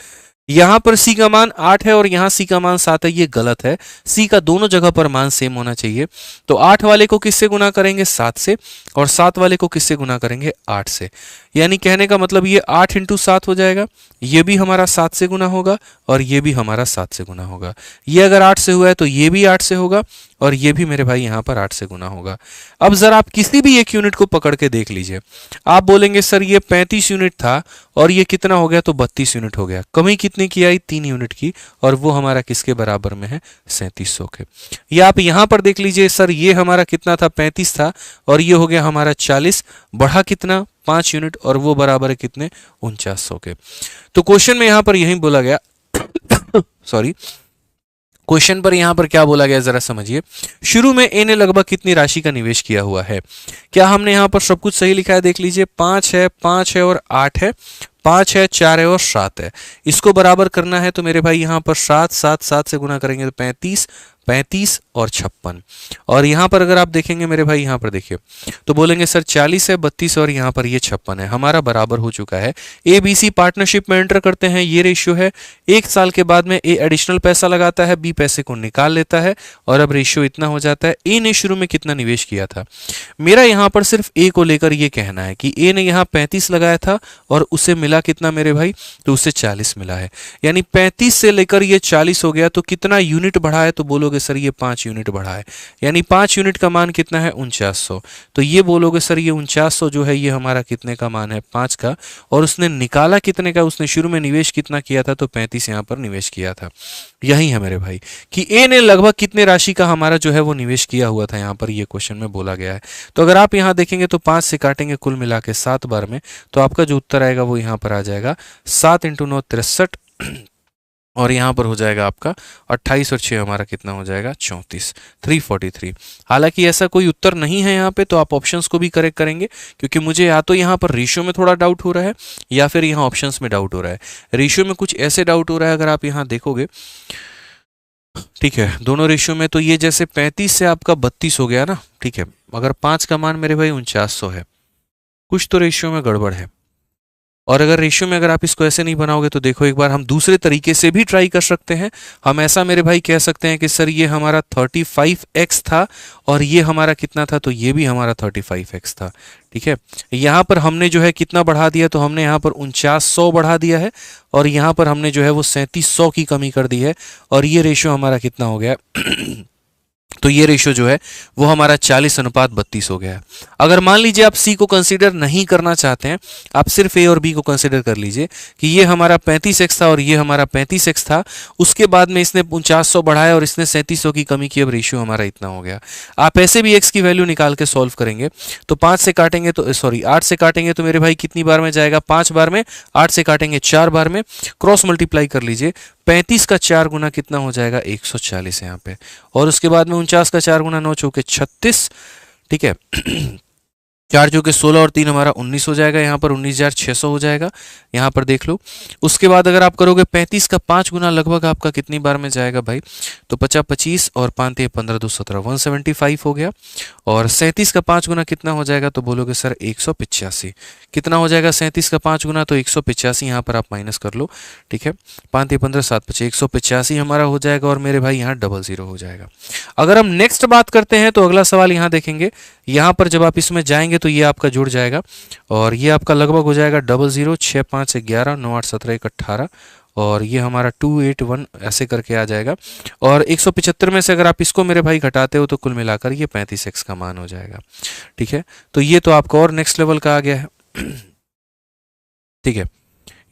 यहां पर सी का मान 8 है और यहां सी का मान 7 है, ये गलत है। सी का दोनों जगह पर मान सेम होना चाहिए। तो 8 वाले को किससे गुना करेंगे, 7 से, और 7 वाले को किससे गुना करेंगे, 8 से। यानी कहने का मतलब ये 8 इंटू 7 हो जाएगा, ये भी हमारा 7 से गुना होगा और ये भी हमारा 7 से गुना होगा। ये अगर 8 से हुआ है तो ये भी 8 से होगा और ये भी मेरे भाई यहां पर 8 से गुना होगा। अब जरा आप किसी भी एक यूनिट को पकड़ के देख लीजिए। आप बोलेंगे सर ये 35 यूनिट था और ये कितना हो गया, तो 32 यूनिट हो गया। कमी कितनी की आई, 3 यूनिट की, और वो हमारा किसके बराबर में है, 3700 के। या आप यहां पर देख लीजिए, सर ये हमारा कितना था, 35 था और ये हो गया हमारा 40, बढ़ा कितना, 5 यूनिट, और वो बराबर है कितने, 4900 के। तो क्वेश्चन में यहां पर यही बोला गया सॉरी, क्वेश्चन पर यहां पर क्या बोला गया जरा समझिए। शुरू में ए ने लगभग कितनी राशि का निवेश किया हुआ है। क्या हमने यहां पर सब कुछ सही लिखा है, देख लीजिए, 5 है, 5 है और 8 है, 5 है, 4 है और 7 है। इसको बराबर करना है तो मेरे भाई यहां पर 7 7 7 से गुना करेंगे तो 35, 35 और 56। और यहां पर अगर आप देखेंगे मेरे भाई, यहां पर देखिए तो बोलेंगे सर 40 है, 32 और यहां पर ये 56 है, हमारा बराबर हो चुका है। ए बी सी पार्टनरशिप में एंटर करते हैं, ये रेशियो है। 1 साल के बाद में ए एडिशनल पैसा लगाता है, बी पैसे को निकाल लेता है और अब रेशियो इतना हो जाता है। ए ने शुरू में कितना निवेश किया था, मेरा यहां पर सिर्फ ए को लेकर ये कहना है कि ए ने यहां 35 लगाया था और उसे मिला कितना मेरे भाई, तो उसे 40 मिला है। यानी 35 से लेकर ये 40 हो गया, तो कितना यूनिट बढ़ा है, तो बोलोगे सर ये 5 यूनिट बढ़ा है। यानी 5 यूनिट का मान कितना है, 4900। तो ये बोलोगे सर ये 4900 जो है ये हमारा कितने का मान है, 5 का। और उसने निकाला कितने का, उसने शुरू में निवेश कितना किया था, तो 35 यहां पर निवेश किया था। यही है मेरे भाई कि ए ने लगभग कितने राशि का हमारा जो है वो निवेश किया हुआ था, यहां पर ये क्वेश्चन में बोला गया है। तो अगर आप यहां देखेंगे तो 5 से काटेंगे कुल मिला के 7 बार में, तो आपका जो उत्तर आएगा वो यहां पर आ जाएगा 7 × 9 63 और यहां पर हो जाएगा आपका 28 और 6 हमारा कितना हो जाएगा, 34, 343। हालांकि ऐसा कोई उत्तर नहीं है यहाँ पे, तो आप ऑप्शंस को भी करेक्ट करेंगे, क्योंकि मुझे या तो यहाँ पर रेशियो में थोड़ा डाउट हो रहा है या फिर यहाँ ऑप्शंस में डाउट हो रहा है। रेशियो में कुछ ऐसे डाउट हो रहा है, अगर आप यहाँ देखोगे, ठीक है, दोनों रेशियो में, तो ये जैसे 35 से आपका 32 हो गया ना, ठीक है। अगर 5 का मान मेरे भाई 4900 है, कुछ तो रेशियो में गड़बड़ है। और अगर रेशियो में अगर आप इसको ऐसे नहीं बनाओगे तो देखो, एक बार हम दूसरे तरीके से भी ट्राई कर सकते हैं। हम ऐसा मेरे भाई कह सकते हैं कि सर ये हमारा 35x था और ये हमारा कितना था, तो ये भी हमारा 35x था, ठीक है। यहाँ पर हमने जो है कितना बढ़ा दिया, तो हमने यहाँ पर 4900 बढ़ा दिया है और यहाँ पर हमने जो है वो 3700 की कमी कर दी है और ये रेशियो हमारा कितना हो गया तो ये रेशियो जो है वो हमारा 40:32 हो गया है। अगर मान लीजिए आप सी को कंसीडर नहीं करना चाहते हैं, आप सिर्फ ए और बी को कंसीडर कर लीजिए कि ये हमारा 35x था और ये हमारा 35x था, उसके बाद में इसने 4900 बढ़ाया और इसने 3700 की कमी की, अब रेशियो हमारा इतना हो गया। आप ऐसे भी x की वैल्यू निकाल के सॉल्व करेंगे तो 5 से काटेंगे तो सॉरी 8 से काटेंगे तो मेरे भाई कितनी बार में जाएगा, 5 बार में। 8 से काटेंगे 4 बार में, क्रॉस मल्टीप्लाई कर लीजिए, 35 का 4 गुना कितना हो जाएगा, 140 यहाँ पे, और उसके बाद में 49 का 4 गुना 9 चौके 36, ठीक है 4 चौके 16 और 3 हमारा 19 हो जाएगा, यहाँ पर 19,600 हो जाएगा, यहाँ पर देख लो। उसके बाद अगर आप करोगे 35 का 5 गुना लगभग आपका कितनी बार में जाएगा भाई, तो 50 25 और 5 15 2 17 175 हो गया। और 37 का 5 गुना कितना हो जाएगा, तो बोलोगे सर 185। कितना हो जाएगा 37 का 5 गुना, तो 185 यहाँ पर आप माइनस कर लो, ठीक है। 5 15 7 5 185 हमारा हो जाएगा और मेरे भाई यहाँ 00 हो जाएगा। अगर हम नेक्स्ट बात करते हैं तो अगला सवाल यहाँ देखेंगे, यहाँ पर जब आप इसमें जाएंगे तो ये आपका जुड़ जाएगा और ये आपका लगभग हो जाएगा 00 6 5 11 9 8 17 1 18 और ये हमारा 281 ऐसे करके आ जाएगा। और 175 में से अगर आप इसको मेरे भाई घटाते हो तो कुल मिलाकर ये 35x का मान हो जाएगा, ठीक है। तो ये तो आपका और नेक्स्ट लेवल का आ गया है, ठीक है।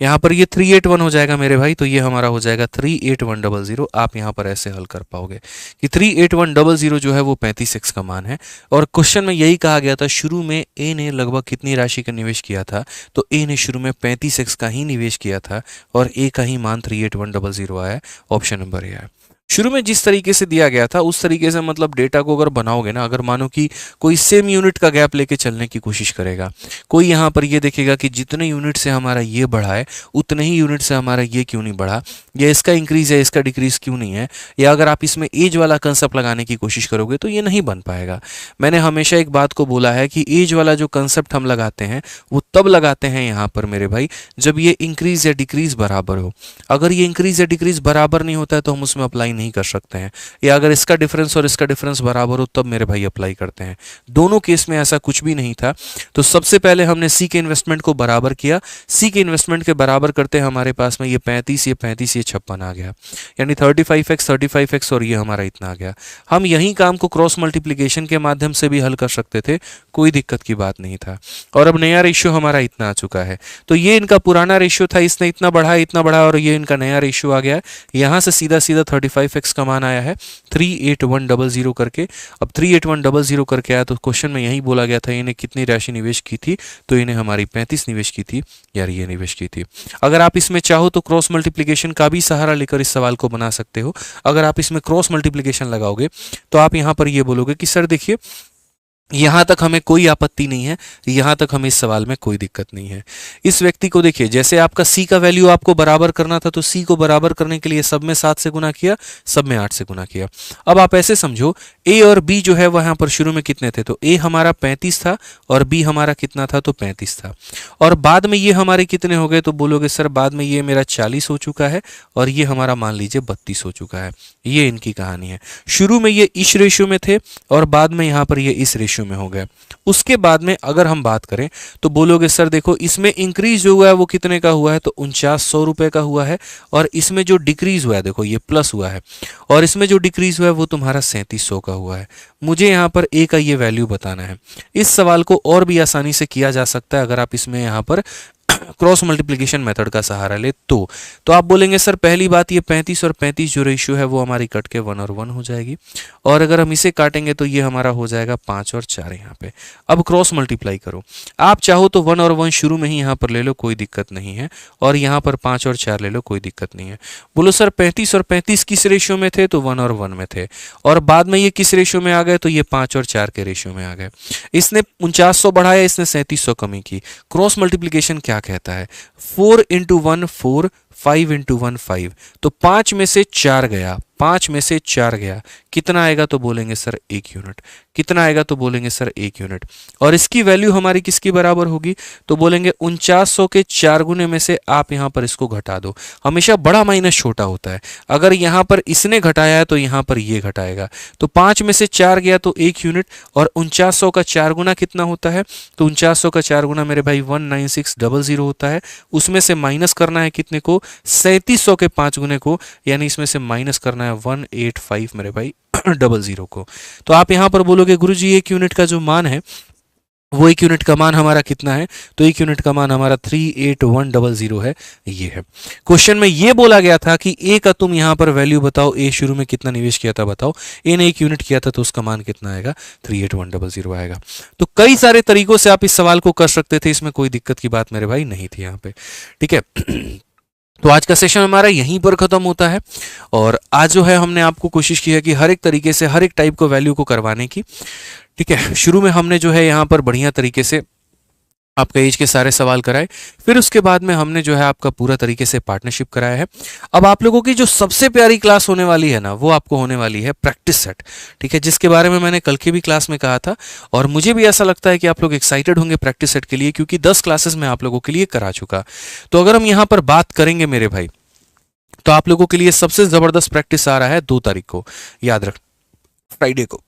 यहाँ पर ये 381 हो जाएगा मेरे भाई, तो ये हमारा हो जाएगा 38100। आप यहाँ पर ऐसे हल कर पाओगे कि 38100 जो है वो 35x का मान है। और क्वेश्चन में यही कहा गया था, शुरू में ए ने लगभग कितनी राशि का निवेश किया था, तो ए ने शुरू में 35x का ही निवेश किया था और ए का ही मान 38100 आया। ऑप्शन नंबर ए है। शुरू में जिस तरीके से दिया गया था उस तरीके से मतलब डेटा को अगर बनाओगे ना, अगर मानो कि कोई सेम यूनिट का गैप लेके चलने की कोशिश करेगा, कोई यहाँ पर ये देखेगा कि जितने यूनिट से हमारा ये बढ़ा है उतने ही यूनिट से हमारा ये क्यों नहीं बढ़ा, या इसका इंक्रीज है इसका डिक्रीज क्यों नहीं है, या अगर आप इसमें एज वाला कंसेप्ट लगाने की कोशिश करोगे तो ये नहीं बन पाएगा। मैंने हमेशा एक बात को बोला है कि एज वाला जो कंसेप्ट हम लगाते हैं वो तब लगाते हैं यहाँ पर मेरे भाई जब ये इंक्रीज या डिक्रीज बराबर हो। अगर ये इंक्रीज या डिक्रीज बराबर नहीं होता है तो हम उसमें अप्लाई नहीं कर सकते हैं, या अगर इसका डिफरेंस और इसका डिफरेंस बराबर हो तब मेरे भाई अप्लाई करते हैं। दोनों केस में ऐसा कुछ भी नहीं था। तो सबसे पहले हमने सी के इन्वेस्टमेंट को बराबर किया, सी के इन्वेस्टमेंट के बराबर करते हमारे पास में ये 35 ये 35 ये 56 आ गया, यानी 35x और ये हमारा इतना आ गया। हम यही काम को क्रॉस मल्टीप्लिकेशन के माध्यम से भी हल कर सकते थे, कोई दिक्कत की बात नहीं था। और अब नया रेशियो हमारा इतना आ चुका है, तो ये इनका पुराना रेशियो था, इसने इतना बढ़ा और ये इनका नया रेशियो आ गया है। यहाँ से सीधा सीधा 35x का मान आया है 38100 करके। अब 38100 करके आया तो क्वेश्चन में यही बोला गया था इन्हें कितनी राशि निवेश की थी, तो इन्हें हमारी 35 निवेश की थी, यार ये निवेश की थी। अगर आप इसमें चाहो तो क्रॉस मल्टीप्लिकेशन का भी सहारा लेकर इस सवाल को बना सकते हो। अगर आप इसमें क्रॉस मल्टीप्लिकेशन लगाओगे तो आप यहाँ पर ये बोलोगे कि सर देखिए यहाँ तक हमें कोई आपत्ति नहीं है, यहाँ तक हमें इस सवाल में कोई दिक्कत नहीं है। इस व्यक्ति को देखिए, जैसे आपका सी का वैल्यू आपको बराबर करना था तो सी को बराबर करने के लिए सब में 7 से गुना किया, सब में 8 से गुना किया। अब आप ऐसे समझो ए और बी जो है वहाँ पर शुरू में कितने थे, तो ए हमारा 35 था और बी हमारा कितना था, तो 35 था। और बाद में ये हमारे कितने हो गए, तो बोलोगे सर बाद में ये मेरा 40 हो चुका है और ये हमारा मान लीजिए 32 हो चुका है। ये इनकी कहानी है। शुरू में ये इस रेशियो में थे और बाद में यहाँ पर ये इस रेशियो में हो गया। उसके बाद में अगर हम बात करें तो बोलोगे सर देखो इसमें इंक्रीज जो हुआ है वो कितने का हुआ है, तो 4900 रुपए का हुआ है, और इसमें जो डिक्रीज हुआ है देखो ये प्लस हुआ है, और इसमें जो डिक्रीज हुआ है वो तुम्हारा 3700 का हुआ है। मुझे यहाँ पर ए का ये वैल्यू बताना है। इस सवाल को और भी आसानी से किया जा सकता है अगर आप इसमें यहाँ पर क्रॉस मल्टीप्लिकेशन मेथड का सहारा ले तो आप बोलेंगे सर पहली बात ये 35 और 35 जो रेशियो है वो हमारी कट के 1 और 1 हो जाएगी, और अगर हम इसे काटेंगे तो ये हमारा हो जाएगा 5 और 4 यहाँ पे। अब क्रॉस मल्टीप्लाई करो, आप चाहो तो 1 और 1 शुरू में ही यहाँ पर ले लो, कोई दिक्कत नहीं है, और यहाँ पर 5 और 4 ले लो, कोई दिक्कत नहीं है। बोलो सर 35 और 35 किस रेशियो में थे, तो 1 और 1 में थे, और बाद में ये किस रेशियो में आ गए, तो ये 5 और 4 के रेशियो में आ गए। इसने 4900 बढ़ाया, इसने 3700 कमी की। क्रॉस मल्टीप्लिकेशन क्या कहता है, 4 इंटू 1 4, 5 इंटू 1 5, तो 5 में से 4 गया, 5 में से 4 गया, कितना आएगा, तो बोलेंगे सर 1 यूनिट। कितना आएगा, तो बोलेंगे सर 1 यूनिट। और इसकी वैल्यू हमारी किसकी बराबर होगी, तो बोलेंगे 4900 के 4 गुने में से आप यहां पर इसको घटा दो। हमेशा बड़ा माइनस छोटा होता है, अगर यहां पर इसने घटाया है तो यहां पर ये घटाएगा, तो 5 में से 4 गया तो 1 यूनिट, और 4900 का 4 गुना कितना होता है, तो 4900 का 4 गुना मेरे भाई 19600 होता है। उसमें से माइनस करना है कितने को, 3700 के 5 गुने को, यानी इसमें से माइनस करना है 185 मेरे भाई 00 को। तो आप यहां पर बोलोगे गुरुजी 1 यूनिट का जो मान है वो 1 यूनिट का मान हमारा कितना है, तो 1 यूनिट का मान हमारा 38100 है। ये है क्वेश्चन में ये बोला गया था कि ए का तुम यहां पर वैल्यू बताओ, ए शुरू में कितना निवेश किया था बताओ, ए ने 1 यूनिट किया था तो उसका मान कितना आएगा, 38100 आएगा। तो कई सारे तरीकों से आप इस सवाल को कर सकते थे, इसमें कोई दिक्कत की बात मेरे भाई नहीं थी यहाँ पे, ठीक है। तो आज का सेशन हमारा यहीं पर खत्म होता है, और आज जो है हमने आपको कोशिश की है कि हर एक तरीके से हर एक टाइप को वैल्यू को करवाने की, ठीक है। शुरू में हमने जो है यहाँ पर बढ़िया तरीके से आपका एज के सारे सवाल कराए, फिर उसके बाद में हमने जो है आपका पूरा तरीके से पार्टनरशिप कराया है। अब आप लोगों की जो सबसे प्यारी क्लास होने वाली है ना, वो आपको होने वाली है प्रैक्टिस सेट, ठीक है, जिसके बारे में मैंने कल की भी क्लास में कहा था, और मुझे भी ऐसा लगता है कि आप लोग एक्साइटेड होंगे प्रैक्टिस सेट के लिए, क्योंकि 10 क्लासेस मैं आप लोगों के लिए करा चुका। तो अगर हम यहाँ पर बात करेंगे मेरे भाई, तो आप लोगों के लिए सबसे जबरदस्त प्रैक्टिस आ रहा है 2 तारीख को, याद रख, फ्राइडे को,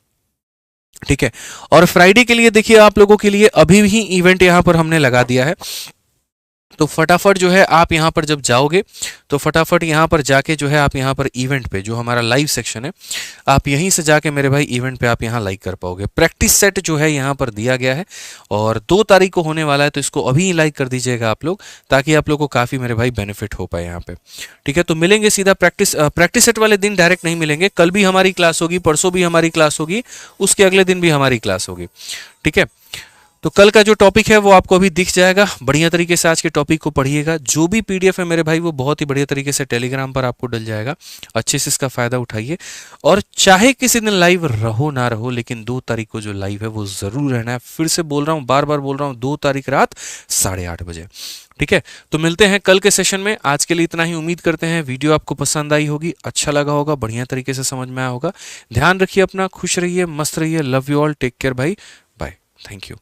ठीक है। और फ्राइडे के लिए देखिए आप लोगों के लिए अभी भी इवेंट यहां पर हमने लगा दिया है। तो फटाफट जो है आप यहाँ पर जब जाओगे तो फटाफट यहाँ पर जाके जो है आप यहाँ पर इवेंट पे जो हमारा लाइव सेक्शन है आप यहीं से जाके मेरे भाई इवेंट पे आप यहाँ लाइक कर पाओगे। प्रैक्टिस सेट जो है यहाँ पर दिया गया है और 2 तारीख को होने वाला है, तो इसको अभी ही लाइक कर दीजिएगा आप लोग, ताकि आप लोग को काफ़ी मेरे भाई बेनिफिट हो पाए यहाँ पे। ठीक है, तो मिलेंगे सीधा प्रैक्टिस सेट वाले दिन, डायरेक्ट नहीं मिलेंगे। कल भी हमारी क्लास होगी, परसों भी हमारी क्लास होगी, उसके अगले दिन भी हमारी क्लास होगी। ठीक है, तो कल का जो टॉपिक है वो आपको अभी दिख जाएगा। बढ़िया तरीके से आज के टॉपिक को पढ़िएगा। जो भी पीडीएफ है मेरे भाई वो बहुत ही बढ़िया तरीके से टेलीग्राम पर आपको डल जाएगा। अच्छे से इसका फायदा उठाइए और चाहे किसी दिन लाइव रहो ना रहो, लेकिन 2 तारीख को जो लाइव है वो जरूर रहना है। फिर से बोल रहा हूँ, बार बार बोल रहा हूँ, 2 तारीख रात 8:30 बजे। ठीक है, तो मिलते हैं कल के सेशन में। आज के लिए इतना ही। उम्मीद करते हैं वीडियो आपको पसंद आई होगी, अच्छा लगा होगा, बढ़िया तरीके से समझ में आया होगा। ध्यान रखिए अपना, खुश रहिए, मस्त रहिए। Love you all, take care भाई, बाय, थैंक यू।